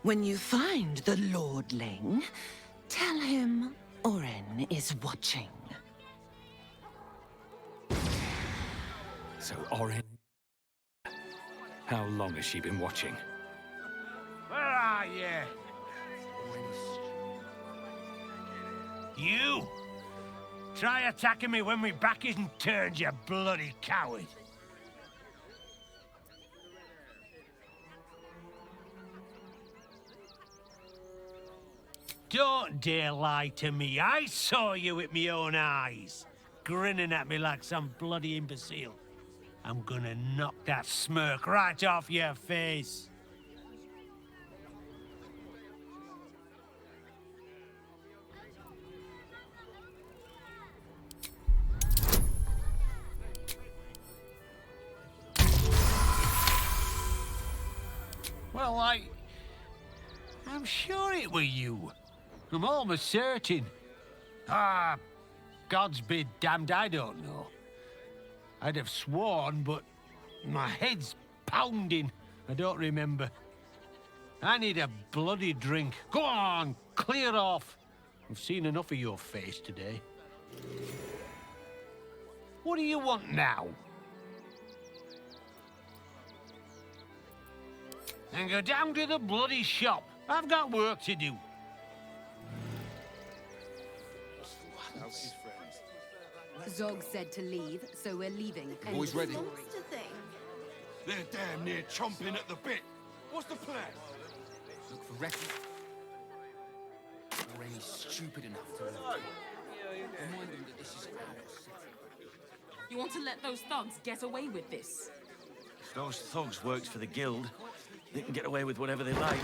When you find the Lordling, tell him Oren is watching. So Oren... How long has she been watching? Where are you? You! Try attacking me when my back isn't turned, you bloody coward! Don't dare lie to me. I saw you with my own eyes, grinning at me like some bloody imbecile. I'm gonna knock that smirk right off your face. Well, I'm sure it were you. I'm almost certain. Ah, God's be damned, I don't know. I'd have sworn, but my head's pounding. I don't remember. I need a bloody drink. Go on, clear off. I've seen enough of your face today. What do you want now? And go down to the bloody shop. I've got work to do. Zog said to leave, so we're leaving. The boys ready? What's the thing? They're damn near chomping at the bit. What's the plan? Look for records. Or any stupid enough to remind them that this is our city. You want to let those thugs get away with this? If those thugs worked for the guild, they can get away with whatever they like.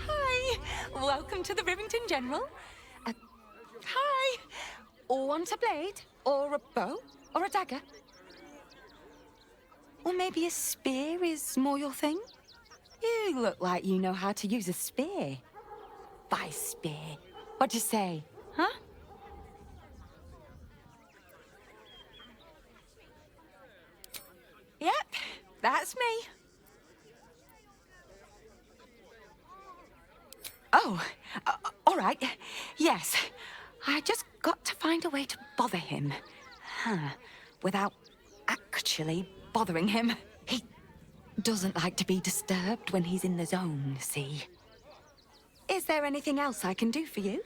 Hi, welcome to the Rivington General. Hi. Want a blade? Or a bow? Or a dagger? Or maybe a spear is more your thing? You look like you know how to use a spear. By spear. What'd you say? Huh? Yep. That's me. Oh, all right. Yes. I just got to find a way to bother him. Without actually bothering him. He doesn't like to be disturbed when he's in the zone, see? Is there anything else I can do for you?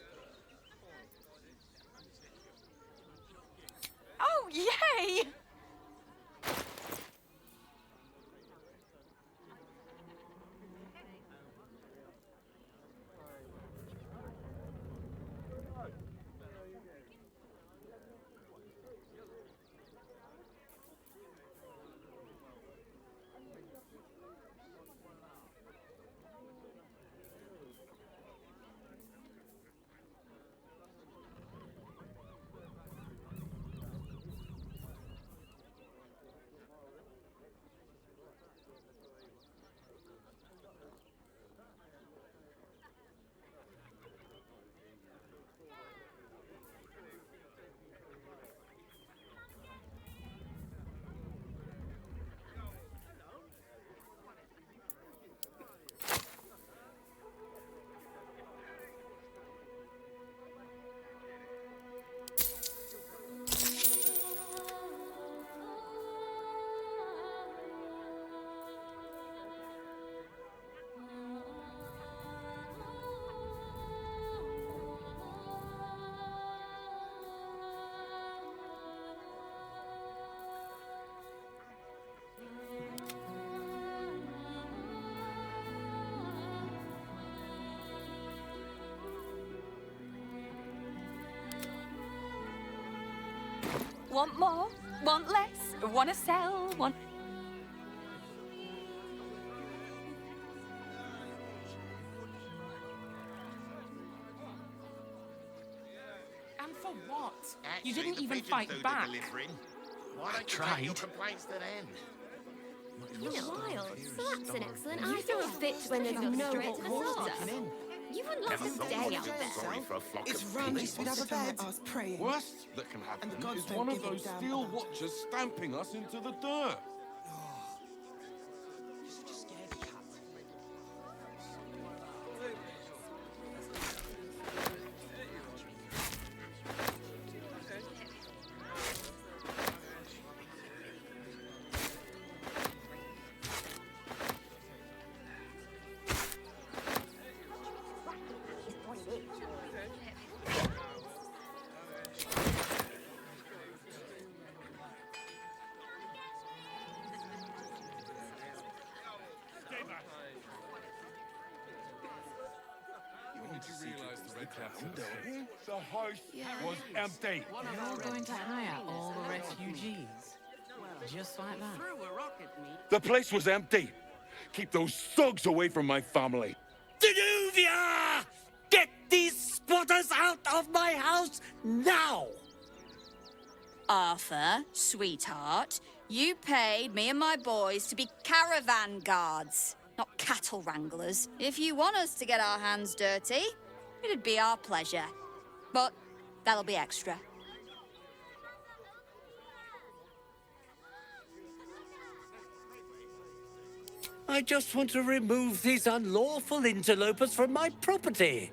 Oh, yay! Want more? Want less? Want to sell? Want... And for what? You didn't even fight back. I tried. You're wild. So that's an excellent idea. A fit when there's no hot water. You wouldn't last a day out there. It's Ramses we'd have a bed. Us praying. Worst that can happen is one of those steel watchers stamping us into the dirt. The house was empty. You're going to hire all the refugees. Just like that. The place was empty. Keep those thugs away from my family. Danuvia! Get these squatters out of my house now! Arthur, sweetheart, you paid me and my boys to be caravan guards, not cattle wranglers. If you want us to get our hands dirty, it'd be our pleasure. But that'll be extra. I just want to remove these unlawful interlopers from my property.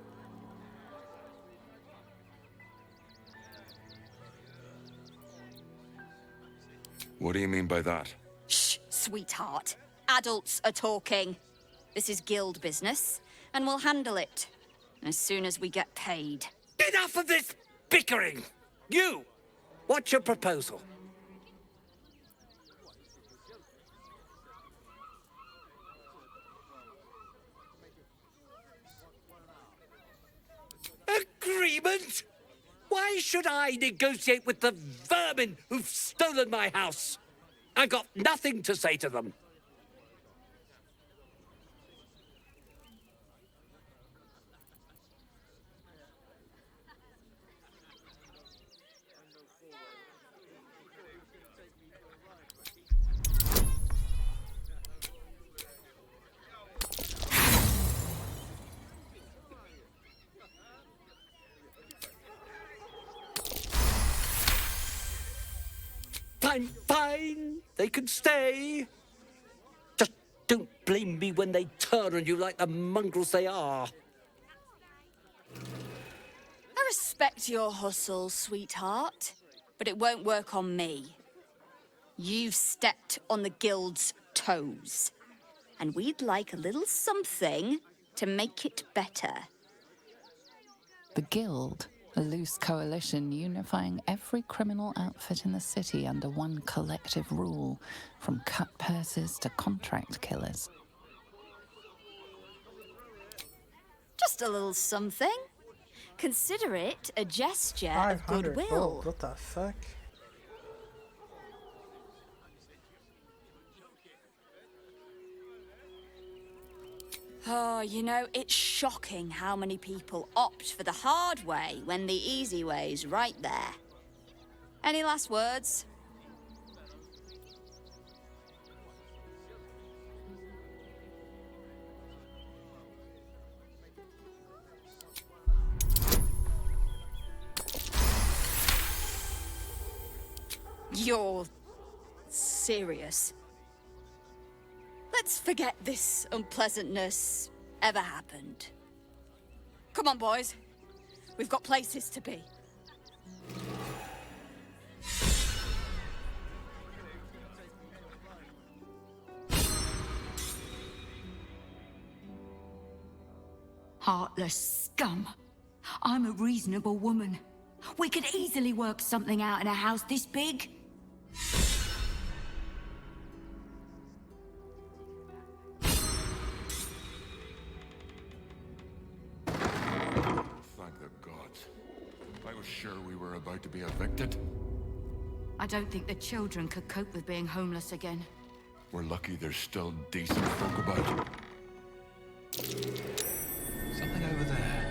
What do you mean by that? Shh, sweetheart. Adults are talking. This is guild business, and we'll handle it as soon as we get paid. Enough of this bickering! You! What's your proposal? Agreement? Why should I negotiate with the vermin who've stolen my house? I've got nothing to say to them. Fine, fine. They can stay. Don't blame me when they turn on you like the mongrels they are. I respect your hustle, sweetheart, but it won't work on me. You've stepped on the guild's toes, and we'd like a little something to make it better. The Guild, a loose coalition unifying every criminal outfit in the city under one collective rule, from cut purses to contract killers. Just a little something. Consider it a gesture of 500 goodwill. gold. What the fuck? Oh, you know, it's shocking how many people opt for the hard way when the easy way's right there. Any last words? You're serious? Let's forget this unpleasantness ever happened. Come on, boys. We've got places to be. Heartless scum. I'm a reasonable woman. We could easily work something out in a house this big. Thank the gods. I was sure we were about to be evicted. I don't think the children could cope with being homeless again. We're lucky there's still decent folk about. Something over there.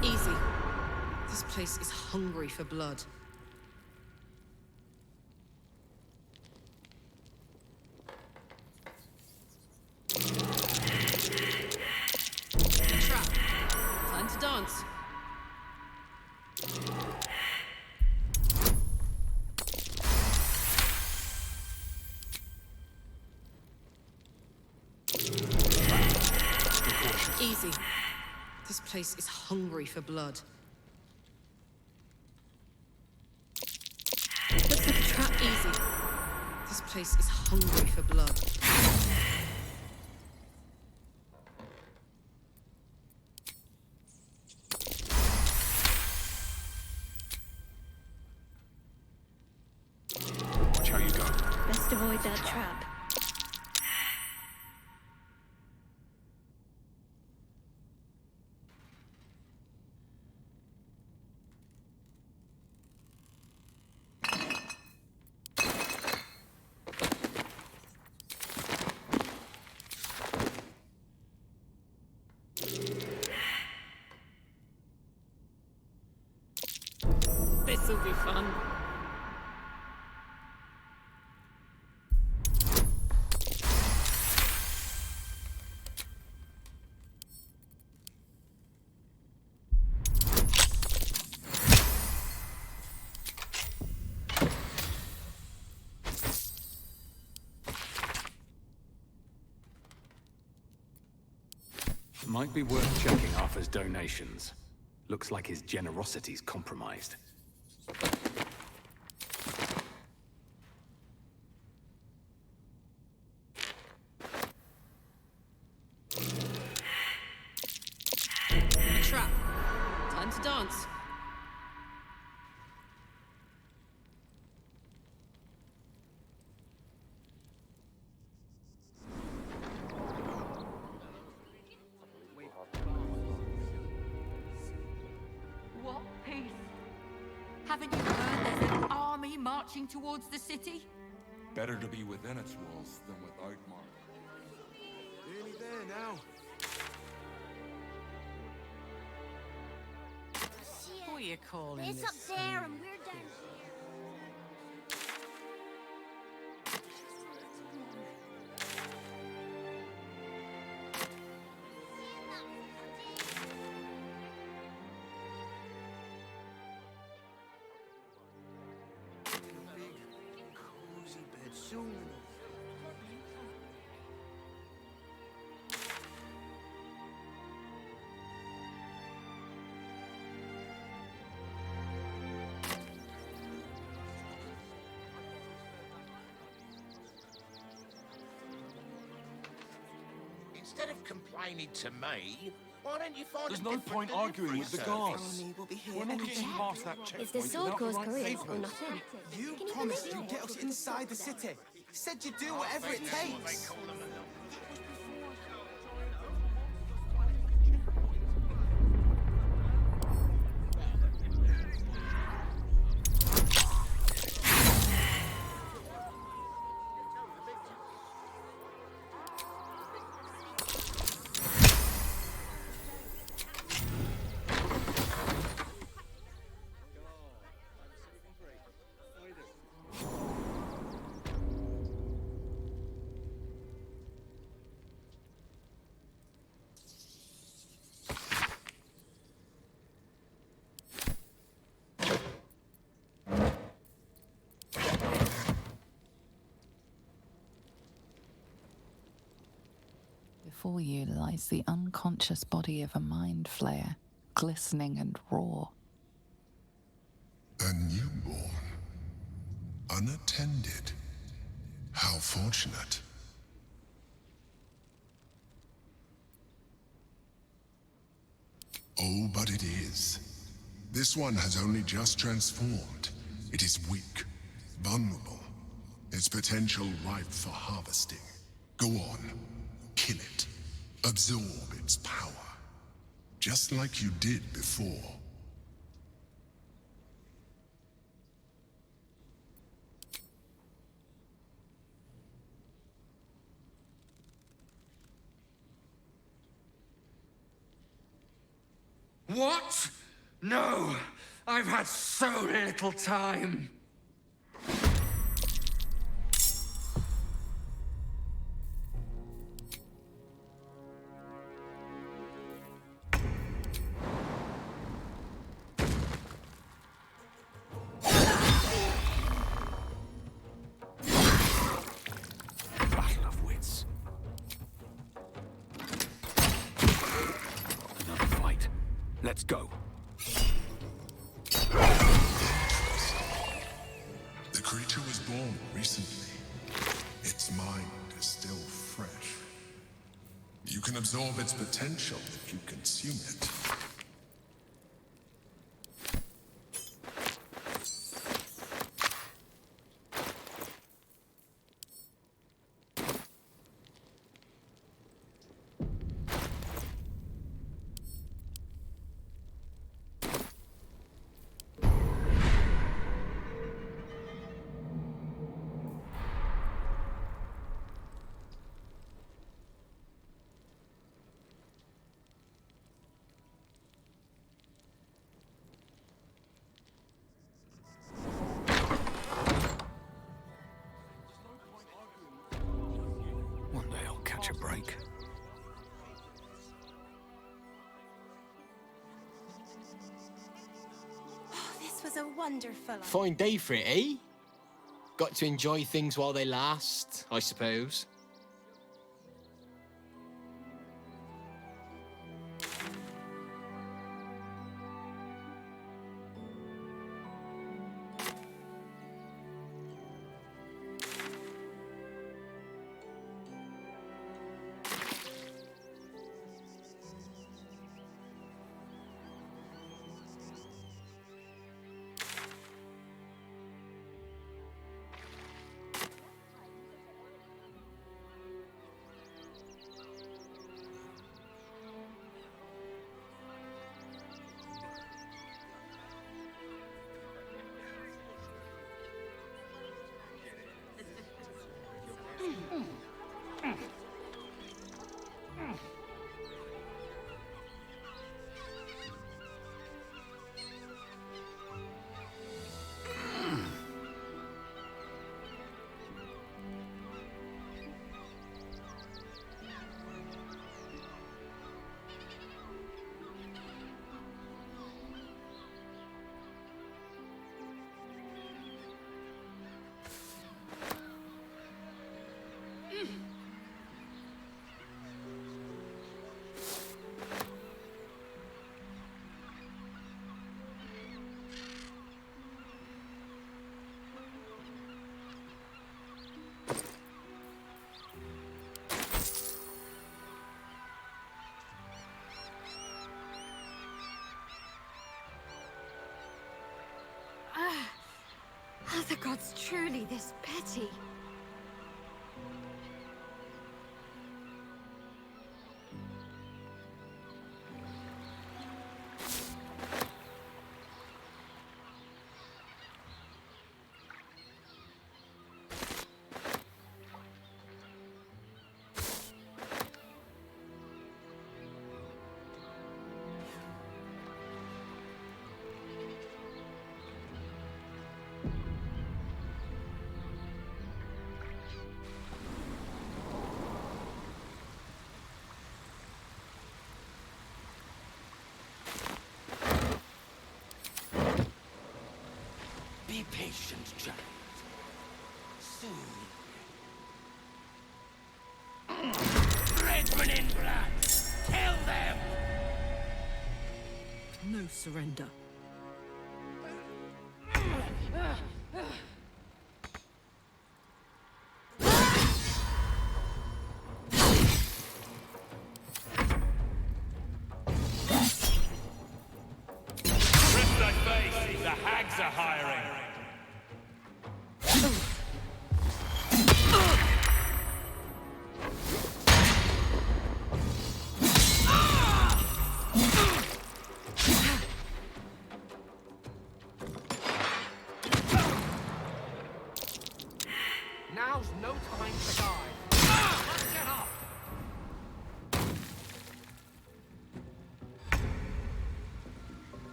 Easy. This place is hungry for blood. A trap. Time to dance. Easy. This place is hungry for blood. Looks like a trap. Easy. This place is hungry for blood. Watch how you go. Best avoid that trap. This'll be fun. Might be worth checking Arthur's donations. Looks like his generosity's compromised. A trap. Time to dance. Haven't you heard there's an army marching towards the city? Better to be within its walls than without, Mark. Nearly there now. What are you calling It's this up there thing? and we're down here. Cozy bed soon enough. Instead of complaining to me, why don't you find There's a no different point arguing with the delivery guards. service? We'll be here We're not any getting day. past that Is checkpoint the sword without the cause right careers or papers. nothing? You Can you promised believe you'd it? get us inside the city. Said you'd do whatever it takes. Before you lies the unconscious body of a mind flayer, glistening and raw. A newborn. Unattended. How fortunate. Oh, but it is. This one has only just transformed. It is weak, vulnerable. Its potential ripe for harvesting. Go on, kill it. Absorb its power. Just like you did before. What? No! I've had so little time! Battle of wits. Another fight. Let's go. The creature was born recently. Its mind is still fresh. You can absorb its potential if you consume it. One day I'll catch a break. This was a wonderful. Fine day for it, eh? Got to enjoy things while they last, I suppose. gods truly this petty? Be patient, child. Soon. Redman in blood! Kill them! No surrender. Rip thy face, the hags are hiring. Now's no time to die. Let's get up!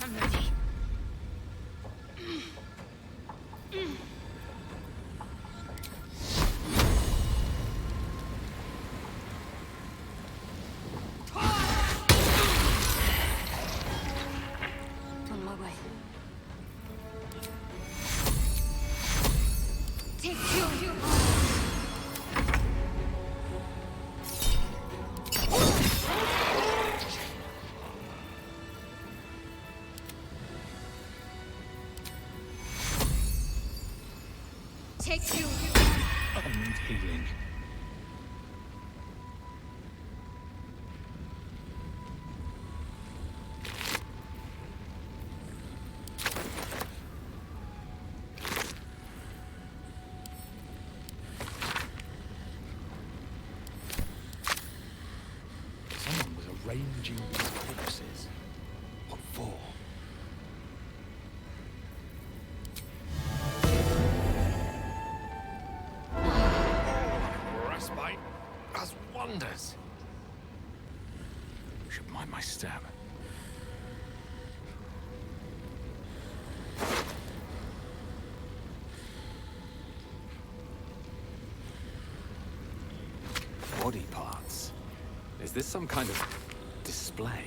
I'm ready. On my way. Take you. Take you. I need healing. Someone was arranging these corpses. What for? Respite has wonders. Should mind my step. Body parts. Is this some kind of display?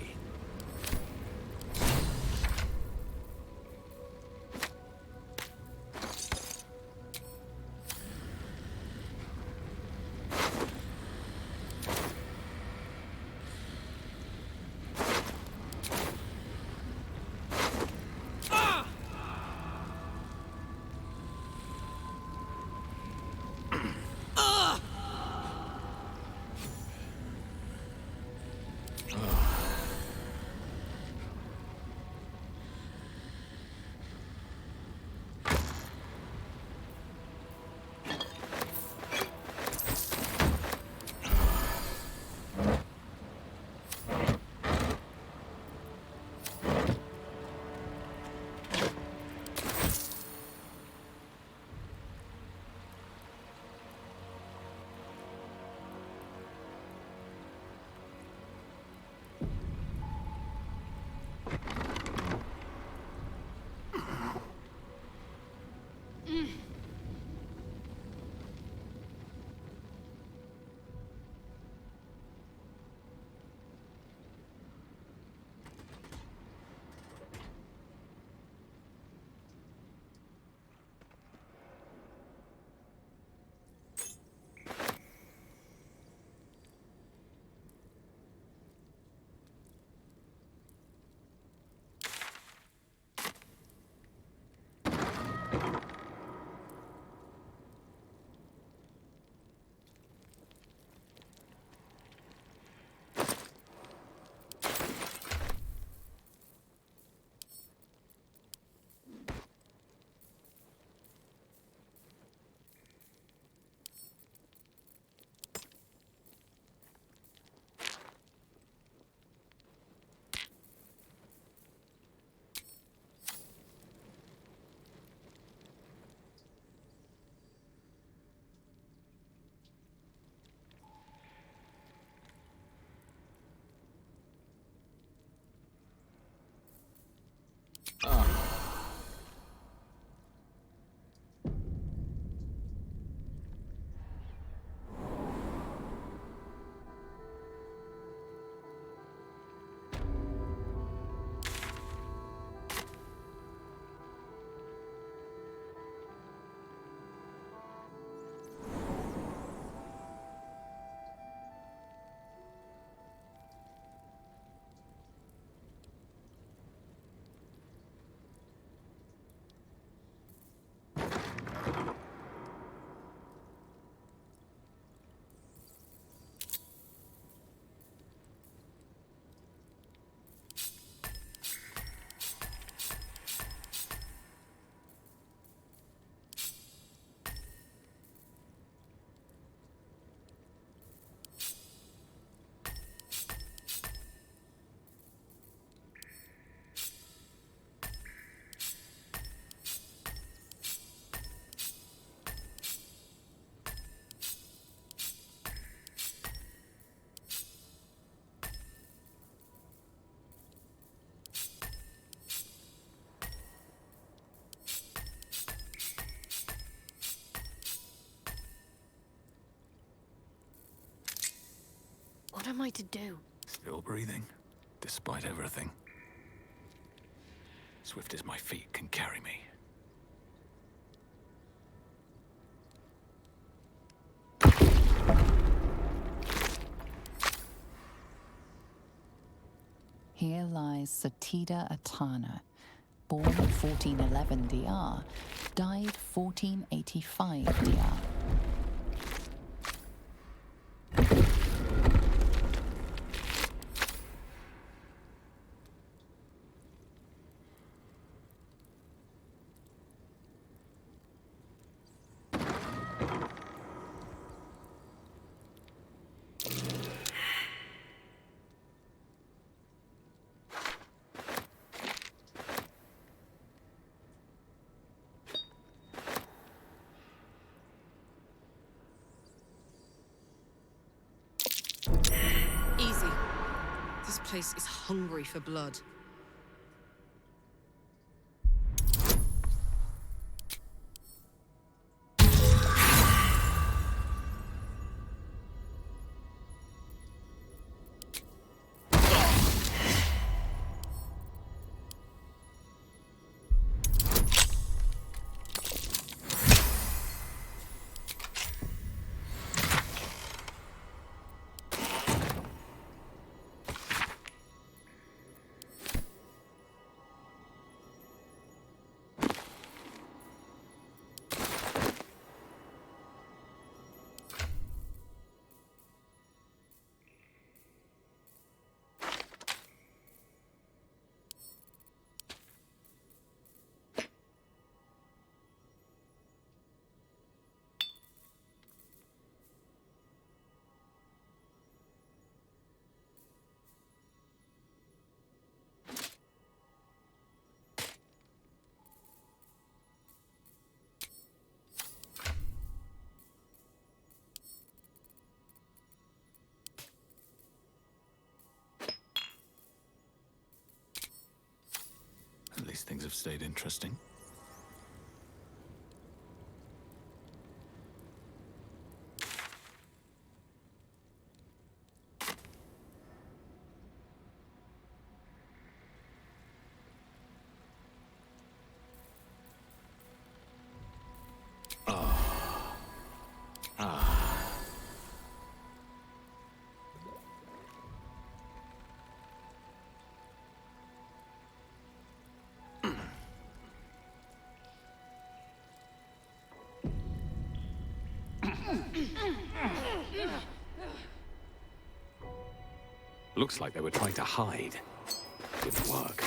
What am I to do? Still breathing, despite everything. Swift as my feet can carry me. Here lies Satida Atana, born 1411 DR, died 1485 DR. Easy. This place is hungry for blood. At least things have stayed interesting. Looks like they were trying to hide. Didn't work.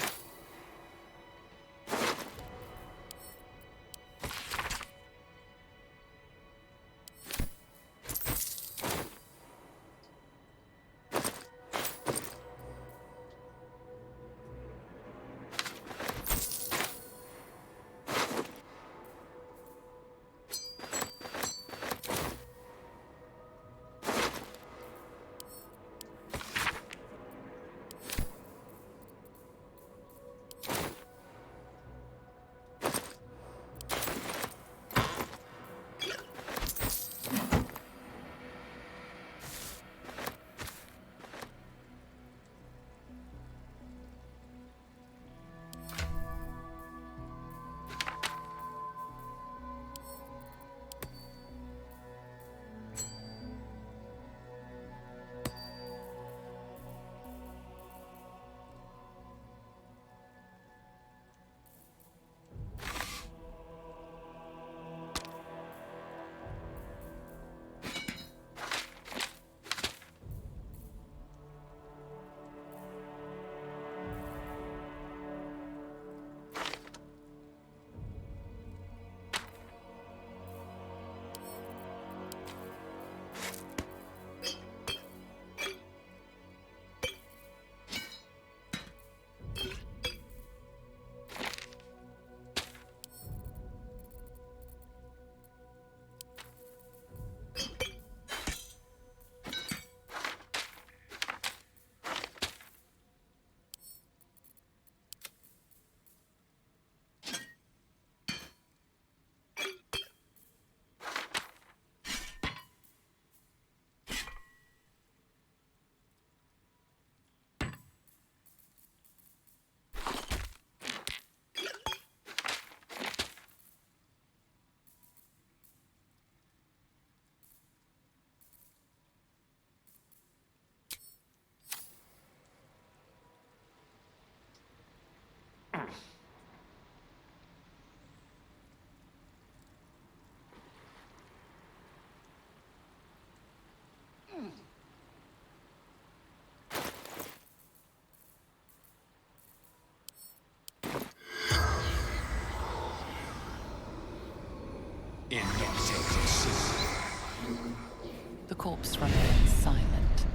The corpse remains silent.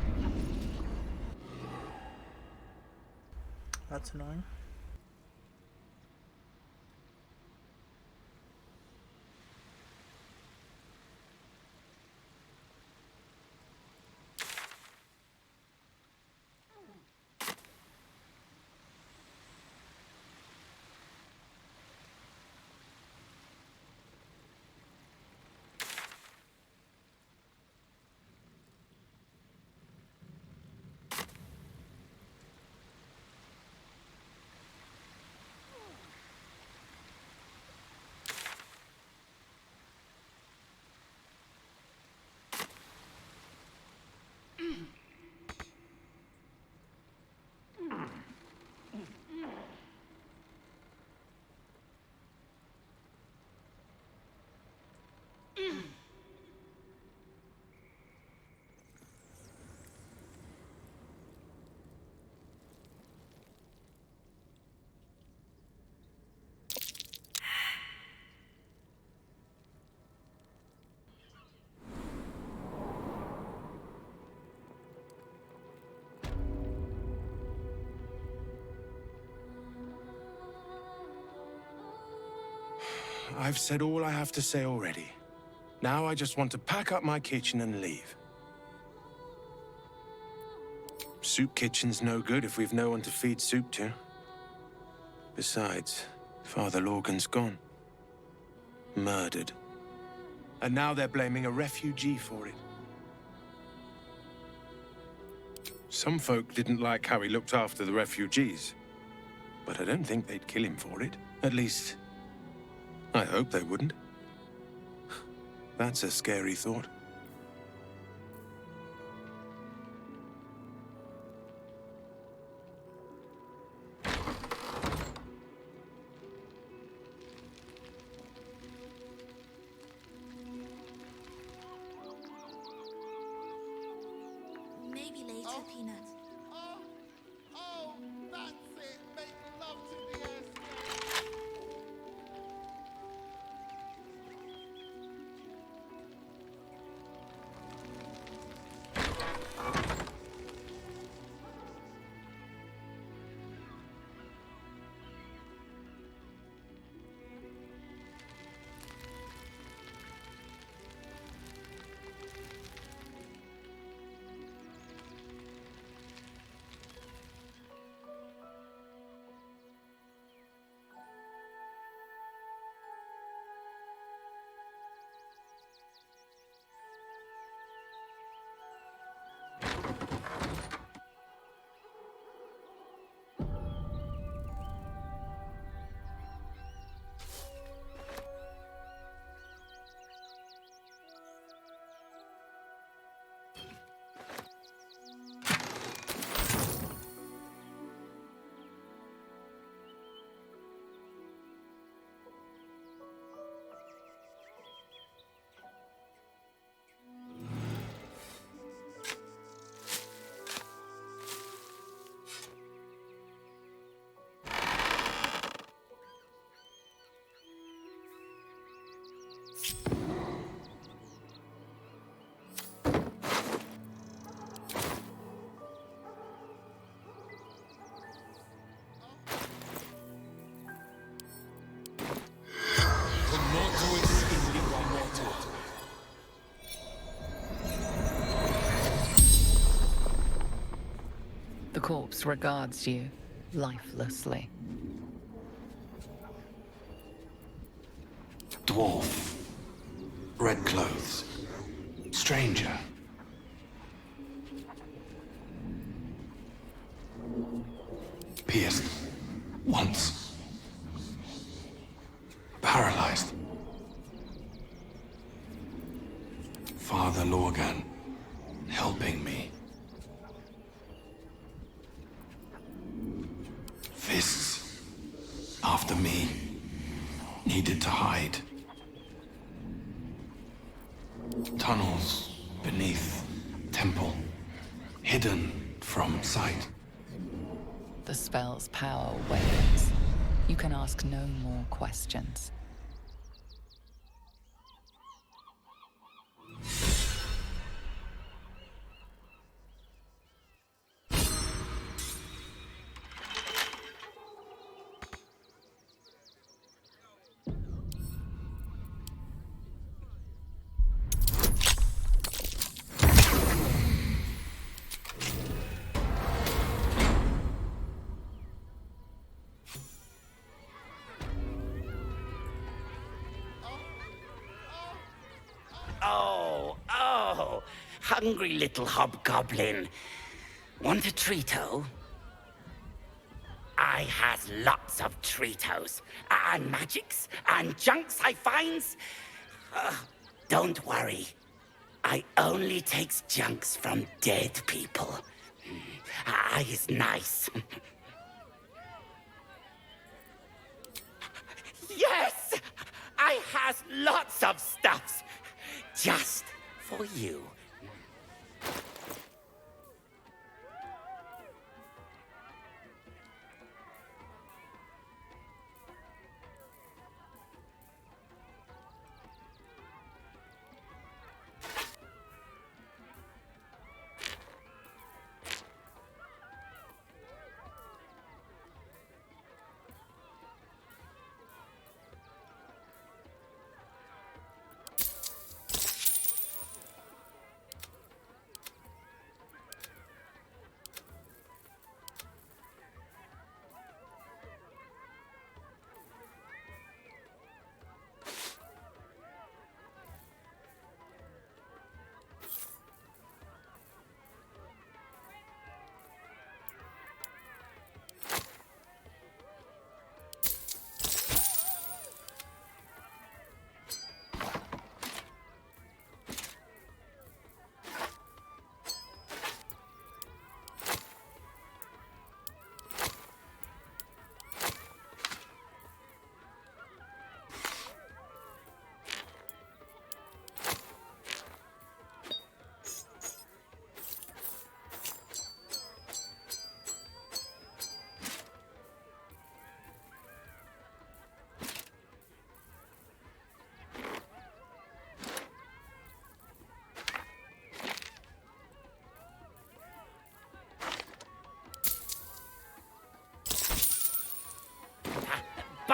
That's annoying. I've said all I have to say already. Now I just want to pack up my kitchen and leave. Soup kitchen's no good if we've no one to feed soup to. Besides, Father Lorgan's gone. Murdered. And now they're blaming a refugee for it. Some folk didn't like how he looked after the refugees. But I don't think they'd kill him for it. At least, I hope they wouldn't. That's a scary thought. water, Peanut. Oh, that's it. Make love to the air. The corpse regards you lifelessly. Dwarf. Red clothes. Stranger. Pierced. Once. Paralyzed. Father Lorgan. Helping me. Fists. After me. Needed to hide. Tunnels beneath temple. Hidden from sight. The spell's power wanes. You can ask no more questions. Oh, hungry little hobgoblin. Want a treato? I has lots of treatos, and magics, and junks I finds. Don't worry. I only takes junks from dead people. I is nice. Yes! I has lots of stuffs. Just for you.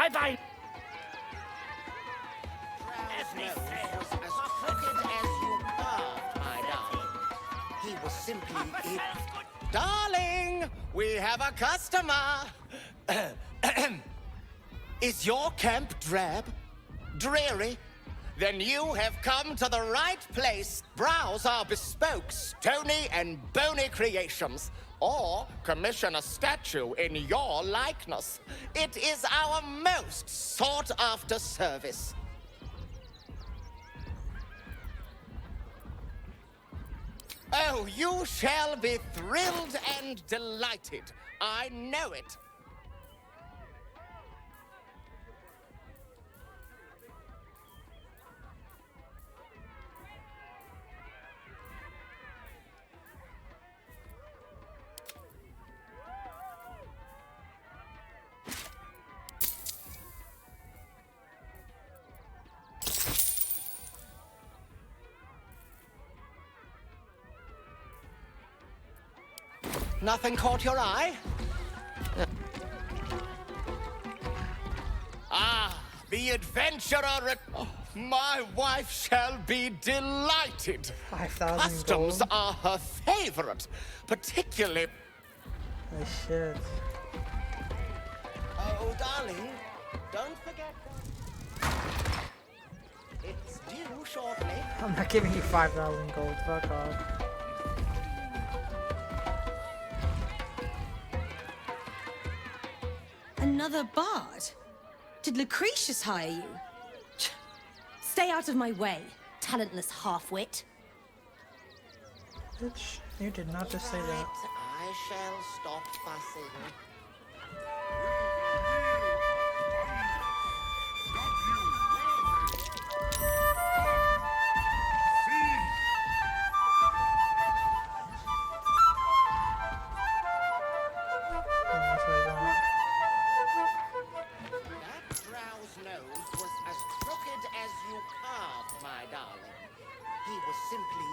have I? He was simply it. Darling, we have a customer. Is your camp drab? Dreary? Then you have come to the right place. Browse our bespoke, stony and bony creations, or commission a statue in your likeness. It is our most sought-after service. Oh, you shall be thrilled and delighted. I know it. Nothing caught your eye? Ah, the adventurer. My wife shall be delighted. 5,000 Customs gold. are her favorite, particularly. Oh shit. Oh, darling, don't forget. It's due shortly. I'm not giving you 5,000 gold. Fuck off. Another bard? Did Lucretius hire you? Stay out of my way, talentless half-wit. Bitch, you did not just say that. I shall stop fussing.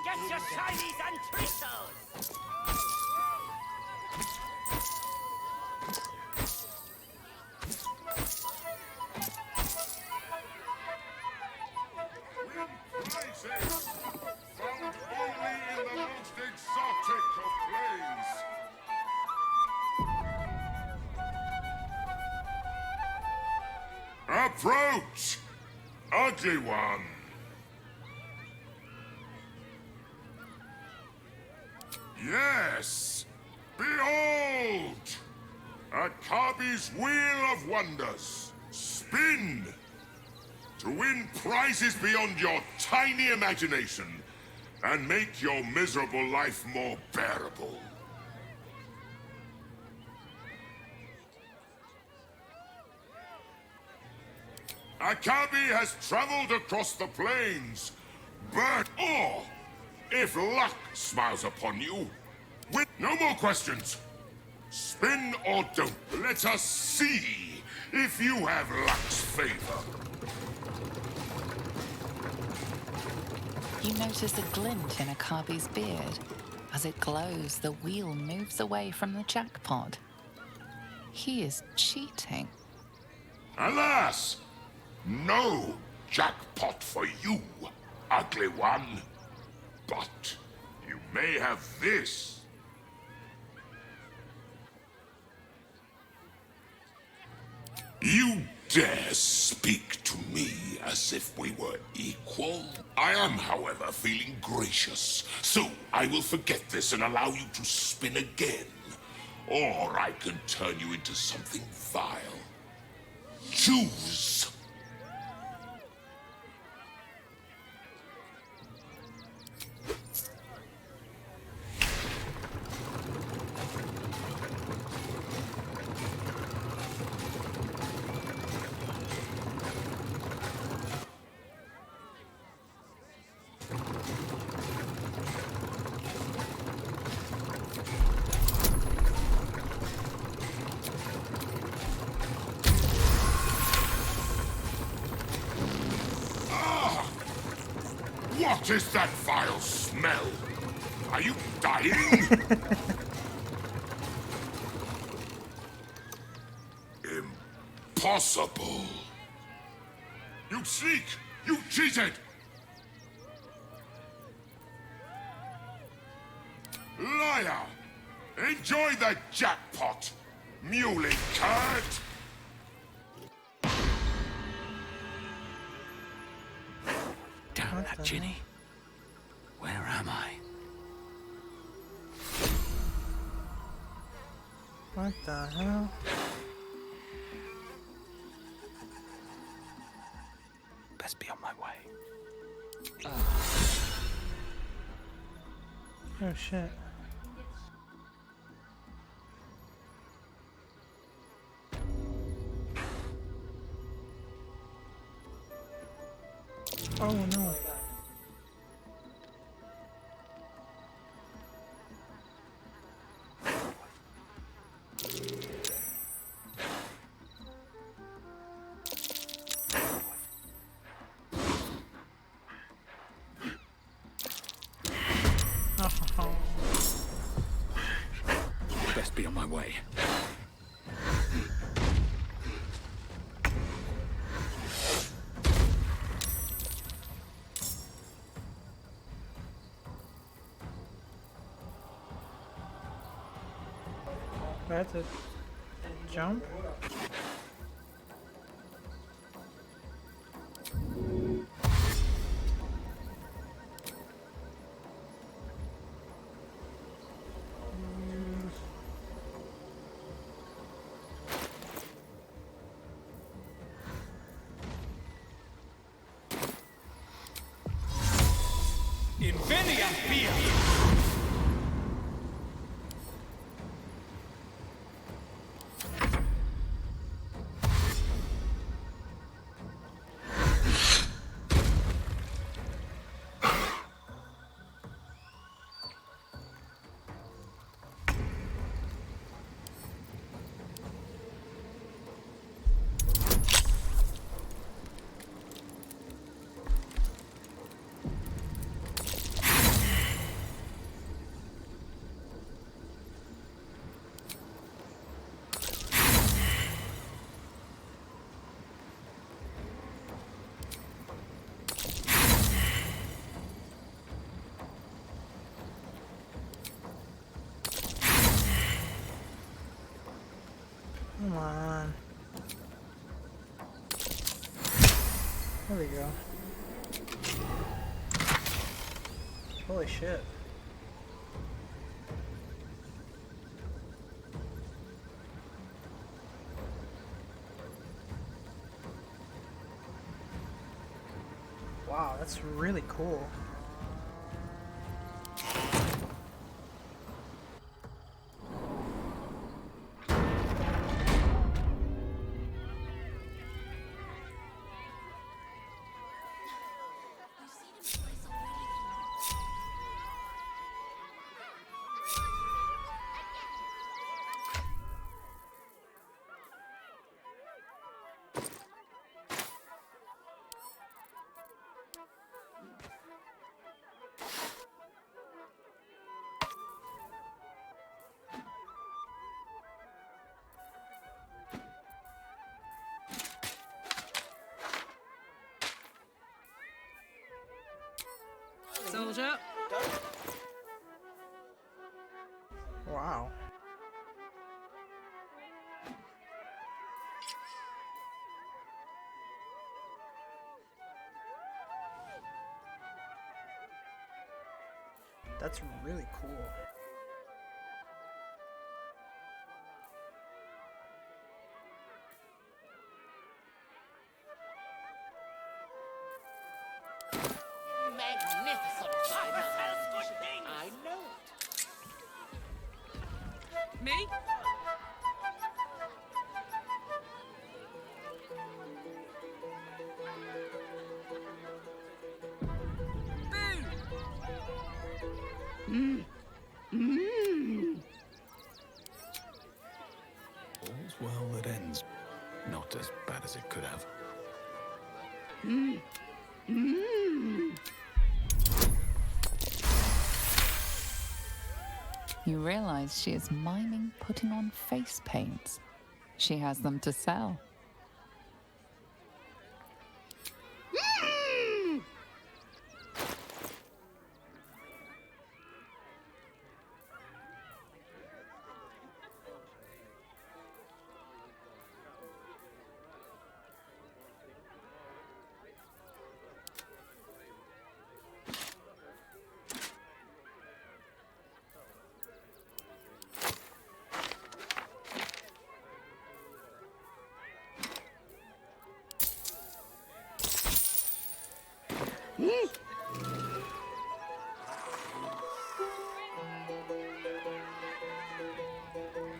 Get your shinies and trisos! Found only in the most exotic of plains. Approach, ugly one. Yes, behold! Akabi's Wheel of Wonders. Spin! To win prizes beyond your tiny imagination and make your miserable life more bearable. Akabi has traveled across the plains, but if luck smiles upon you, with no more questions. Spin or don't. Let us see if you have luck's favor. You notice a glint in Akabi's beard. As it glows, the wheel moves away from the jackpot. He is cheating. Alas! No jackpot for you, ugly one. But you may have this. You dare speak to me as if we were equal? I am, however, feeling gracious, so I will forget this and allow you to spin again. Or I can turn you into something vile. Choose! What is that vile smell? Are you dying? Impossible! You sneak! You cheated! Liar! Enjoy the jackpot, muley cud! Damn that Ginny. Where am I? What the hell? Best be on my way. Oh shit. Oh no. Best be on my way. That's it. Jump. Invidia Fear! Come on. There we go. Holy shit. Wow, that's really cool. Soldier. Wow. That's really cool. Magnificent, I know it. Me? All's well that ends. Not as bad as it could have. You realize she is miming putting on face paints. She has them to sell.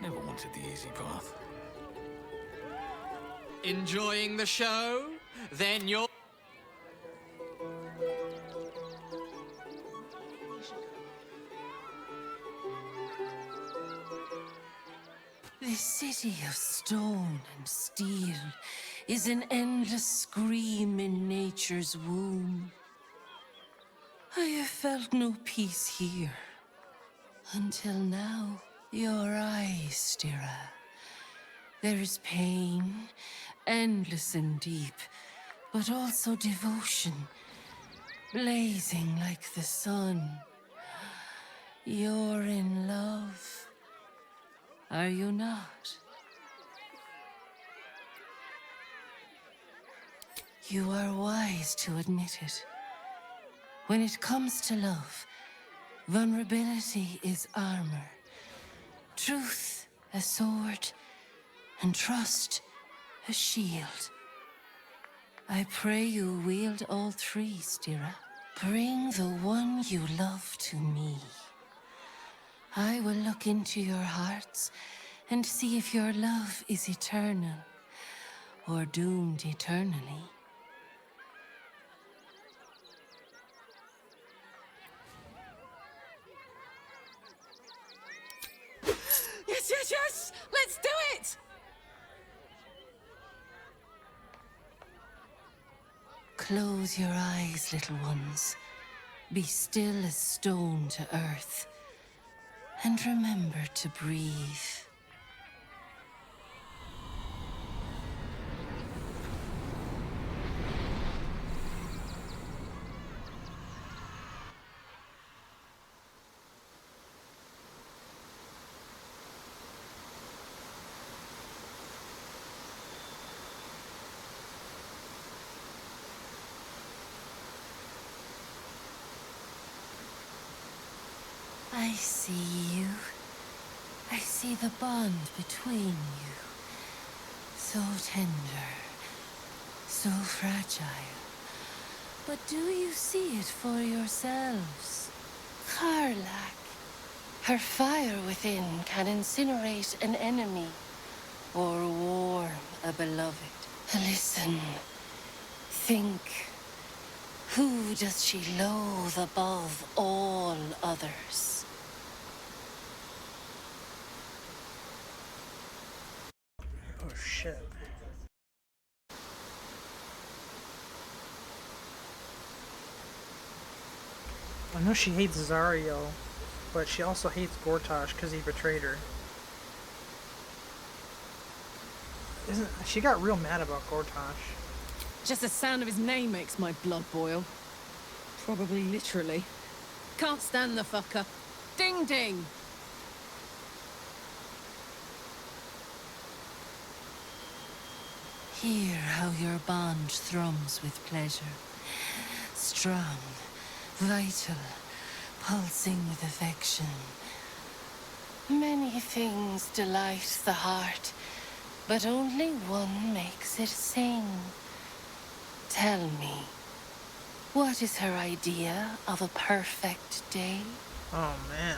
Never wanted the easy path. Enjoying the show? Then you're... This city of stone and steel is an endless scream in nature's womb. I have felt no peace here. Until now, your eyes, Stira. There is pain, endless and deep, but also devotion, blazing like the sun. You're in love, are you not? You are wise to admit it. When it comes to love, vulnerability is armor, truth a sword, and trust a shield. I pray you wield all three, Stira. Bring the one you love to me. I will look into your hearts and see if your love is eternal or doomed eternally. Yes, yes, yes! Let's do it! Close your eyes, little ones. Be still as stone to earth. And remember to breathe. I see you. I see the bond between you. So tender, so fragile. But do you see it for yourselves? Karlach. Her fire within can incinerate an enemy or warm a beloved. Listen. Think. Who does she loathe above all others? Oh shit. I know she hates Zario, but she also hates Gortash because he betrayed her. She got real mad about Gortash. Just the sound of his name makes my blood boil. Probably literally. Can't stand the fucker. Ding ding! Hear how your bond thrums with pleasure. Strong, vital, pulsing with affection. Many things delight the heart, but only one makes it sing. Tell me, what is her idea of a perfect day? Oh man.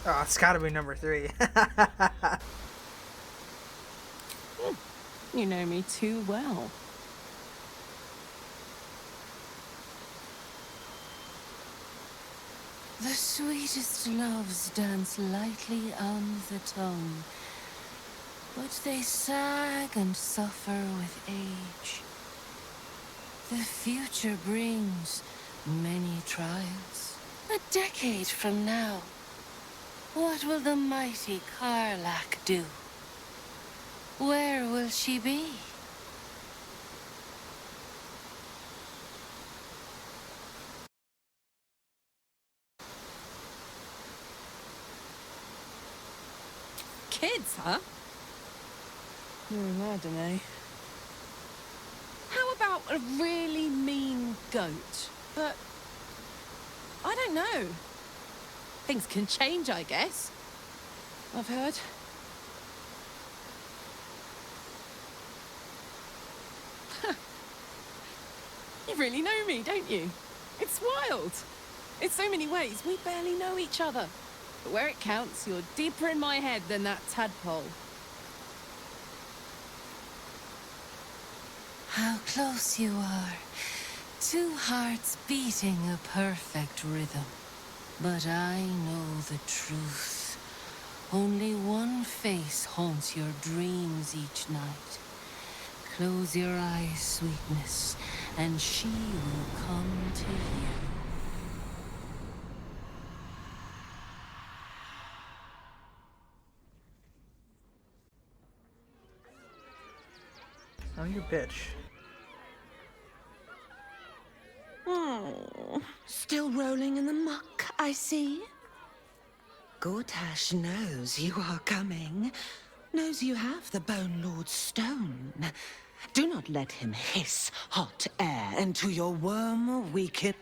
Oh, it's gotta be number 3. You know me too well. The sweetest loves dance lightly on the tongue, but they sag and suffer with age. The future brings many trials. A decade from now, what will the mighty Karlach do? Where will she be? Kids, huh? I don't know. How about a really mean goat? But I don't know. Things can change, I guess. I've heard. You really know me, don't you? It's wild. In so many ways, we barely know each other. But where it counts, you're deeper in my head than that tadpole. How close you are. Two hearts beating a perfect rhythm. But I know the truth. Only one face haunts your dreams each night. Close your eyes, sweetness, and she will come to you. Oh, you bitch. Oh, still rolling in the muck, I see. Gortash knows you are coming. Knows you have the Bone Lord's stone. Do not let him hiss hot air into your worm weaken.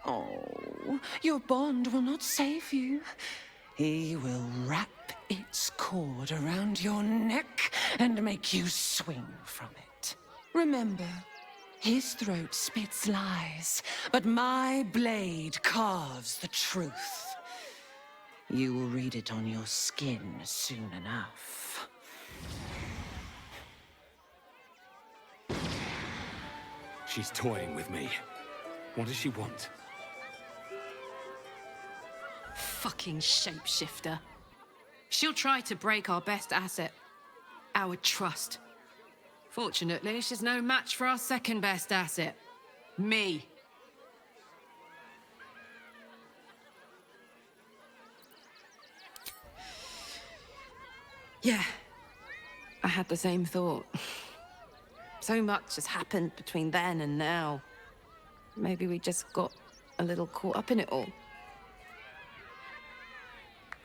Oh, your bond will not save you. He will wrap its cord around your neck and make you swing from it. Remember, his throat spits lies, but my blade carves the truth. You will read it on your skin soon enough. She's toying with me. What does she want? Fucking shapeshifter. She'll try to break our best asset. Our trust. Fortunately, she's no match for our second best asset. Me. Yeah. I had the same thought. So much has happened between then and now. Maybe we just got a little caught up in it all.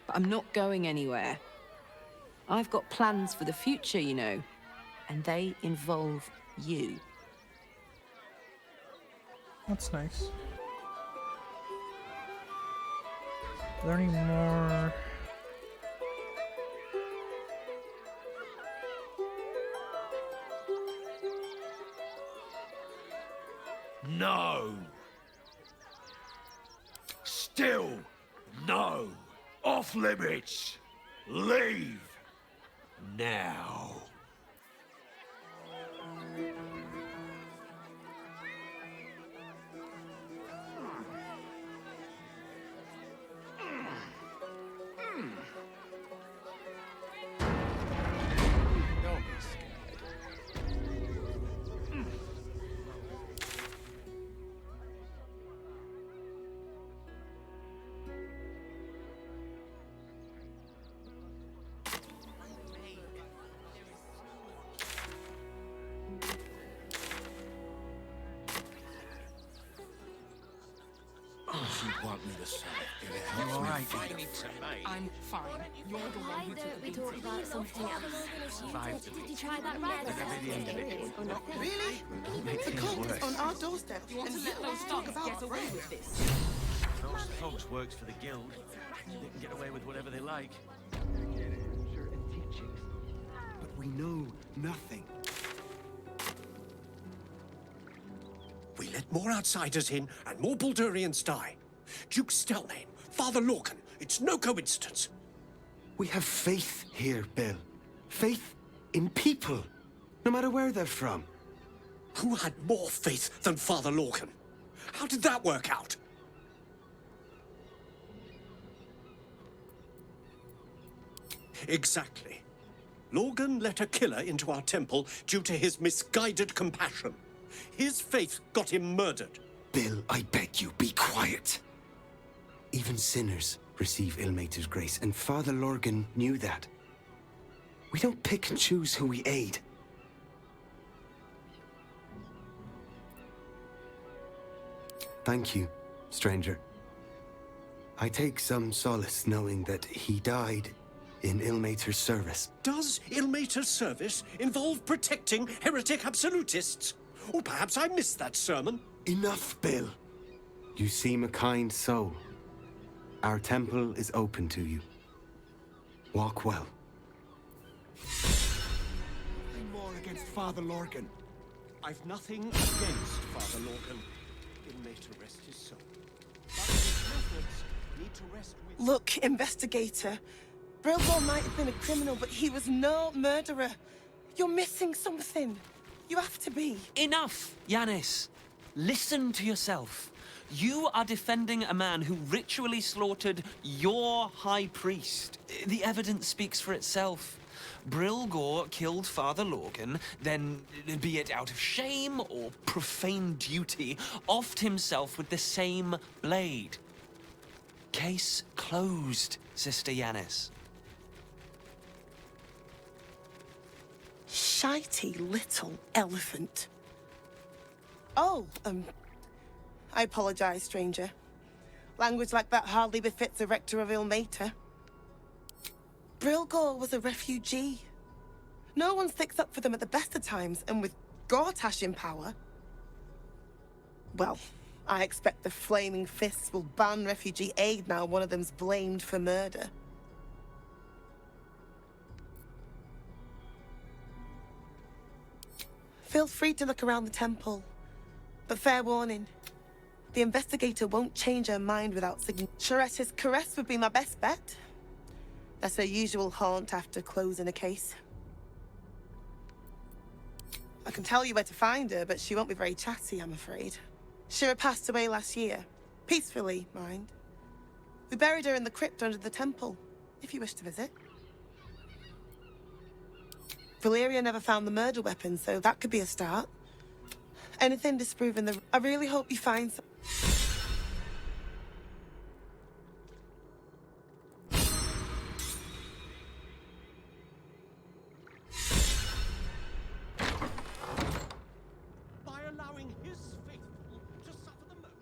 But I'm not going anywhere. I've got plans for the future, you know, and they involve you. That's nice. Learning more. No. Still no. Off limits. Leave. Now. Don't be scared. You want me to say it? You all right? I'm fine. You're the one Why who don't we took talk about something else? Did you try that rabbit? Or not? Really? The cult is on our doorstep, and you want to talk about with this? Those folks works for the guild. They can get away with whatever they like. Certain teachings, but we know nothing. We let more outsiders in, and more Baldurians die. Duke Stelnane, Father Lorcan, it's no coincidence. We have faith here, Bill. Faith in people, no matter where they're from. Who had more faith than Father Lorcan? How did that work out? Exactly. Lorcan let a killer into our temple due to his misguided compassion. His faith got him murdered. Bill, I beg you, be quiet. Even sinners receive Ilmater's grace, and Father Lorcan knew that. We don't pick and choose who we aid. Thank you, stranger. I take some solace knowing that he died in Ilmater's service. Does Ilmater's service involve protecting heretic absolutists? Or perhaps I missed that sermon. Enough, Bill. You seem a kind soul. Our temple is open to you. Walk well. Nothing more against Father Lorcan. I've nothing against Father Lorcan. It may to rest his soul. But his methods need to rest with... Look, investigator. Brilgor might have been a criminal, but he was no murderer. You're missing something. You have to be. Enough, Yanis. Listen to yourself. You are defending a man who ritually slaughtered your high priest. The evidence speaks for itself. Brilgor killed Father Lorcan, then, be it out of shame or profane duty, offed himself with the same blade. Case closed, Sister Yanis. Shitey little elephant. Oh, I apologize, stranger. Language like that hardly befits a rector of Ilmater. Brilgor was a refugee. No one sticks up for them at the best of times, and with Gortash in power... Well, I expect the Flaming Fists will ban refugee aid now one of them's blamed for murder. Feel free to look around the temple, but fair warning. The investigator won't change her mind without signature. Sharetta's caress would be my best bet. That's her usual haunt after closing a case. I can tell you where to find her, but she won't be very chatty, I'm afraid. Shira passed away last year. Peacefully, mind. We buried her in the crypt under the temple, if you wish to visit. Valeria never found the murder weapon, so that could be a start. Anything disproving the... I really hope you find some... By allowing his faithful to suffer the most.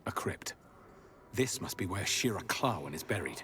A crypt. This must be where Shira Clawen is buried.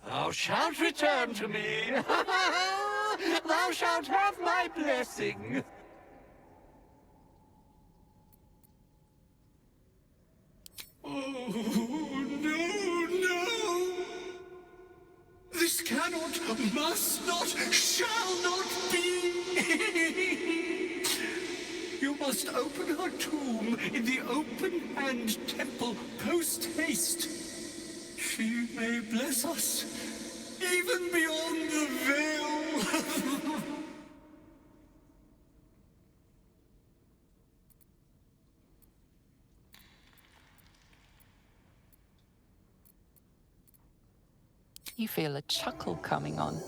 Thou shalt return to me. Thou shalt have my blessing. Oh, no! This cannot, must not, shall not be! You must open her tomb in the open-hand temple post-haste. She may bless us, even beyond the veil. You feel a chuckle coming on.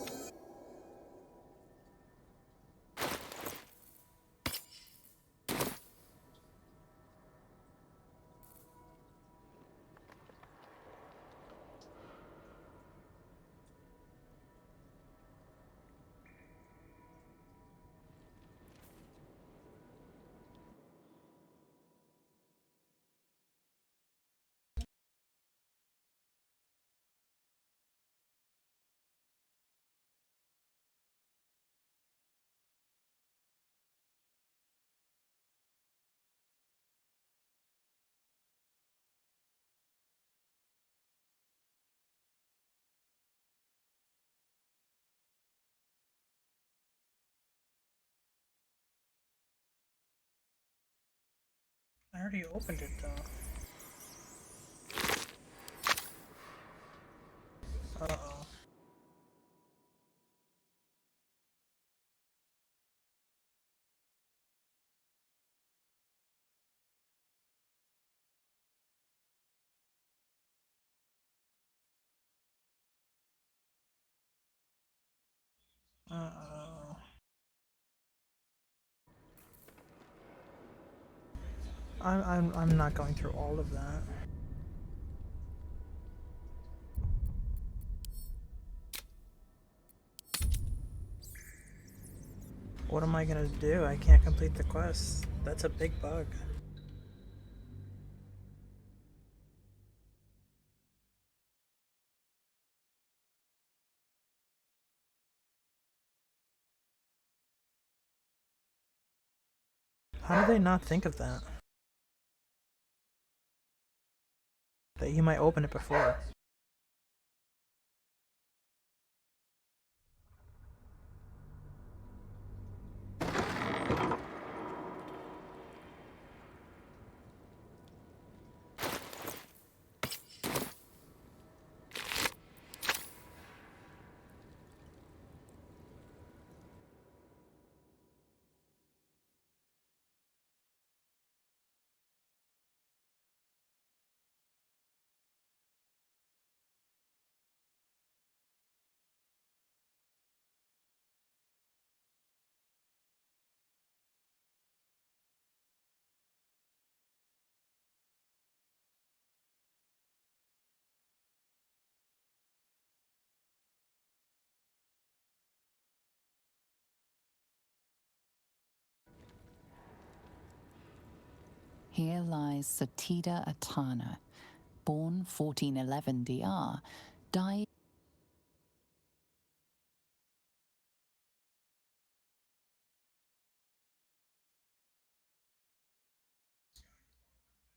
already opened it though. Uh-oh. Uh-oh. I'm not going through all of that. What am I gonna do? I can't complete the quest. That's a big bug. How did they not think of that? That you might open it before. Here lies Satida Atana, born 1411 DR, died.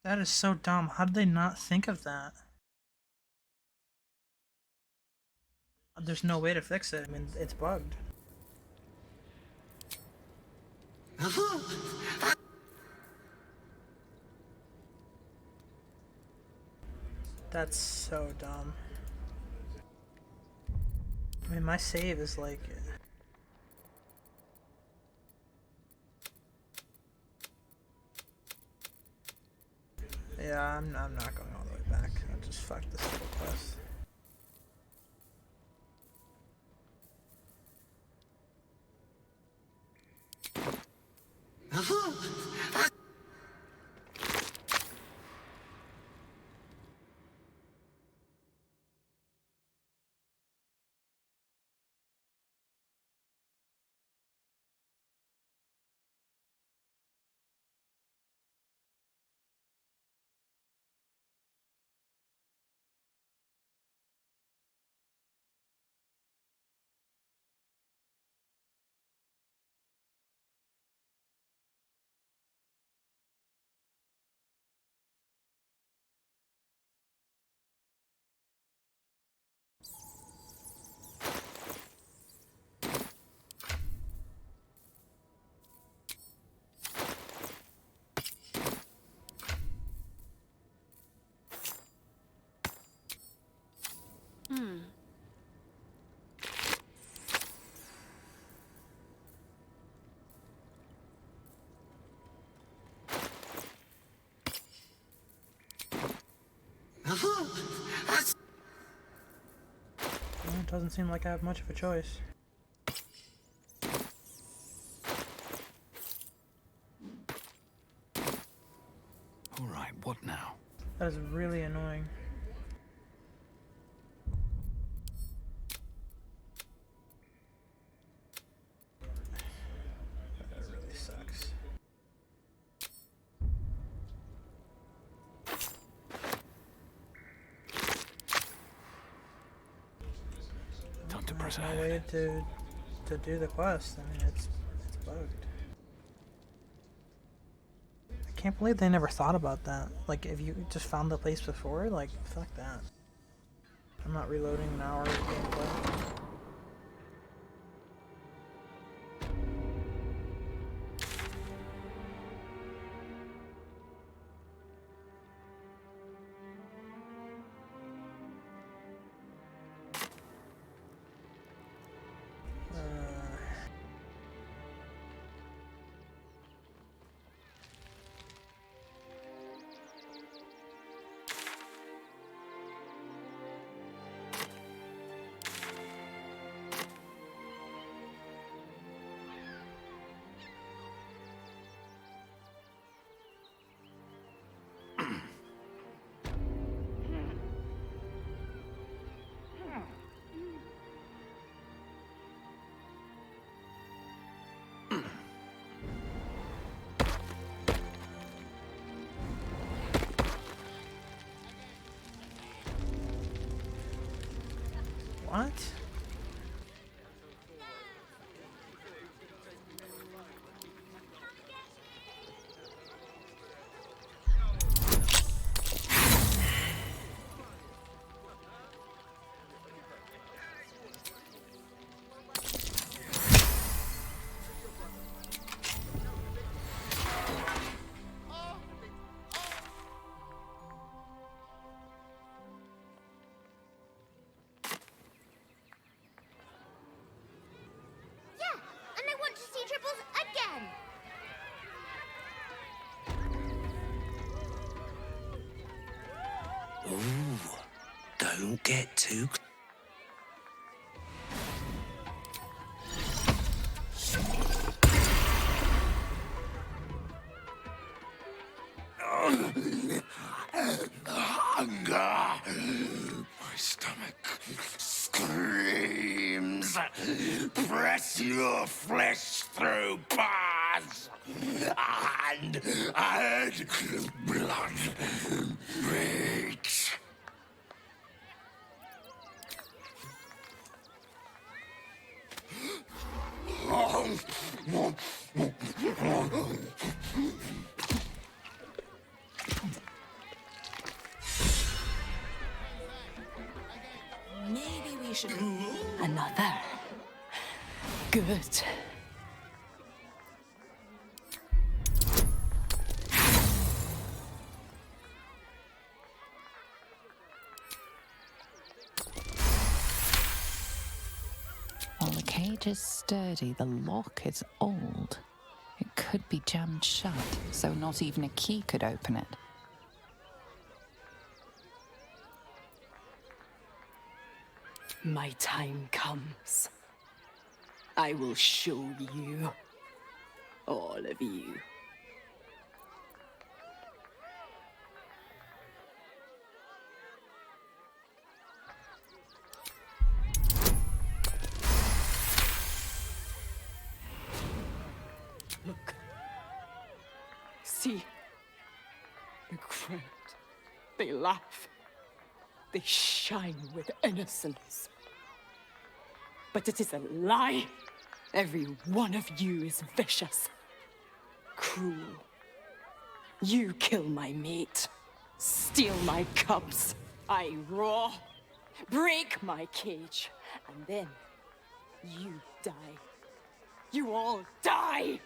That is so dumb. How did they not think of that? There's no way to fix it. I mean, it's bugged. That's so dumb. I mean, my save is like... Yeah, I'm not going all the way back. I'll just fuck this little quest. Well, it doesn't seem like I have much of a choice. Alright, what now? That is really annoying. That really sucks. Time to press No way to do the quest. I mean, it's bugged. I can't believe they never thought about that. Like, if you just found the place before, like, fuck that. I'm not reloading an hour of gameplay. What? And I want to see Tribbles again! Ooh, don't get too... Hunger! My stomach screams. Press your flesh through bars. And add blood breaks. Maybe we should... Another. Good. While the cage is sturdy, the lock is old. It could be jammed shut, so not even a key could open it. My time comes. I will show you. All of you. Look. See? The crowd. They laugh. They shine with innocence. But it is a lie. Every one of you is vicious. Cruel. You kill my mate. Steal my cubs. I roar. Break my cage. And then you die. You all die!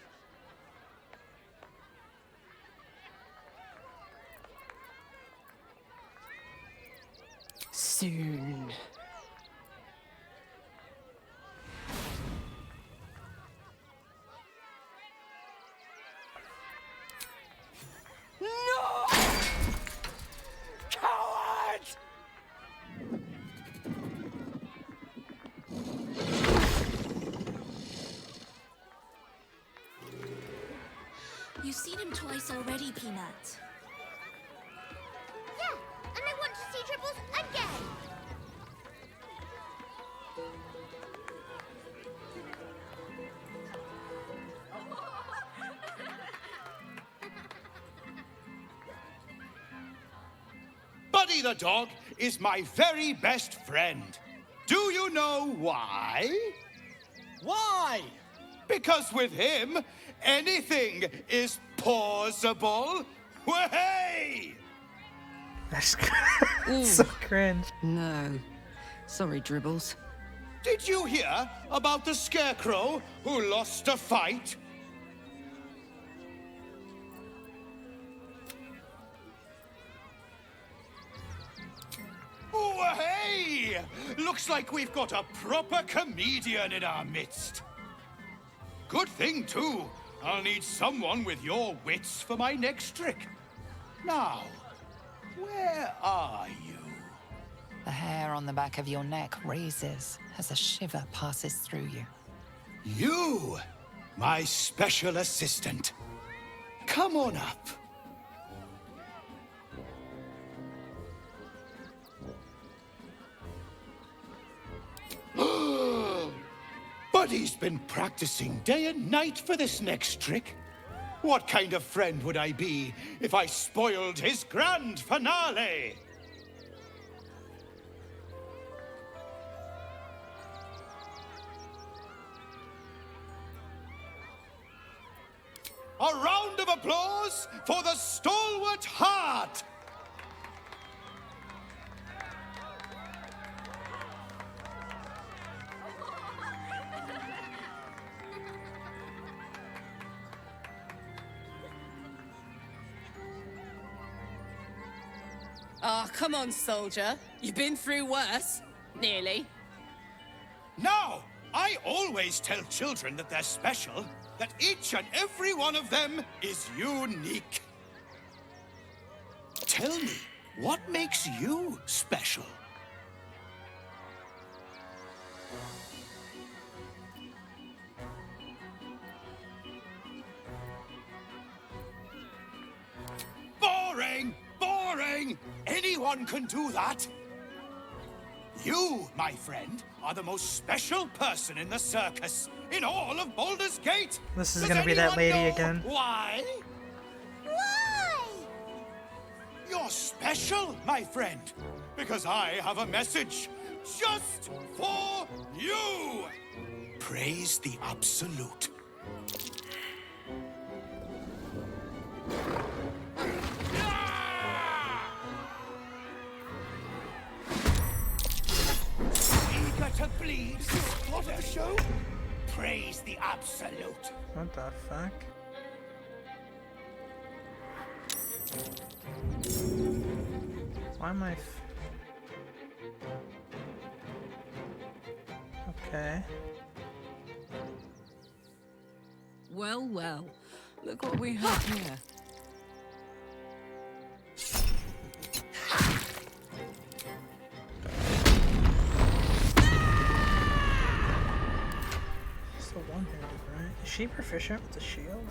Soon. No! Coward! You've seen him twice already, Peanut. Yeah, and I want to see Tribbles again! Buddy the dog is my very best friend. Do you know why? Why? Because with him, anything is possible. Way! That's so cringe. No. Sorry, Dribbles. Did you hear about the scarecrow who lost a fight? Oh, hey! Looks like we've got a proper comedian in our midst. Good thing, too. I'll need someone with your wits for my next trick. Now, where are you? The hair on the back of your neck raises as a shiver passes through you. You, my special assistant. Come on up. Buddy's been practicing day and night for this next trick. What kind of friend would I be if I spoiled his grand finale? A round of applause for the stalwart heart! Oh, come on, soldier. You've been through worse. Nearly. Now, I always tell children that they're special, that each and every one of them is unique. Tell me, what makes you special? Boring! Boring! Anyone can do that. You, my friend, are the most special person in the circus, in all of Baldurs Gate. This is Does gonna be that anyone lady know again. Why? Why? You're special, my friend, because I have a message just for you. Praise the Absolute. Eager to bleed for the show? Praise the Absolute. What the fuck? Why am I? Okay. Well, well. Look what we have here. Still one-handed, right? Is she proficient with the shield?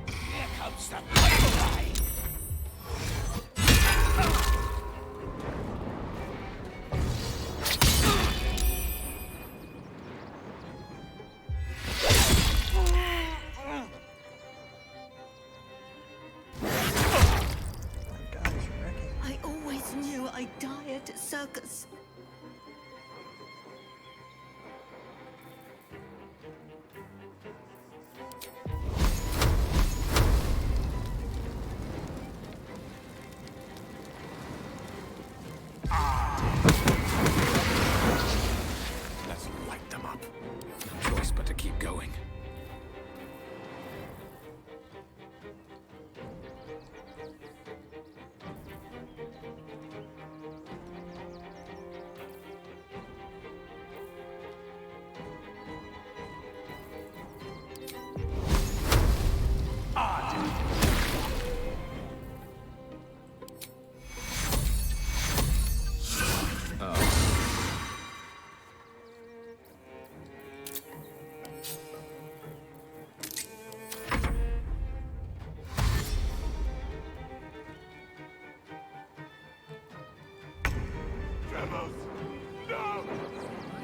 Here comes the pipeline. I always knew I'd die at a circus. Let's light them up. No choice but to keep going.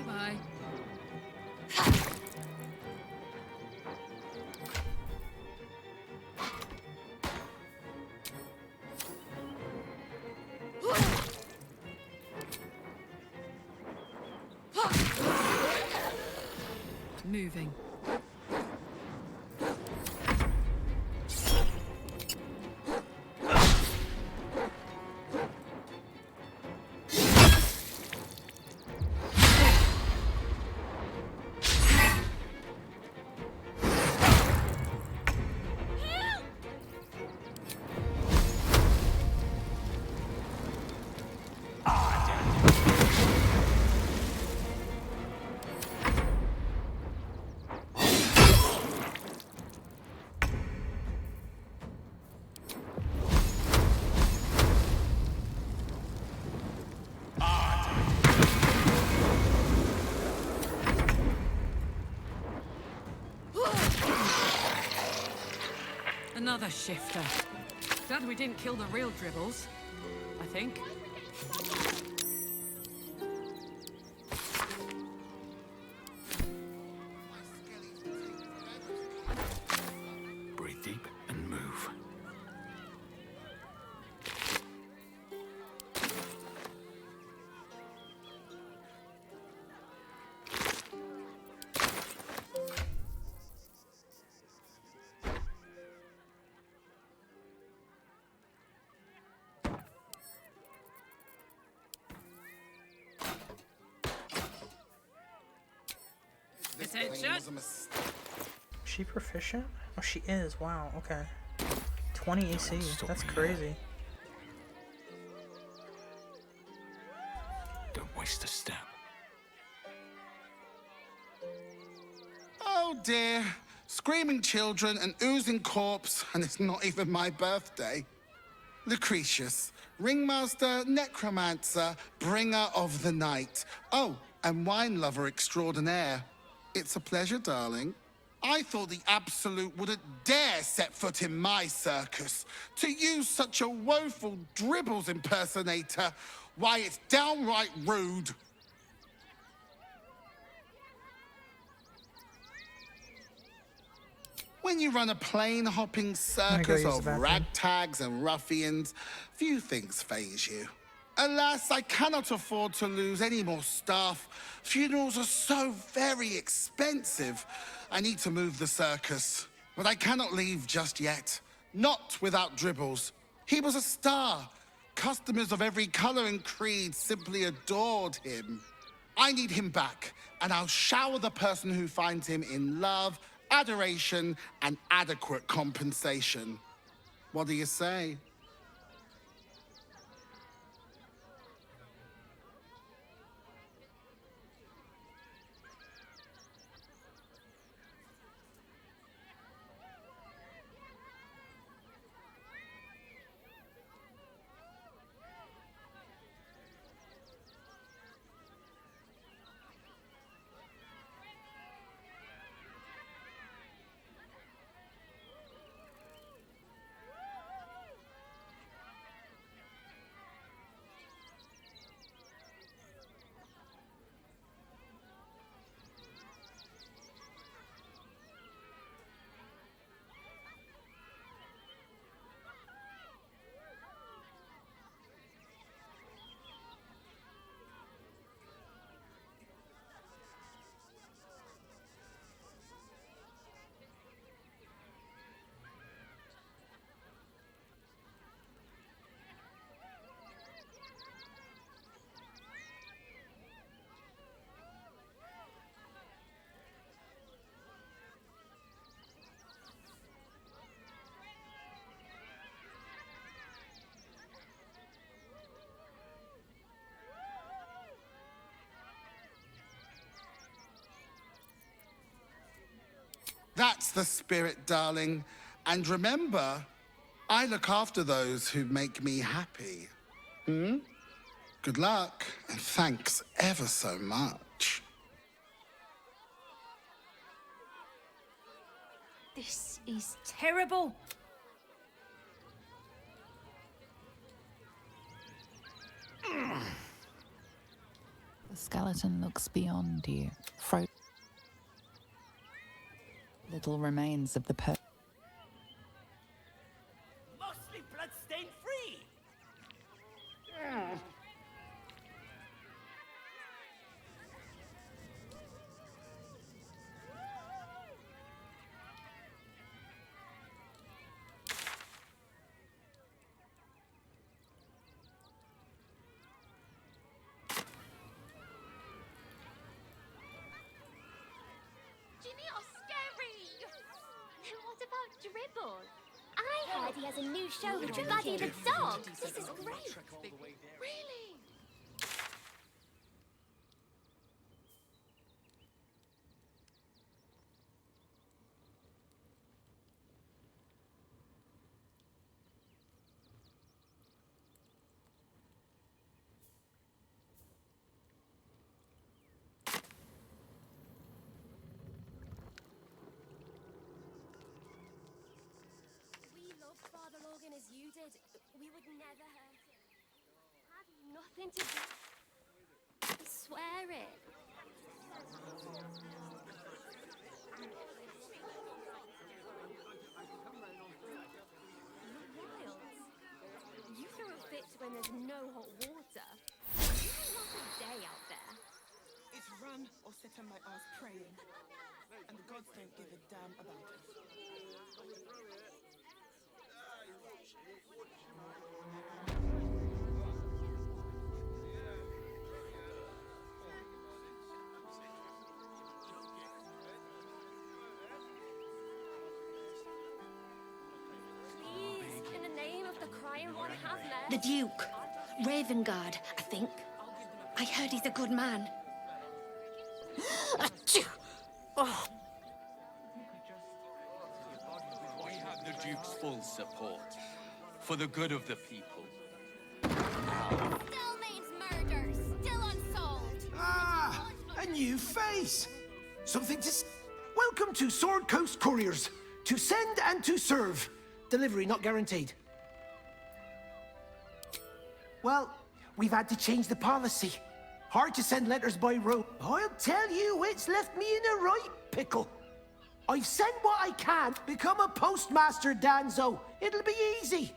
Bye-bye. Moving. Another shifter. Glad we didn't kill the real dribbles, I think. Breathe deep and move. Attention. Is she proficient? Oh, she is. Wow. Okay. 20 AC. That's crazy. Don't waste a step. Oh dear. Screaming children, an oozing corpse, and it's not even my birthday. Lucretius, ringmaster, necromancer, bringer of the night. Oh, and wine lover extraordinaire. It's a pleasure, darling. I thought the Absolute wouldn't dare set foot in my circus. To use such a woeful dribbles impersonator, why, it's downright rude. When you run a plain-hopping circus of ragtags and ruffians, few things faze you. Alas, I cannot afford to lose any more staff. Funerals are so very expensive. I need to move the circus, but I cannot leave just yet. Not without Dribbles. He was a star. Customers of every color and creed simply adored him. I need him back, and I'll shower the person who finds him in love, adoration, and adequate compensation. What do you say? That's the spirit, darling. And remember, I look after those who make me happy. Good luck, and thanks ever so much. This is terrible. The skeleton looks beyond you. Little remains of the Mostly bloodstain free. Jimmy are scary. And what about Dribble? I heard he has a new show with Buddy the dog. This is great. Really? Father Logan as you did, we would never hurt him. Had nothing to do. I swear it. You're wild. You throw a fit when there's no hot water. You don't last a day out there. It's run or sit on my ass praying. And the gods don't give a damn about us. The Duke. Ravengard, I think. I heard he's a good man. Oh. We have the Duke's full support. For the good of the people. Stelmane's murder, still unsolved. Ah, a new face. Something to... Welcome to Sword Coast Couriers. To send and to serve. Delivery not guaranteed. Well, we've had to change the policy. Hard to send letters by road. I'll tell you, it's left me in a right pickle. I've sent what I can. Become a postmaster, Danzo. It'll be easy.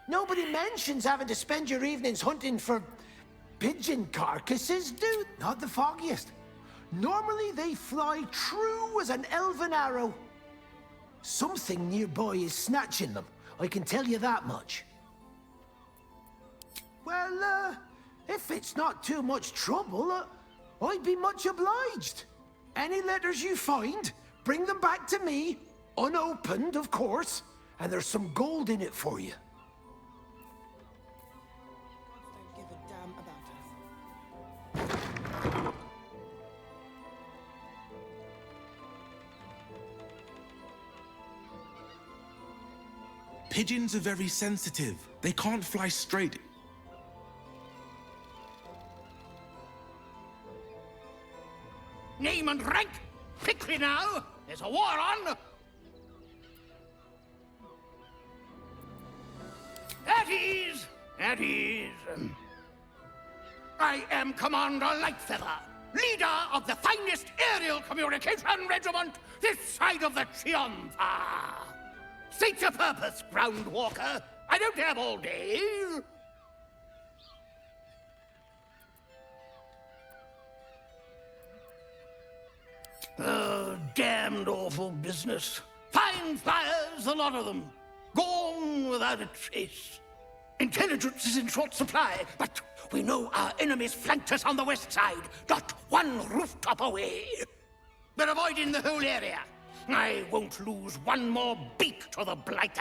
Nobody mentions having to spend your evenings hunting for pigeon carcasses, do? Not the foggiest. Normally they fly true as an elven arrow. Something nearby is snatching them. I can tell you that much. Well, if it's not too much trouble, I'd be much obliged. Any letters you find, bring them back to me, unopened, of course, and there's some gold in it for you. Don't give a damn about us. Pigeons are very sensitive. They can't fly straight. Name and rank! Quickly now! There's a war on! At ease! At ease! I am Commander Lightfeather, leader of the finest aerial communication regiment this side of the Triumpha. State your purpose, Groundwalker. I don't have all day. Oh, damned awful business. Fine flyers, a lot of them. Gone without a trace. Intelligence is in short supply, but we know our enemies flanked us on the west side, not one rooftop away. They're avoiding the whole area. I won't lose one more beak to the Blighter.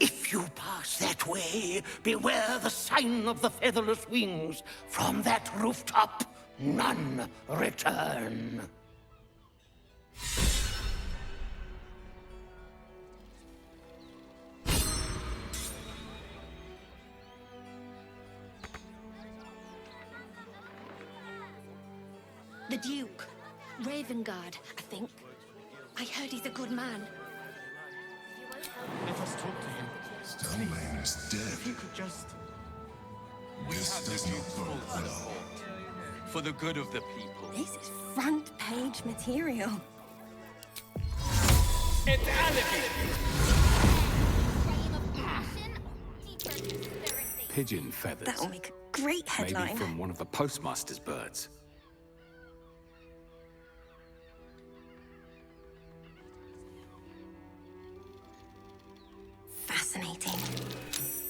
If you pass that way, beware the sign of the featherless wings. From that rooftop, none return. The Duke. Ravengard, I think. I heard he's a good man. Let us talk to him. Stelmane is dead. If you could just... This does not bode well. For the good of the people. This is front page material. It's alibi! Pigeon feathers. That'll make a great headline. Maybe from one of the postmaster's birds. Fascinating.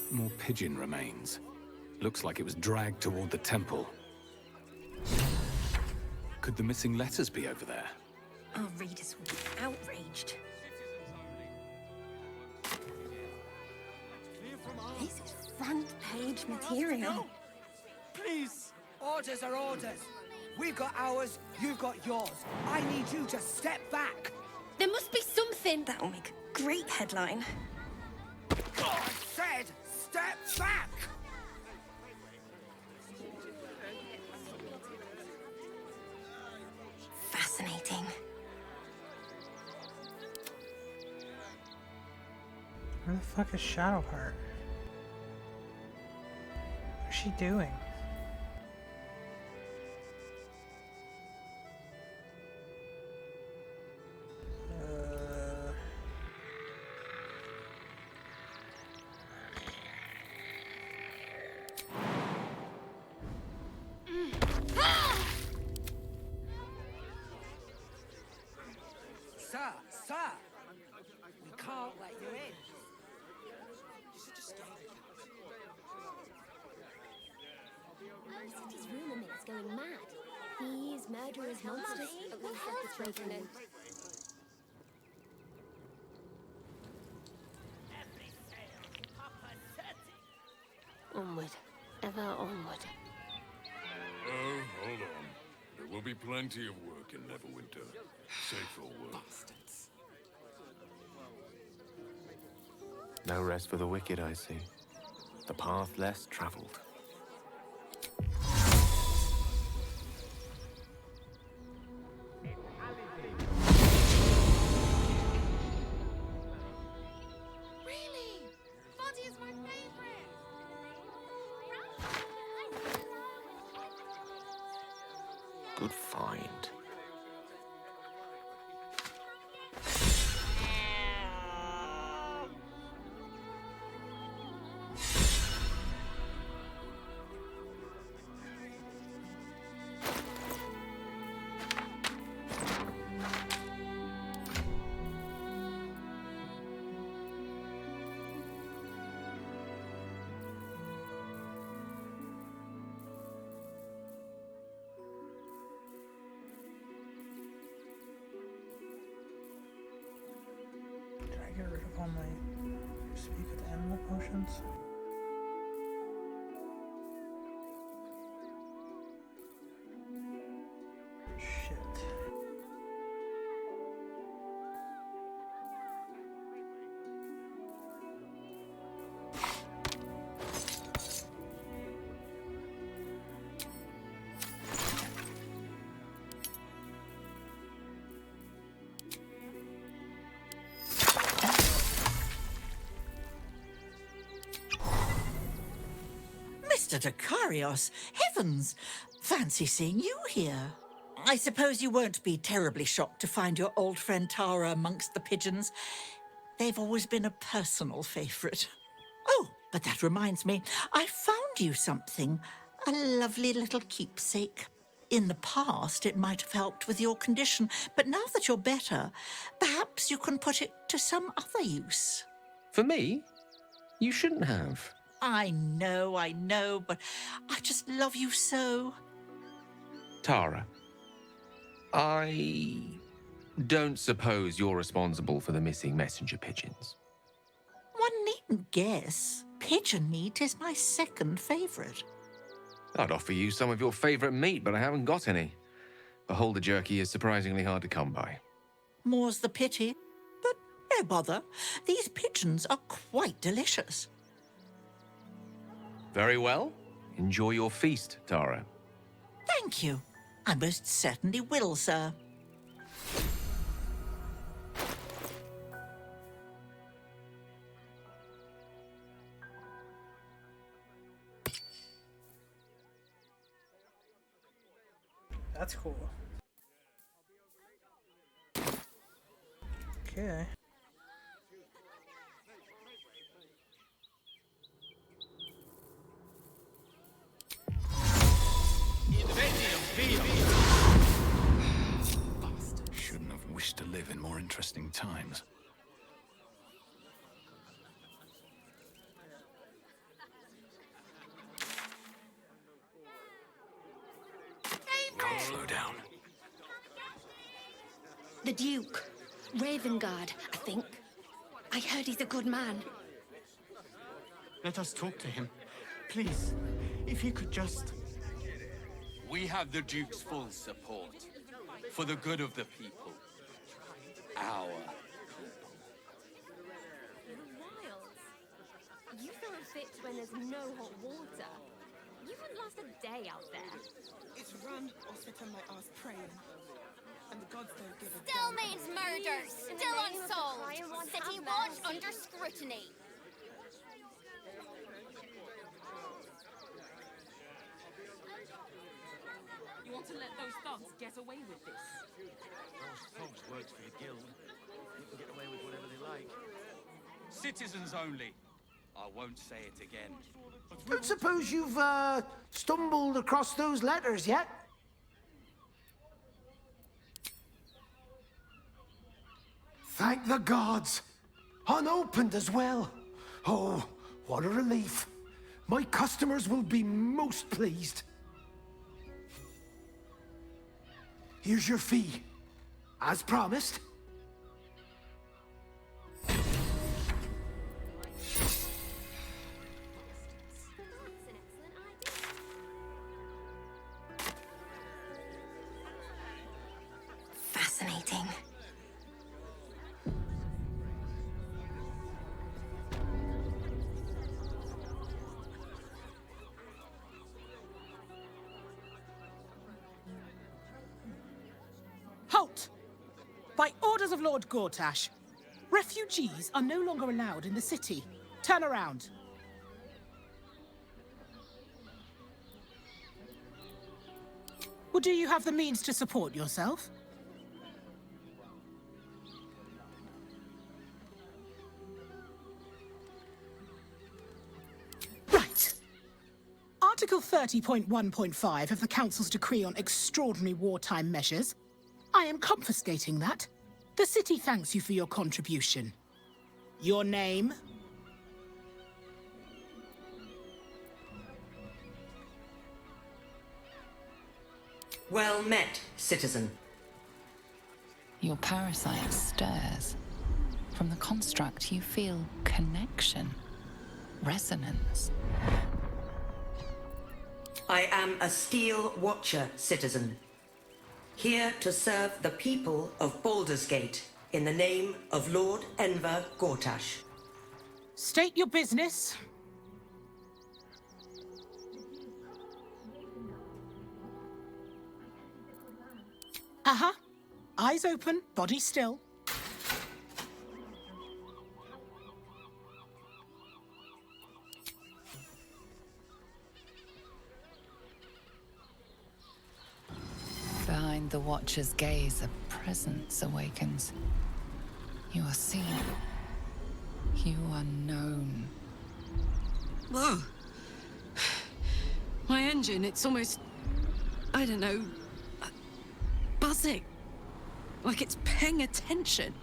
More pigeon remains. Looks like it was dragged toward the temple. Could the missing letters be over there? Our readers will be outraged. This is front page material. No. Please. Orders are orders. We've got ours, you've got yours. I need you to step back. There must be something. That'll make a great headline. I said, step back! Fascinating. Where the fuck is Shadowheart? What's she doing? Sir, we can't let you in. The city's rumor mill's going mad. Thieves, murderers, monsters. At least that's the trade note. ever onward. Oh, hold on. There will be plenty of work in Neverwinter. Safe for work. No rest for the wicked, I see. The path less traveled. Really? Buddy is my favorite. Good find. Did I get rid of all my speak with animal potions? Shit. Mr. Dakarios, heavens! Fancy seeing you here. I suppose you won't be terribly shocked to find your old friend Tara amongst the pigeons. They've always been a personal favourite. Oh, but that reminds me, I found you something. A lovely little keepsake. In the past, it might have helped with your condition, but now that you're better, perhaps you can put it to some other use. For me? You shouldn't have. I know, but I just love you so. Tara, I don't suppose you're responsible for the missing messenger pigeons. One needn't guess. Pigeon meat is my second favourite. I'd offer you some of your favourite meat, but I haven't got any. Beholder jerky is surprisingly hard to come by. More's the pity. But no bother. These pigeons are quite delicious. Very well. Enjoy your feast, Tara. Thank you. I most certainly will, sir. That's cool. Okay. Shouldn't have wished to live in more interesting times. Can't slow down. The Duke. Ravengard, I think. I heard he's a good man. Let us talk to him. Please, if he could just... We have the Duke's full support. For the good of the people. Our You throw a fit when there's no hot water. You wouldn't last a day out there. It's run or sit on my ass praying. And the gods don't give a Still damn. means murder. Still unsolved. City watch under scrutiny. You want to let those thugs get away with this? Those thugs works for the guild. They can get away with whatever they like. Citizens only. I won't say it again. Don't suppose you've, stumbled across those letters yet? Thank the gods! Unopened as well. Oh, what a relief. My customers will be most pleased. Here's your fee. As promised. exciting. Halt! By orders of Lord Gortash, refugees are no longer allowed in the city. Turn around. Well, do you have the means to support yourself? Right. Article 30.1.5 of the Council's Decree on Extraordinary Wartime Measures. I am confiscating that. The city thanks you for your contribution. Your name? Well met, citizen. Your parasite stirs. From the construct, you feel connection, resonance. I am a Steel Watcher, citizen. Here to serve the people of Baldurs Gate in the name of Lord Enver Gortash. State your business. Uh-huh. Eyes open, body still. Behind the Watcher's gaze, a presence awakens. You are seen. You are known. Whoa. My engine, it's almost... I don't know... buzzing. Like it's paying attention.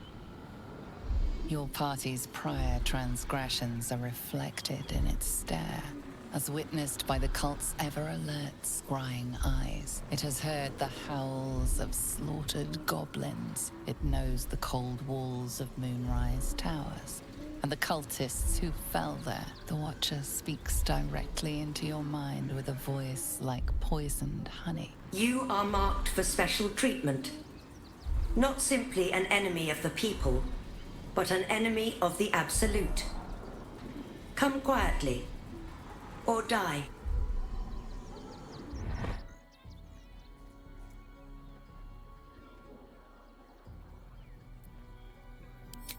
Your party's prior transgressions are reflected in its stare, as witnessed by the cult's ever-alert, scrying eyes. It has heard the howls of slaughtered goblins. It knows the cold walls of Moonrise Towers, and the cultists who fell there. The Watcher speaks directly into your mind with a voice like poisoned honey. You are marked for special treatment. Not simply an enemy of the people, but an enemy of the Absolute. Come quietly, or die.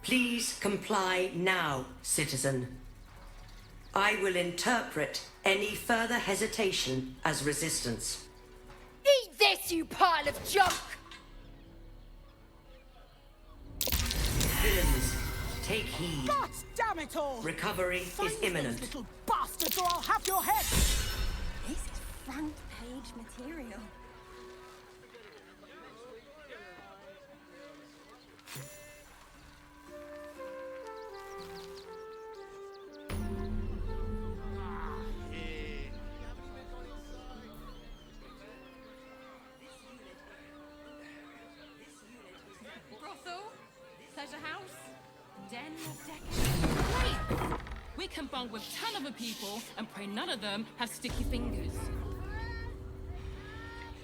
Please comply now, citizen. I will interpret any further hesitation as resistance. Eat this, you pile of junk! Villains, take heed. God damn it all! Recovery Find is imminent. those little bastards, or I'll have your head! This is front page material. Brothel? Pleasure house? Den of decoration? Wait! We can bond with 10 other people and pray none of them have sticky fingers.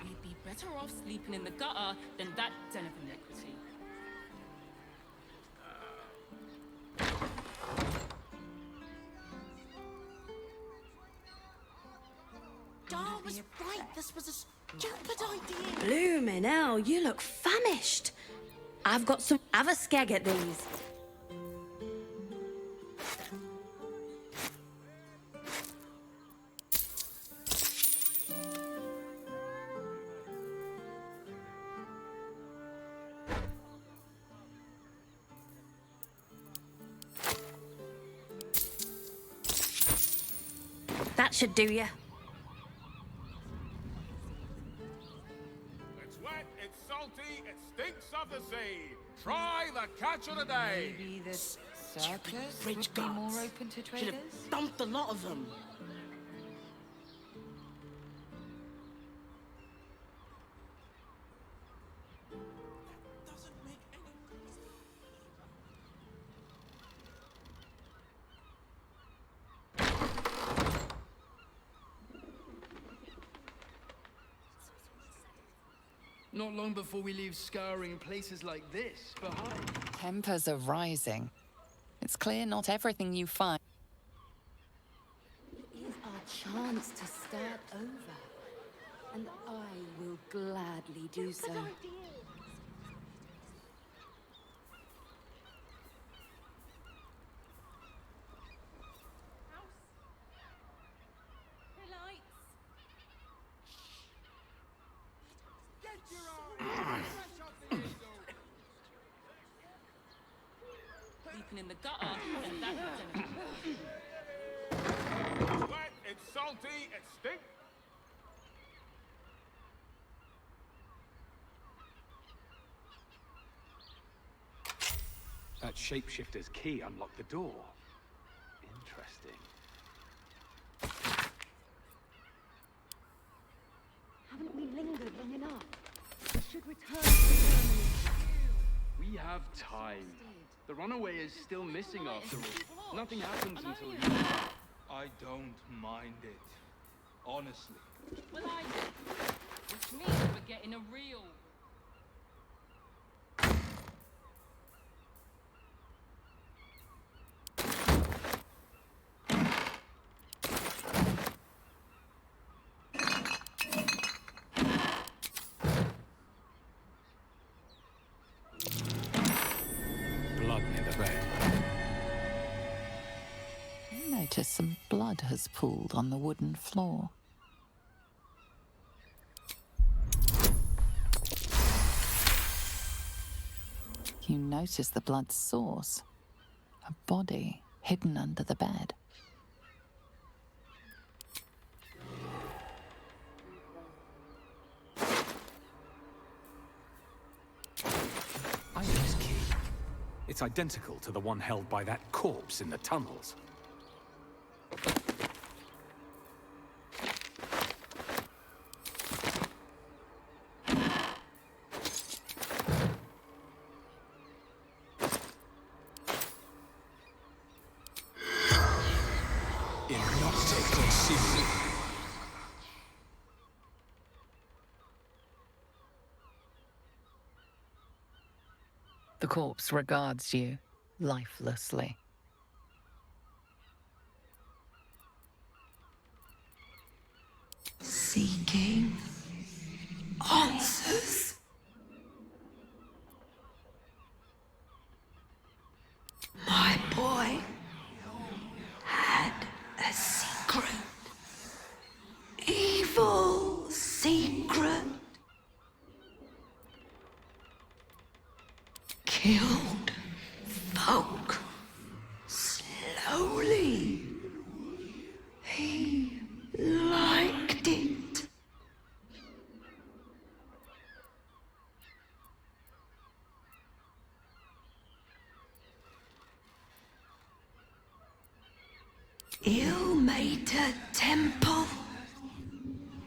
We'd be better off sleeping in the gutter than that den of iniquity. Dar was right. This was a stupid idea. Bloomin' hell, you look famished. I've got some... Have a skeg at these. That should do ya. It's wet, it's salty, it stinks of the sea. Try the catch of the day. Maybe the circus Rich would be gods. more open to Should traders? have dumped a lot of them. Not long before we leave scouring places like this behind. Tempers are rising. It's clear not everything you find. It is our chance to start over, and I will gladly do so. Sleeping in the gutter, and that's It's wet, it's salty, it stinks. That shapeshifter's key unlocked the door. Interesting. Haven't we lingered long enough? We should return to the terminus. We have time. The runaway is still missing after all. Nothing happens until you... I don't mind it. Honestly. Well, I do. Which means we're getting a real... Blood near the bed. You notice some blood has pooled on the wooden floor. You notice the blood's source. A body hidden under the bed. I know this key. It's identical to the one held by that corpse in the tunnels. The corpse regards you lifelessly. Seeking answers. My boy had a secret. Evil secret. Killed folk slowly. He liked it. Ilmater Temple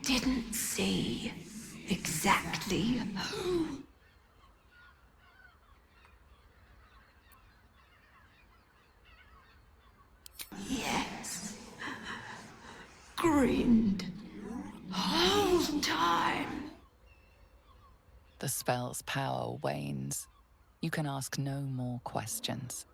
didn't see exactly who. Yes, grinned whole time. The spell's power wanes. You can ask no more questions.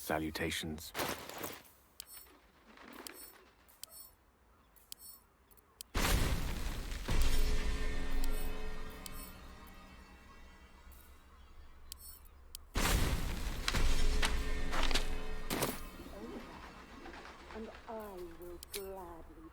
Salutations. And I will gladly.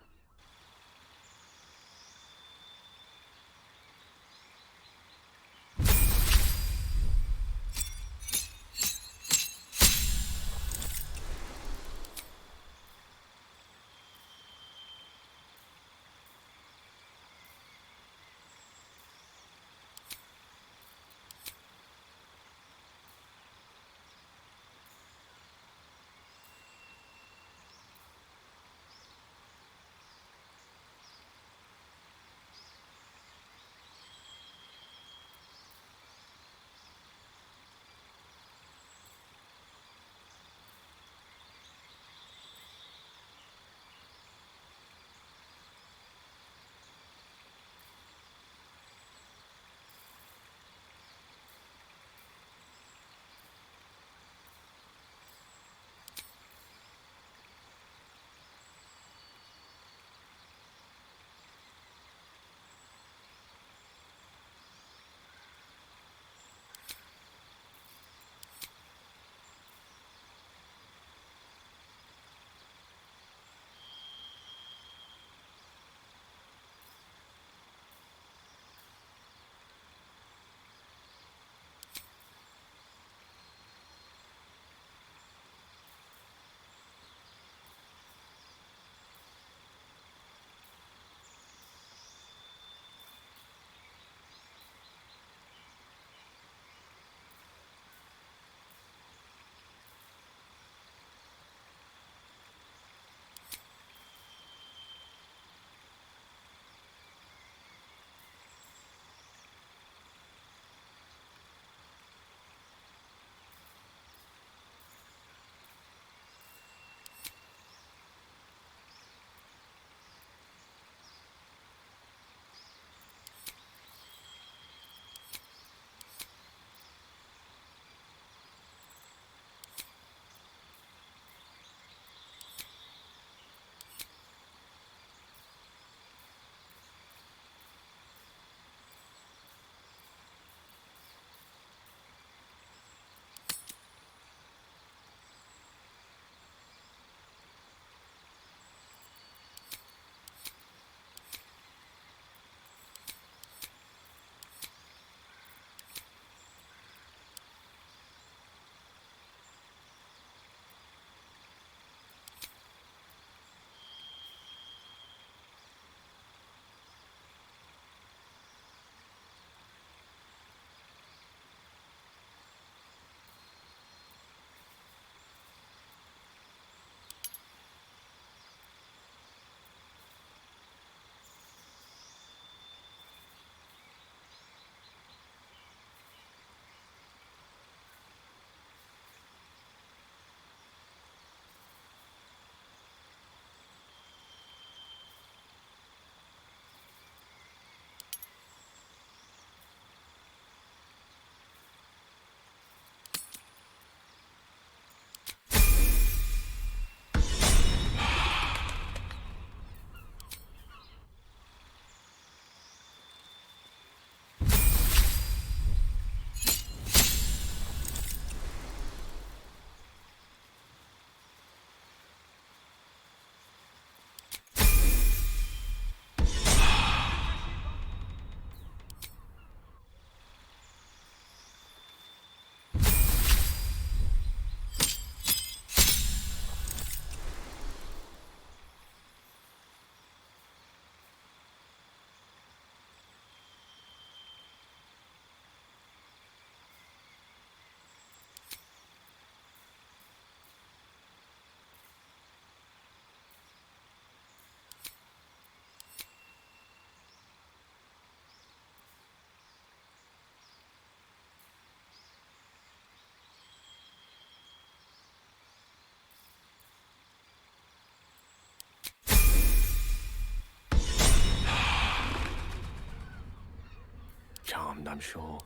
Charmed, I'm sure.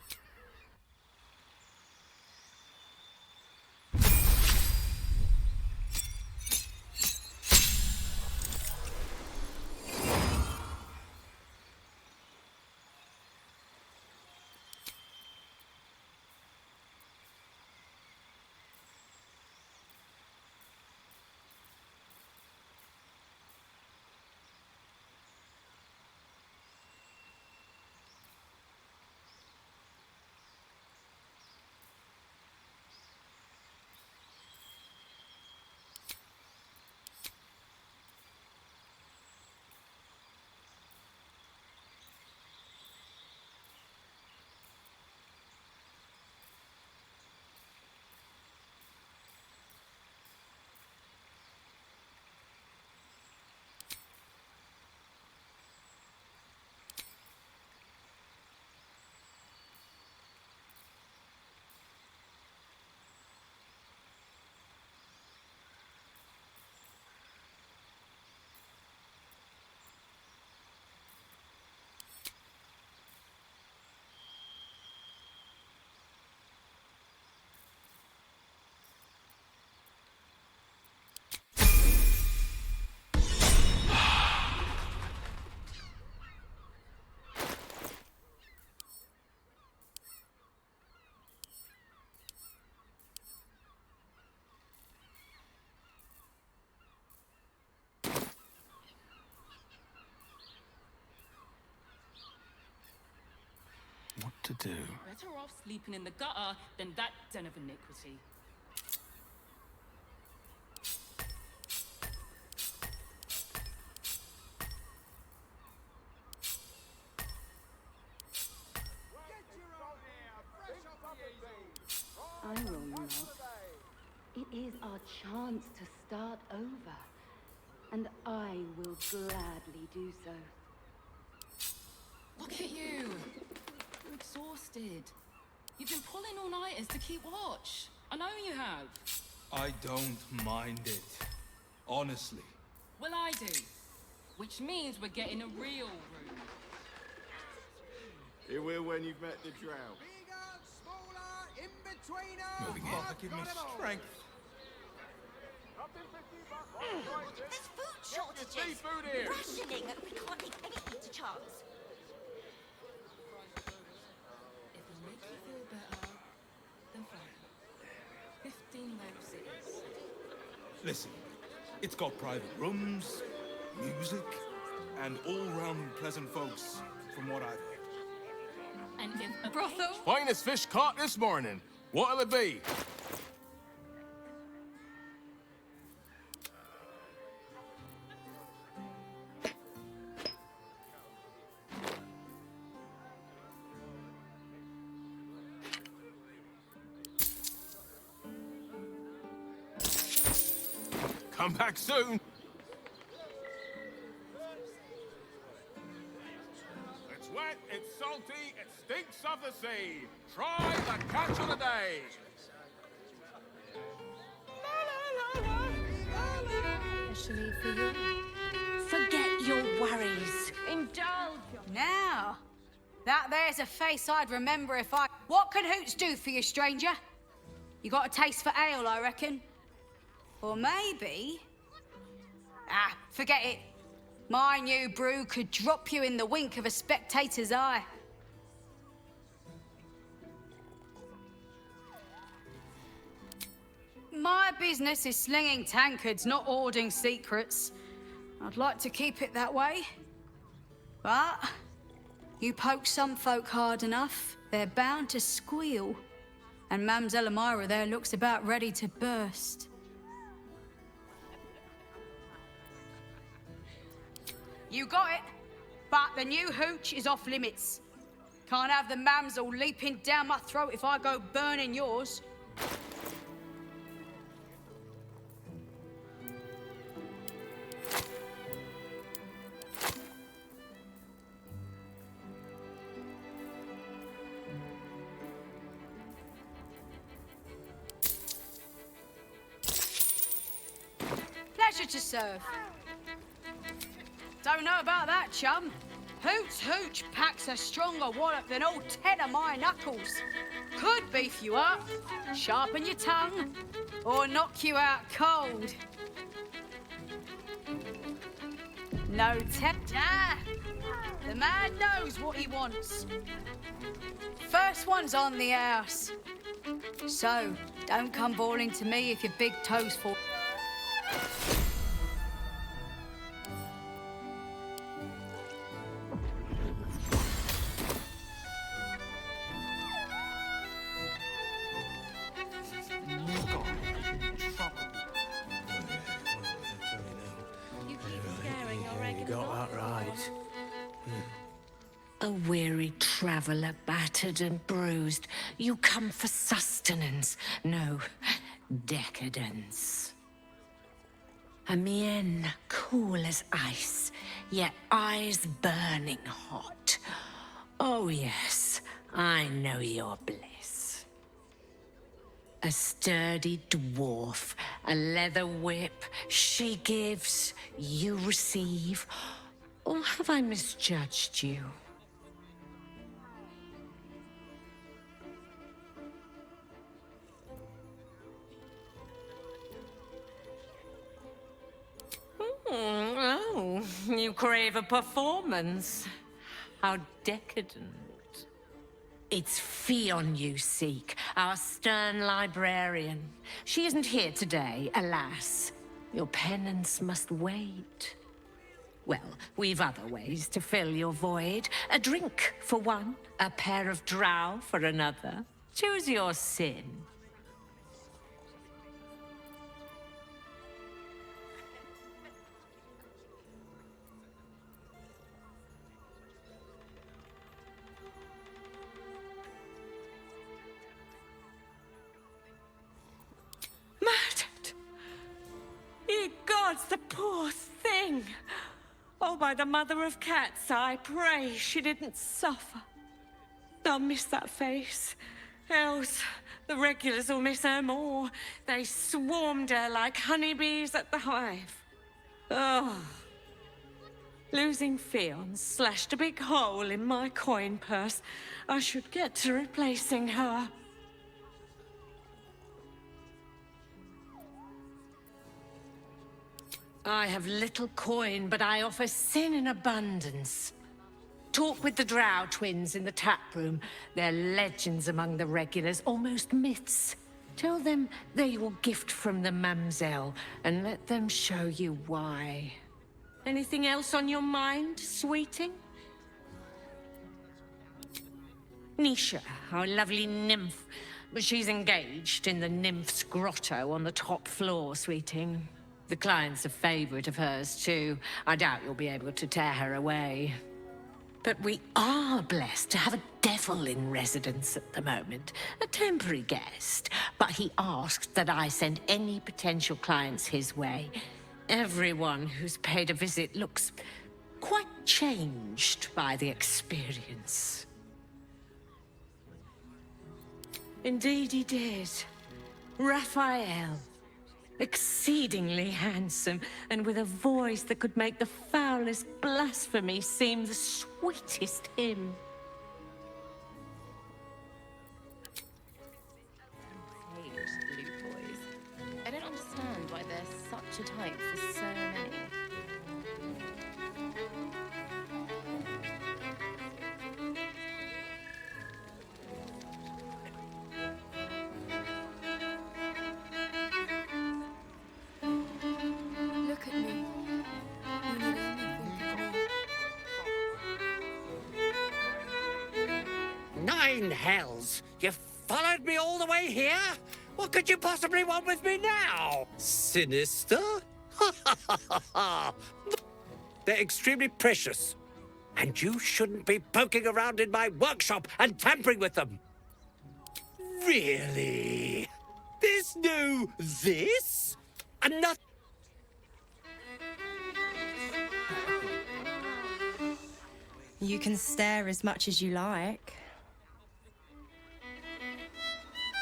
to do. Better off sleeping in the gutter than that den of iniquity. I will not. It is our chance to start over, and I will gladly do so. Look at you! You're exhausted. You've been pulling all-nighters to keep watch. I know you have. I don't mind it. Honestly. Well, I do. Which means we're getting a real room. Here we're when you've met the drow. Moving in. Give me strength. There's food shortages. Seafood here. Rationing. We can't leave anything to chance. If it makes you feel better, then fine. 15 loaves it is. Listen, it's got private rooms, music, and all-round pleasant folks, from what I've heard. And if a brothel? Finest fish caught this morning. What'll it be? Come back soon. It's wet, it's salty, it stinks of the sea. Try the catch of the day. Especially for you. Forget your worries. Indulge. Now, that there's a face I'd remember if I... What can Hoots do for you, stranger? You got a taste for ale, I reckon? Or maybe... Ah, forget it. My new brew could drop you in the wink of a spectator's eye. My business is slinging tankards, not hoarding secrets. I'd like to keep it that way. But you poke some folk hard enough, they're bound to squeal. And Mamselle Elmira there looks about ready to burst. You got it, but the new hooch is off limits. Can't have the mamsel leaping down my throat if I go burning yours. Pleasure to serve. Don't know about that, chum. Hoots Hooch packs a stronger wallop than all 10 of my knuckles. Could beef you up, sharpen your tongue, or knock you out cold. No Ah, the man knows what he wants. First one's on the house. So, don't come bawling to me if your big toes fall. A weary traveller, battered and bruised, you come for sustenance, no, decadence. A mien cool as ice, yet eyes burning hot. Oh yes, I know your bliss. A sturdy dwarf, a leather whip, she gives, you receive. Or have I misjudged you? Oh, you crave a performance. How decadent. It's Fionn you seek, our stern librarian. She isn't here today, alas. Your penance must wait. Well, we've other ways to fill your void. A drink for one, a pair of drow for another. Choose your sin. Murdered! Ye gods, the poor thing! Oh, by the mother of cats, I pray she didn't suffer. I'll miss that face. Else, the regulars will miss her more. They swarmed her like honeybees at the hive. Oh. Losing Fionn slashed a big hole in my coin purse. I should get to replacing her. I have little coin, but I offer sin in abundance. Talk with the Drow twins in the tap room. They're legends among the regulars, almost myths. Tell them they're your gift from the Mamselle, and let them show you why. Anything else on your mind, sweeting? Nisha, our lovely nymph. But she's engaged in the nymph's grotto on the top floor, sweeting. The client's a favorite of hers, too. I doubt you'll be able to tear her away. But we are blessed to have a devil in residence at the moment. A temporary guest. But he asked that I send any potential clients his way. Everyone who's paid a visit looks quite changed by the experience. Indeed he did. Raphael. Exceedingly handsome, and with a voice that could make the foulest blasphemy seem the sweetest hymn. Blue boys. I don't understand why they're such a type for so many. Look at me. You need only think of me. Nine hells! You've followed me all the way here? What could you possibly want with me now? Sinister? They're extremely precious. And you shouldn't be poking around in my workshop and tampering with them. Really? There's no this? And not... You can stare as much as you like.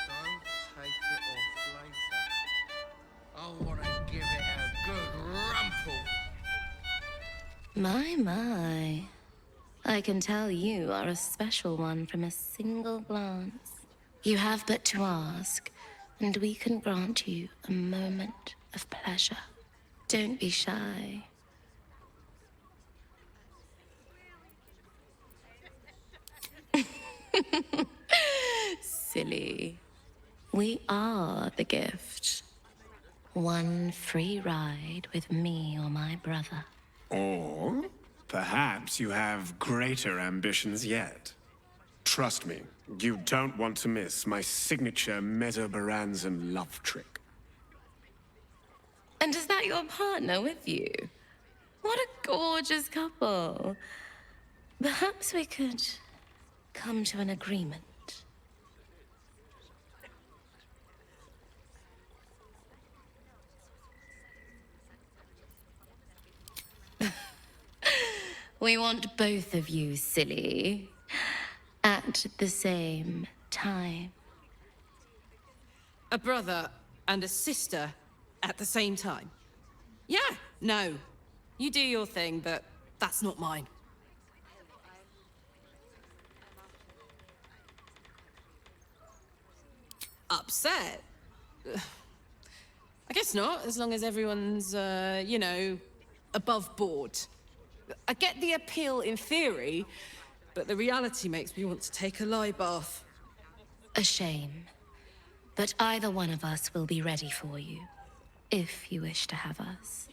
Don't take it off later. I want to give it a good rumple. My. I can tell you are a special one from a single glance. You have but to ask, and we can grant you a moment of pleasure. Don't be shy. Silly. We are the gift. One free ride with me or my brother. Or perhaps you have greater ambitions yet. Trust me, you don't want to miss my signature Mesobaranzan love trick. And is that your partner with you? What a gorgeous couple. Perhaps we could come to an agreement. We want both of you, silly, at the same time. A brother and a sister at the same time? Yeah, no. You do your thing, but that's not mine. Upset? I guess not, as long as everyone's, you know, above board. I get the appeal in theory, but the reality makes me want to take a lie bath. A shame. But either one of us will be ready for you, if you wish to have us.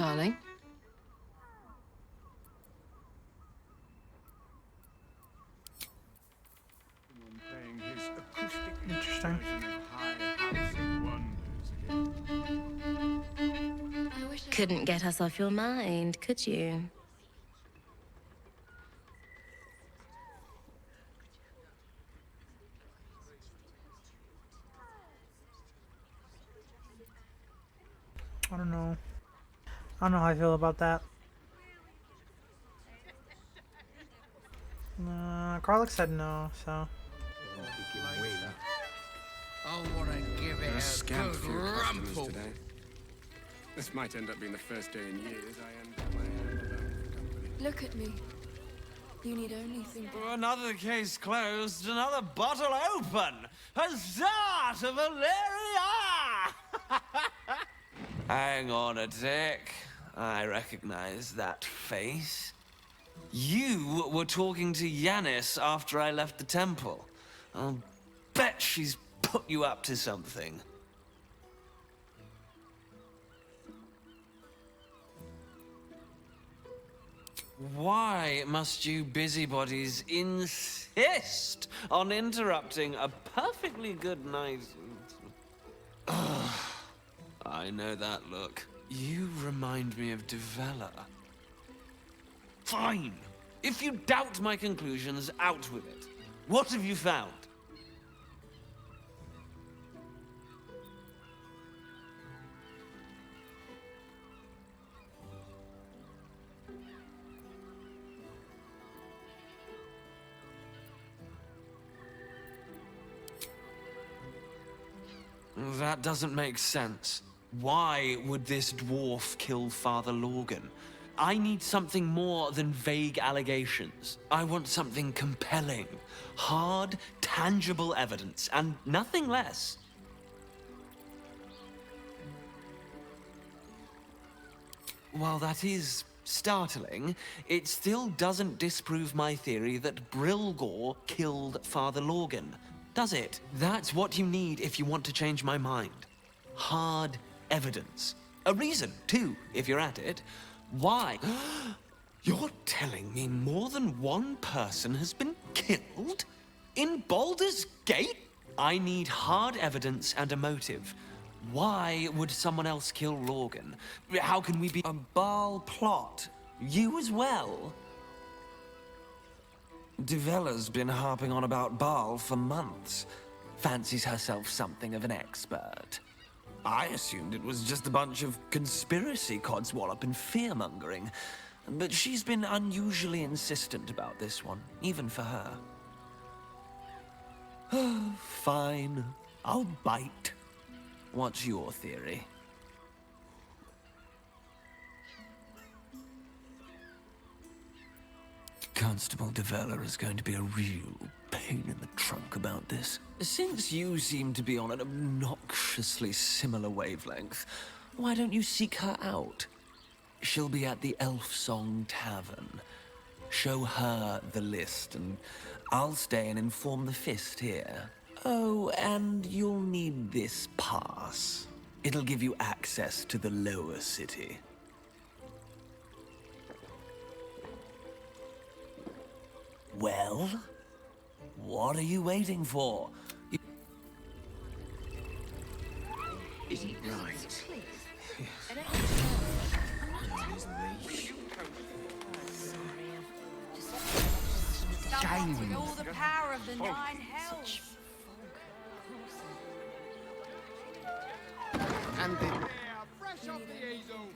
darling. Interesting. Couldn't get us off your mind, could you? I don't know. I don't know how I feel about that. Karlach said no, so. I want to give it a good rumple. Today. This might end up being the first day in years I end up my hand about the company. Look at me. You need only think. Another case closed, another bottle open. Huzzah to Valeria! Hang on a tick. I recognize that face. You were talking to Yanis after I left the temple. I'll bet she's put you up to something. Why must you busybodies insist on interrupting a perfectly good night? I know that look. You remind me of Devella. Fine. If you doubt my conclusions, out with it. What have you found? That doesn't make sense. Why would this dwarf kill Father Lorgan? I need something more than vague allegations. I want something compelling. Hard, tangible evidence, and nothing less. While that is startling, it still doesn't disprove my theory that Brilgor killed Father Lorgan, does it? That's what you need if you want to change my mind. Hard evidence. A reason, too, if you're at it. Why? You're telling me more than one person has been killed? In Baldurs Gate? I need hard evidence and a motive. Why would someone else kill Lorgan? How can we be a Baal plot? You as well? Devella's been harping on about Baal for months. Fancies herself something of an expert. I assumed it was just a bunch of conspiracy codswallop and fear-mongering. But she's been unusually insistent about this one, even for her. Fine. I'll bite. What's your theory? Constable Devella is going to be a real pain in the trunk about this. Since you seem to be on an obnoxiously similar wavelength, why don't you seek her out? She'll be at the Elf Song Tavern. Show her the list, and I'll stay and inform the Fist here. Oh, and you'll need this pass. It'll give you access to the lower city. Well, what are you waiting for? Is he right? Someone with all the power of the nine hells. And the... Fresh off the easel.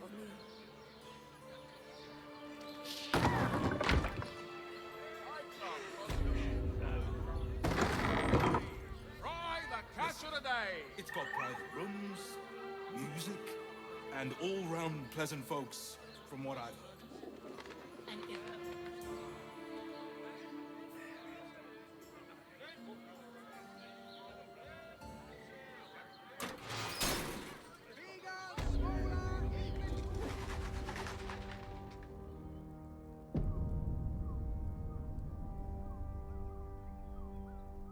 It's got private rooms, music, and all-round pleasant folks, from what I've heard.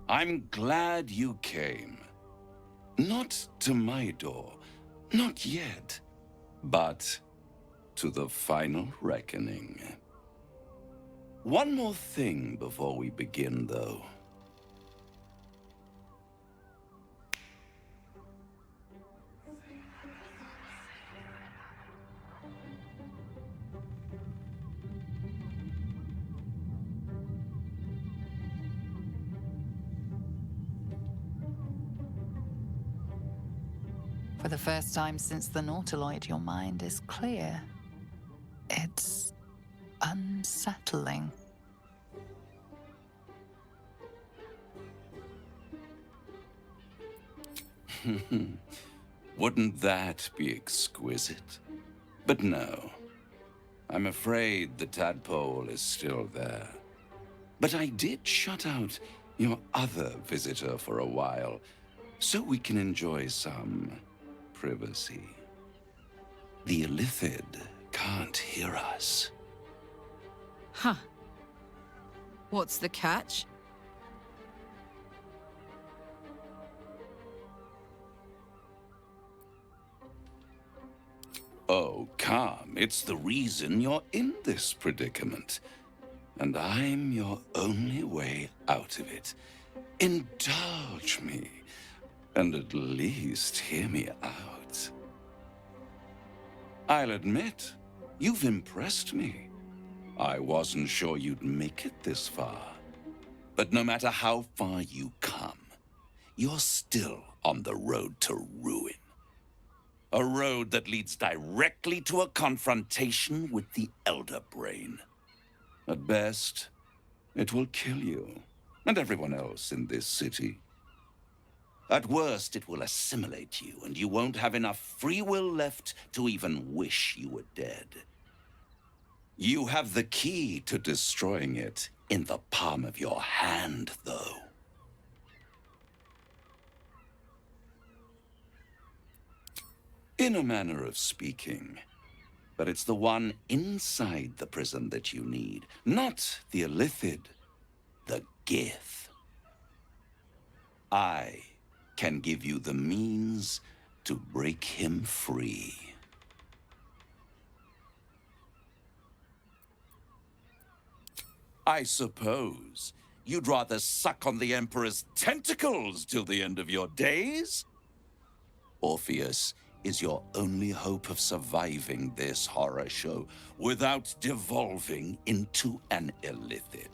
I'm glad you came. Not to my door, not yet, but to the final reckoning. One more thing before we begin, though. For the first time since the Nautiloid, your mind is clear. It's unsettling. Wouldn't that be exquisite? But no. I'm afraid the tadpole is still there. But I did shut out your other visitor for a while, so we can enjoy some privacy. The Illithid can't hear us. Huh. What's the catch? Oh, calm. It's the reason you're in this predicament. And I'm your only way out of it. Indulge me, and at least hear me out. I'll admit, you've impressed me. I wasn't sure you'd make it this far. But no matter how far you come, you're still on the road to ruin. A road that leads directly to a confrontation with the Elder Brain. At best, it will kill you, and everyone else in this city. At worst, it will assimilate you, and you won't have enough free will left to even wish you were dead. You have the key to destroying it in the palm of your hand, though. In a manner of speaking. But it's the one inside the prison that you need, not the Illithid, the Gith. I can give you the means to break him free. I suppose you'd rather suck on the Emperor's tentacles till the end of your days? Orpheus is your only hope of surviving this horror show without devolving into an Illithid.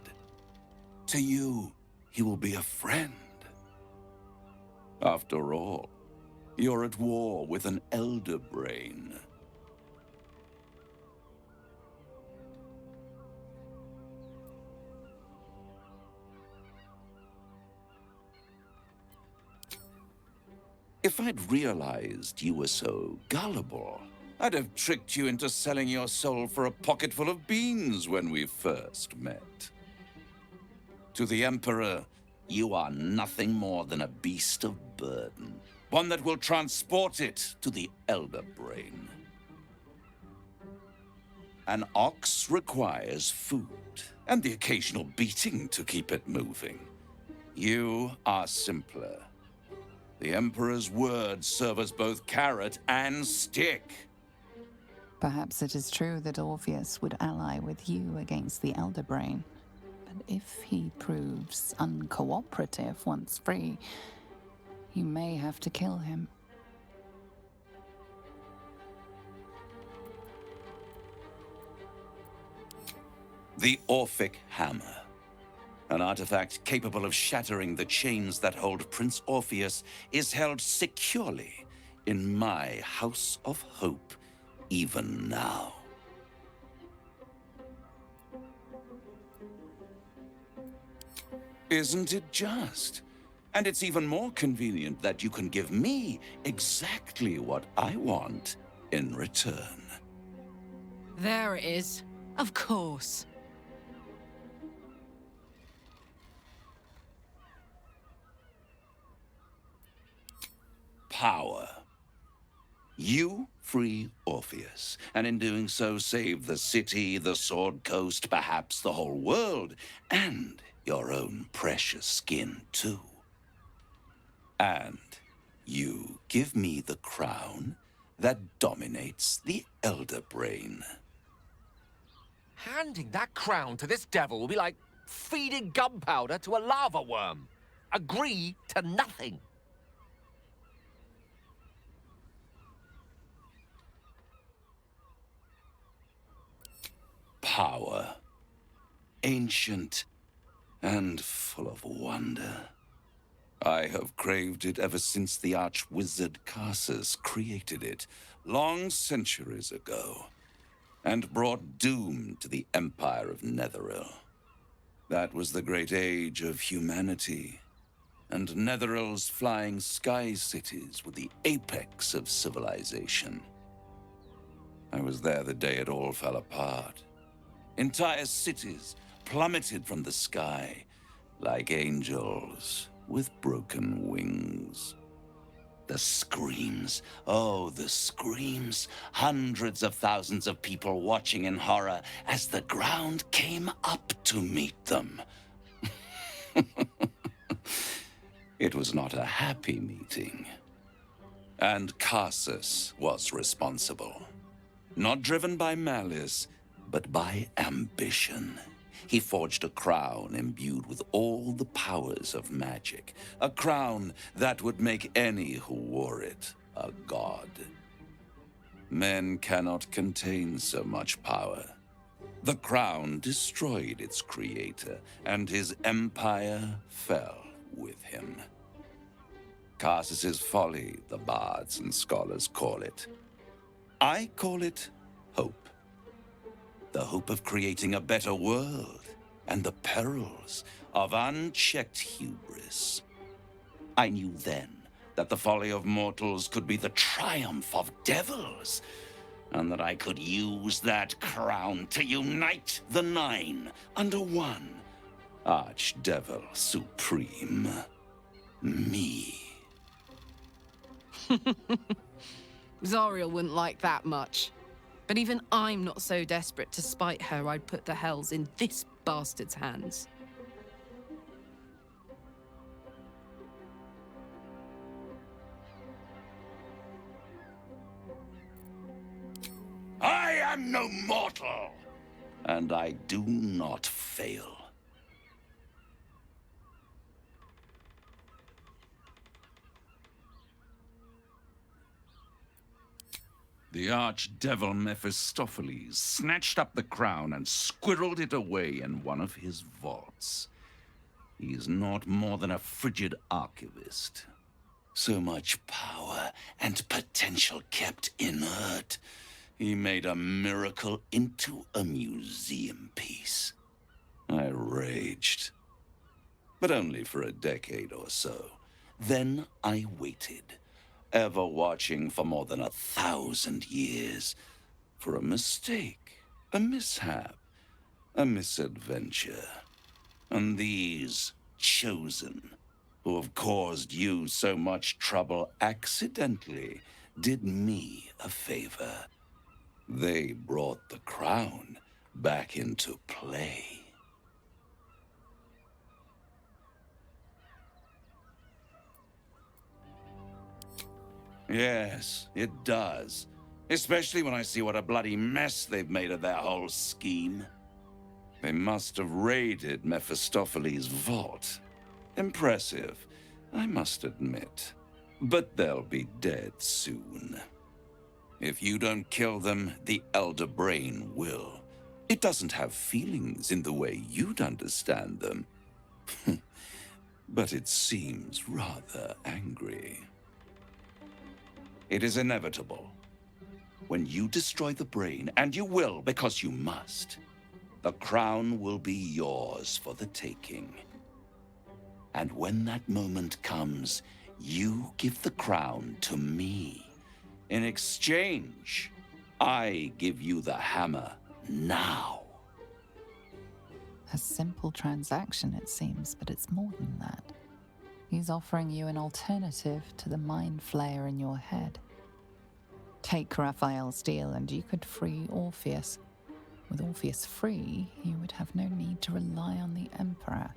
To you, he will be a friend. After all, you're at war with an Elder Brain. If I'd realized you were so gullible, I'd have tricked you into selling your soul for a pocketful of beans when we first met. To the Emperor, you are nothing more than a beast of burden, one that will transport it to the Elder Brain. An ox requires food, and the occasional beating to keep it moving. You are simpler. The Emperor's words serve as both carrot and stick. Perhaps it is true that Orpheus would ally with you against the Elder Brain. But if he proves uncooperative once free, you may have to kill him. The Orphic Hammer. An artifact capable of shattering the chains that hold Prince Orpheus is held securely in my House of Hope, even now. Isn't it just? And it's even more convenient that you can give me exactly what I want in return. There it is. Of course. Power. You free Orpheus, and in doing so save the city, the Sword Coast, perhaps the whole world, and your own precious skin too. And you give me the crown, that dominates the Elder Brain. Handing that crown to this devil will be like feeding gunpowder to a lava worm. Agree to nothing. Power. Ancient and full of wonder. I have craved it ever since the arch-wizard Karsus created it, long centuries ago, and brought doom to the Empire of Netheril. That was the great age of humanity, and Netheril's flying sky cities were the apex of civilization. I was there the day it all fell apart. Entire cities plummeted from the sky like angels with broken wings. The screams, oh, the screams. Hundreds of thousands of people watching in horror as the ground came up to meet them. It was not a happy meeting. And Karsus was responsible. Not driven by malice, but by ambition. He forged a crown imbued with all the powers of magic. A crown that would make any who wore it a god. Men cannot contain so much power. The crown destroyed its creator, and his empire fell with him. Karsus's folly, the bards and scholars call it. I call it hope. The hope of creating a better world, and the perils of unchecked hubris. I knew then that the folly of mortals could be the triumph of devils, and that I could use that crown to unite the Nine under one Archdevil Supreme. Me. Zariel wouldn't like that much. But even I'm not so desperate to spite her I'd put the hells in this bastard's hands. I am no mortal, and I do not fail. The archdevil Mephistopheles snatched up the crown and squirreled it away in one of his vaults. He is not more than a frigid archivist. So much power and potential kept inert. He made a miracle into a museum piece. I raged. But only for a decade or so. Then I waited. Ever watching for more than 1,000 years, for a mistake, a mishap, a misadventure. And these chosen, who have caused you so much trouble accidentally, did me a favor. They brought the crown back into play. Yes, it does. Especially when I see what a bloody mess they've made of their whole scheme. They must have raided Mephistopheles' vault. Impressive, I must admit. But they'll be dead soon. If you don't kill them, the Elder Brain will. It doesn't have feelings in the way you'd understand them. But it seems rather angry. It is inevitable. When you destroy the brain, and you will because you must, the crown will be yours for the taking. And when that moment comes, you give the crown to me. In exchange, I give you the hammer now. A simple transaction, it seems, but it's more than that. He's offering you an alternative to the mind flayer in your head. Take Raphael's deal and you could free Orpheus. With Orpheus free, you would have no need to rely on the Emperor.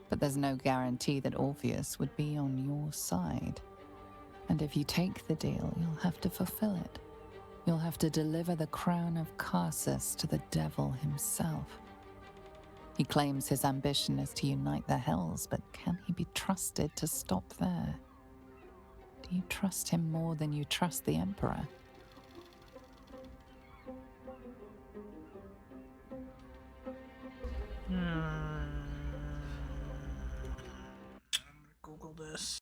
But there's no guarantee that Orpheus would be on your side. And if you take the deal, you'll have to fulfill it. You'll have to deliver the crown of Karsus to the devil himself. He claims his ambition is to unite the Hells, but can he be trusted to stop there? Do you trust him more than you trust the Emperor? Google this.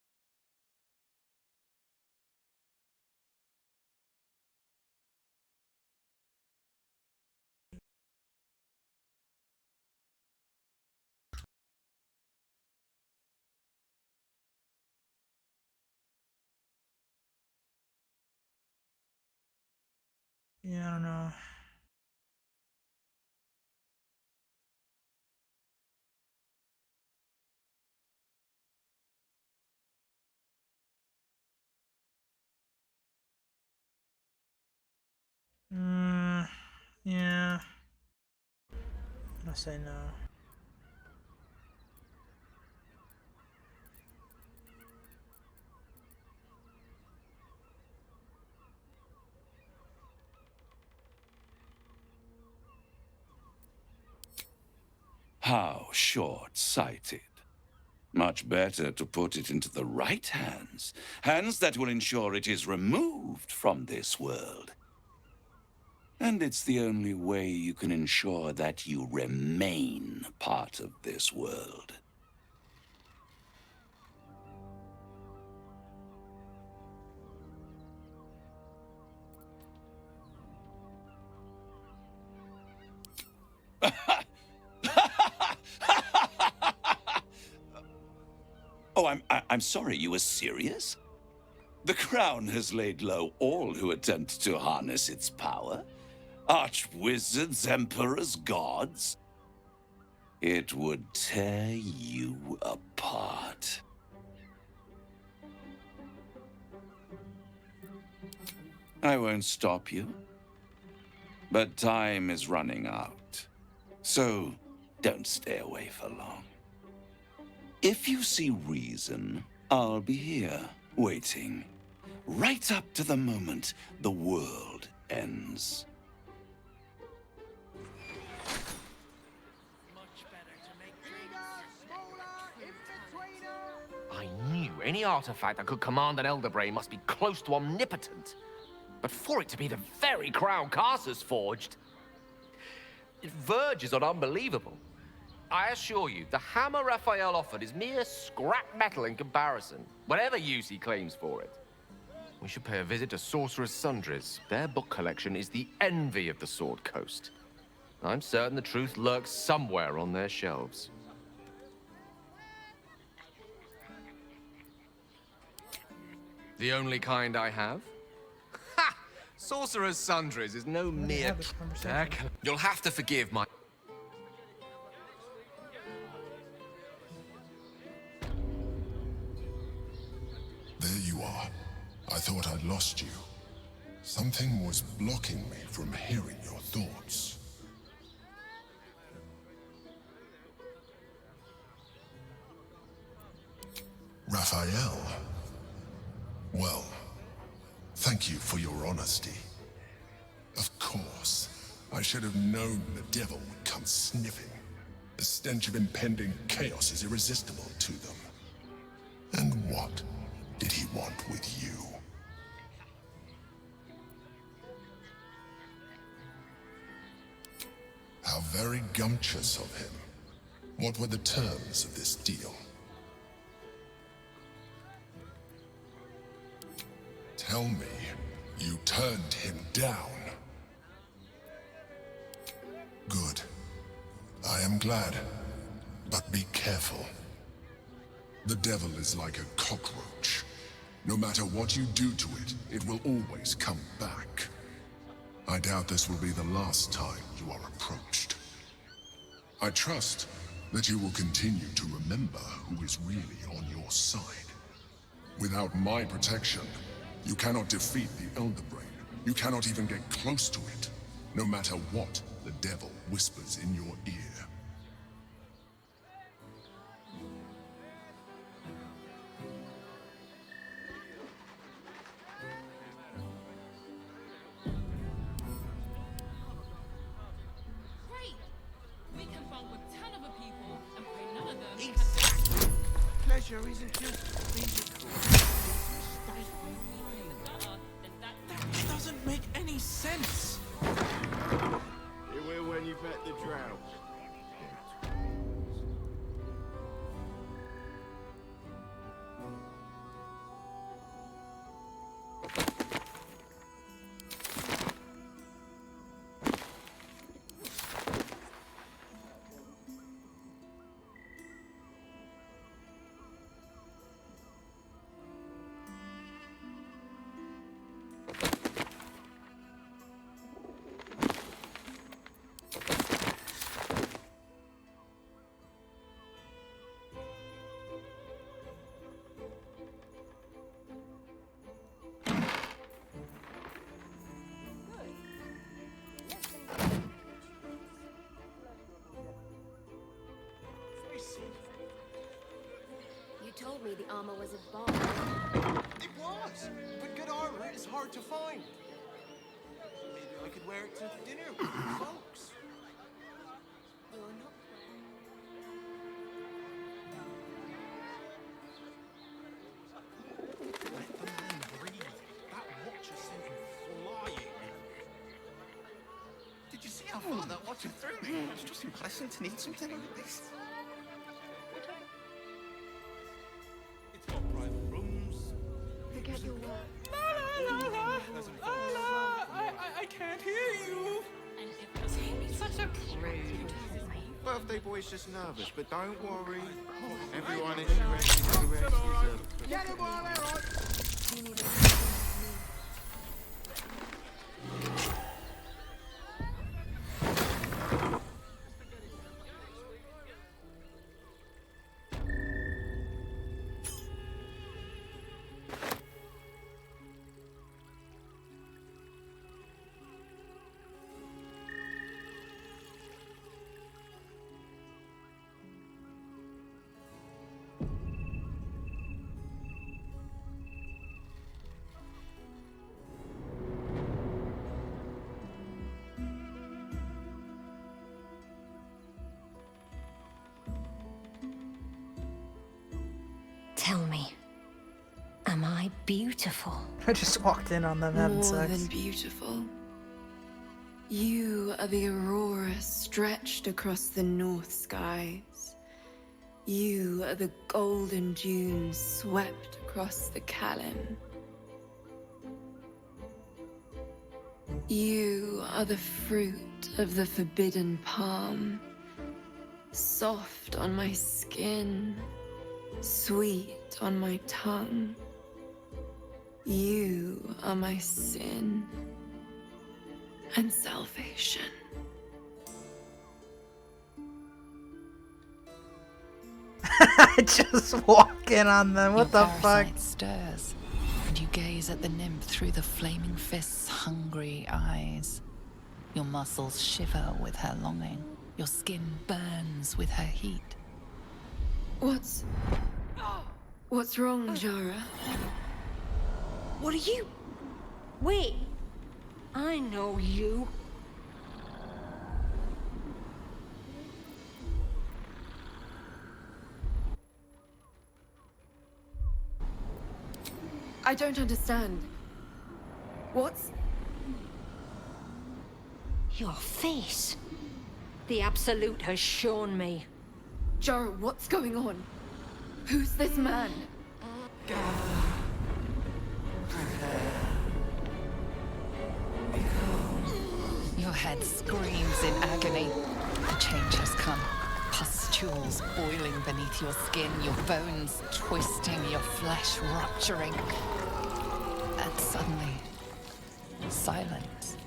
Yeah, I don't know. Yeah. I say no. How short-sighted. Much better to put it into the right hands. Hands that will ensure it is removed from this world. And it's the only way you can ensure that you remain part of this world. Oh, I'm sorry, you were serious? The crown has laid low all who attempt to harness its power. Archwizards, emperors, gods. It would tear you apart. I won't stop you. But time is running out. So, don't stay away for long. If you see reason, I'll be here, waiting. Right up to the moment the world ends. I knew any artifact that could command an Elder Brain must be close to omnipotent. But for it to be the very crown Karsus forged, it verges on unbelievable. I assure you, the hammer Raphael offered is mere scrap metal in comparison, whatever use he claims for it. We should pay a visit to Sorcerer's Sundries. Their book collection is the envy of the Sword Coast. I'm certain the truth lurks somewhere on their shelves. The only kind I have? Ha! Sorcerer's Sundries is no mere... You'll have to forgive my... There you are. I thought I'd lost you. Something was blocking me from hearing your thoughts. Raphael. Well, thank you for your honesty. Of course, I should have known the devil would come sniffing. The stench of impending chaos is irresistible to them. And what did he want with you? How very gumptious of him. What were the terms of this deal? Tell me, you turned him down. Good. I am glad. But be careful. The devil is like a cockroach. No matter what you do to it, it will always come back. I doubt this will be the last time you are approached. I trust that you will continue to remember who is really on your side. Without my protection, you cannot defeat the Elder Brain. You cannot even get close to it, no matter what the devil whispers in your ear. adventure isn't just physical. That doesn't make any sense. It will when you've met the drought. You told me the armor was a bomb. It was, but good armor is hard to find. Maybe I could wear it to dinner with you folks. You're not Let the man breathe. That watcher sent him flying. Did you see how far that watcher threw me? It's just impressive to need something like this. It's got private rooms. forget your work. Pleasant folks. I can't hear you. He's such a prude. Birthday boy's just nervous, but don't worry. Everyone is ready. Get him while they're on. Tell me, am I beautiful? I just walked in on them having More sex. than beautiful. You are the aurora stretched across the north skies. You are the golden dunes swept across the Callan. You are the fruit of the forbidden palm, soft on my skin, sweet on my tongue. You are my sin and salvation. Just walking on them. What the fuck? Parasite stirs, and you gaze at the nymph through the flaming fist's hungry eyes. Your muscles shiver with her longing. Your skin burns with her heat. What's wrong, Jara? What are you? Wait, I know you. I don't understand. What's... Your face. The Absolute has shown me. Jara, what's going on? Who's this man? Your head screams in agony. The change has come. Pustules boiling beneath your skin, your bones twisting, your flesh rupturing. And suddenly, silence.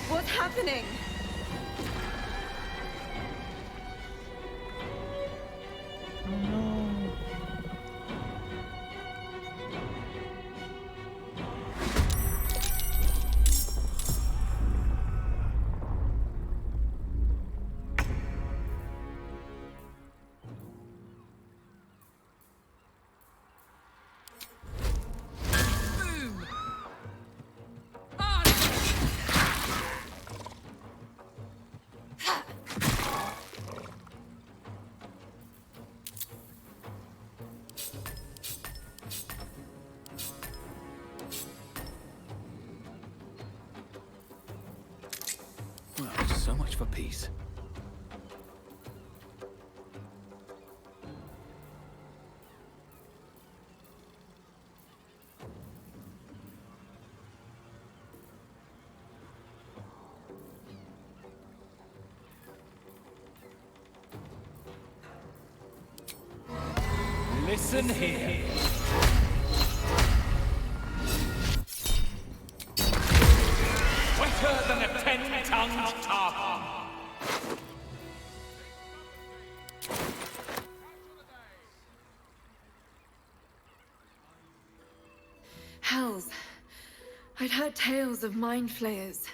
What's happening? for peace. Listen here. Wetter than a 10-tongued tarpon. Hells. I'd heard tales of mind flayers.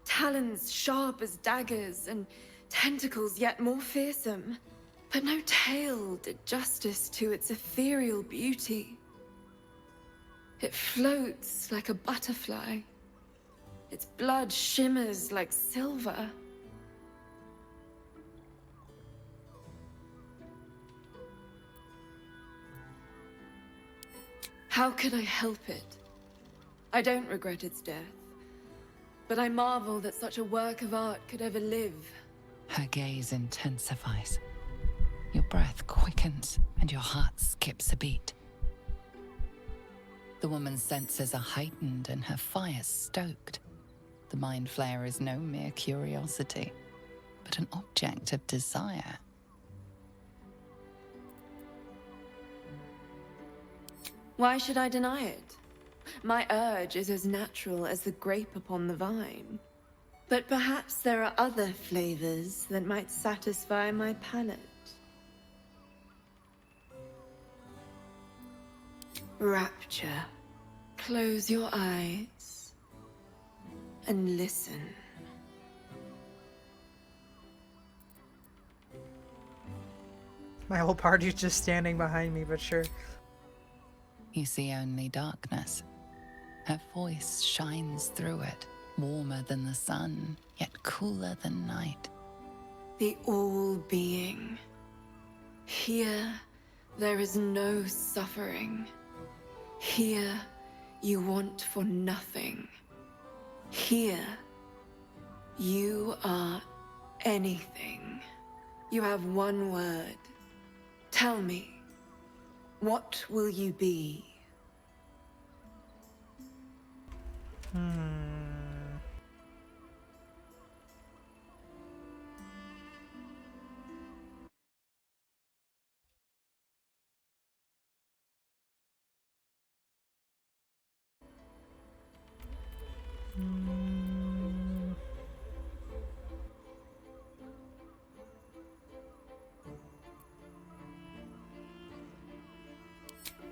Talons sharp as daggers, and tentacles yet more fearsome. But no tale did justice to its ethereal beauty. It floats like a butterfly. Its blood shimmers like silver. How could I help it? I don't regret its death. But I marvel that such a work of art could ever live. Her gaze intensifies. Your breath quickens and your heart skips a beat. The woman's senses are heightened and her fire stoked. The mind flayer is no mere curiosity, but an object of desire. Why should I deny it? My urge is as natural as the grape upon the vine. But perhaps there are other flavors that might satisfy my palate. Rapture. Close your eyes and listen. My whole party's just standing behind me, but sure. You see only darkness. Her voice shines through it, warmer than the sun, yet cooler than night. The all-being. Here, there is no suffering. Here, you want for nothing. Here, you are anything. You have one word. Tell me, what will you be?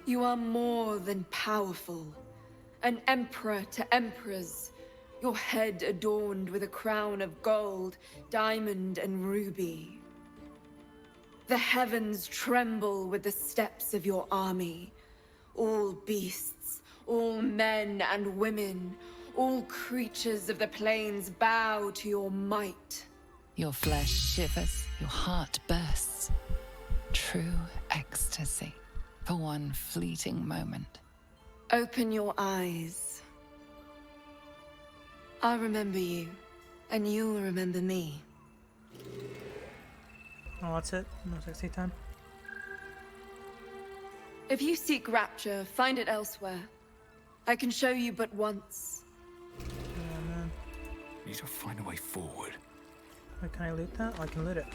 You are more than powerful. An emperor to emperors. Your head adorned with a crown of gold, diamond, and ruby. The heavens tremble with the steps of your army. All beasts, all men and women, all creatures of the plains bow to your might. Your flesh shivers, your heart bursts. True ecstasy. For one fleeting moment. Open your eyes. I'll remember you, and you'll remember me. Oh, that's it? No sexy time? If you seek rapture, find it elsewhere. I can show you but once. Yeah, man. Need to find a way forward. Wait, can I loot that? Oh, I can loot it.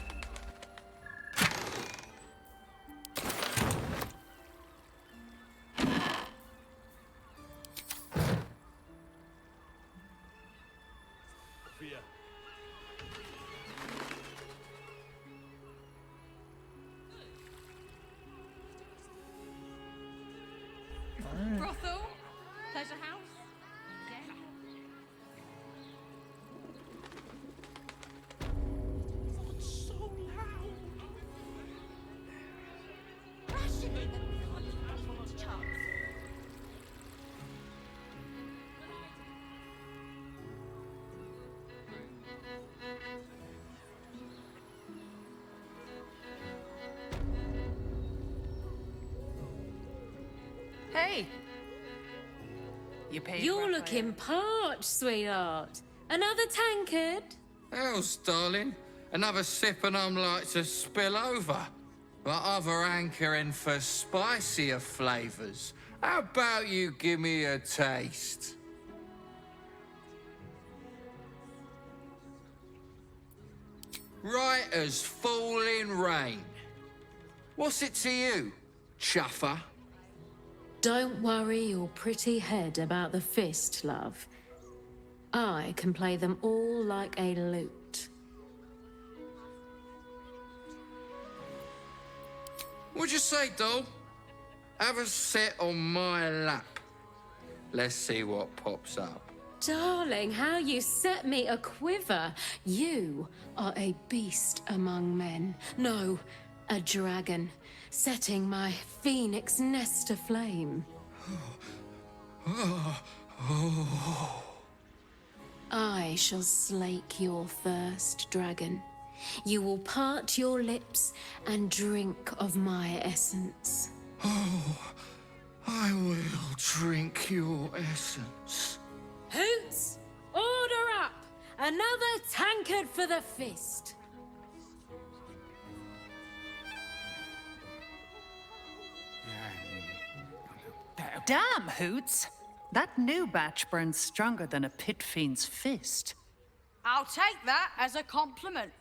Brothel? Pleasure house? Yeah. So loud. Rationing the chance. Hey! You're looking parched, sweetheart. Another tankard? Hells, darling. Another sip and I'm like to spill over. But other hankering for spicier flavors. How about you give me a taste? Right as falling rain. What's it to you, chuffer? Don't worry your pretty head about the fist, love. I can play them all like a lute. What'd you say, doll? Have a sit on my lap. Let's see what pops up. Darling, how you set me a quiver. You are a beast among men. No, a dragon, setting my phoenix nest aflame. I shall slake your thirst, dragon. You will part your lips and drink of my essence. Oh, I will drink your essence. Hoots, order up! Another tankard for the fist. Damn, Hoots! That new batch burns stronger than a pit fiend's fist. I'll take that as a compliment.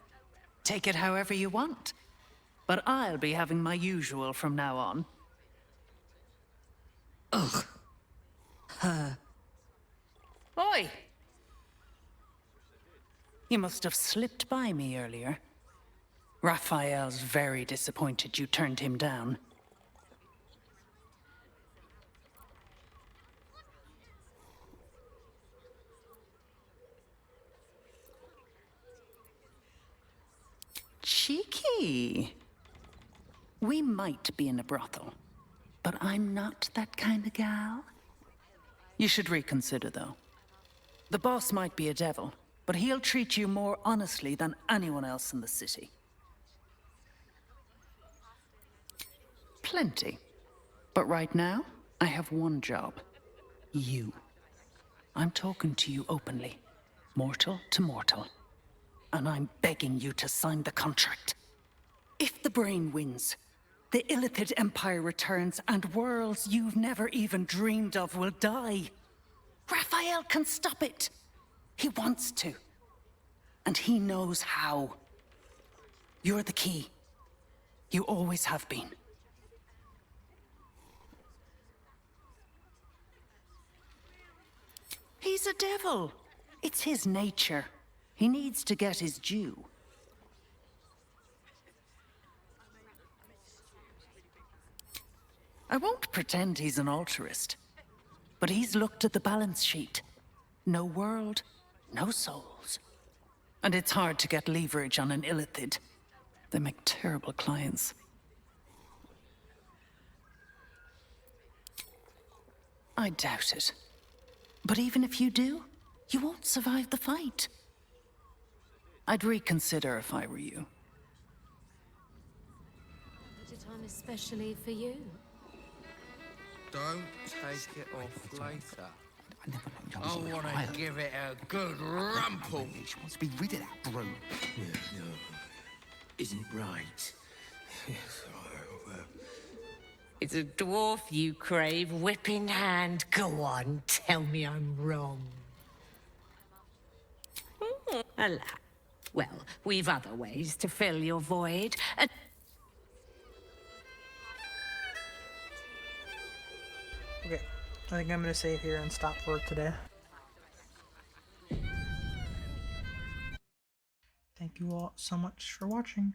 Take it however you want. But I'll be having my usual from now on. Ugh. Oi! You must have slipped by me earlier. Raphael's very disappointed you turned him down. Cheeky. We might be in a brothel, but I'm not that kind of gal. You should reconsider, though. The boss might be a devil, but he'll treat you more honestly than anyone else in the city. Plenty. But right now, I have one job. You. I'm talking to you openly, mortal to mortal. And I'm begging you to sign the contract. If the brain wins, the Illithid Empire returns and worlds you've never even dreamed of will die. Raphael can stop it. He wants to. And he knows how. You're the key. You always have been. He's a devil. It's his nature. He needs to get his due. I won't pretend he's an altruist, but he's looked at the balance sheet. No world, no souls. And it's hard to get leverage on an Illithid. They make terrible clients. I doubt it. But even if you do, you won't survive the fight. I'd reconsider if I were you. At a time especially for you. Don't take it off later. I want to give it a good rumple. She wants to be rid of that broom. Yeah, no. Isn't it right? Yes, It's a dwarf you crave, whip in hand. Go on, tell me I'm wrong. Alas. Well, we've other ways to fill your void. Okay, I think I'm gonna save here and stop for today. Thank you all so much for watching.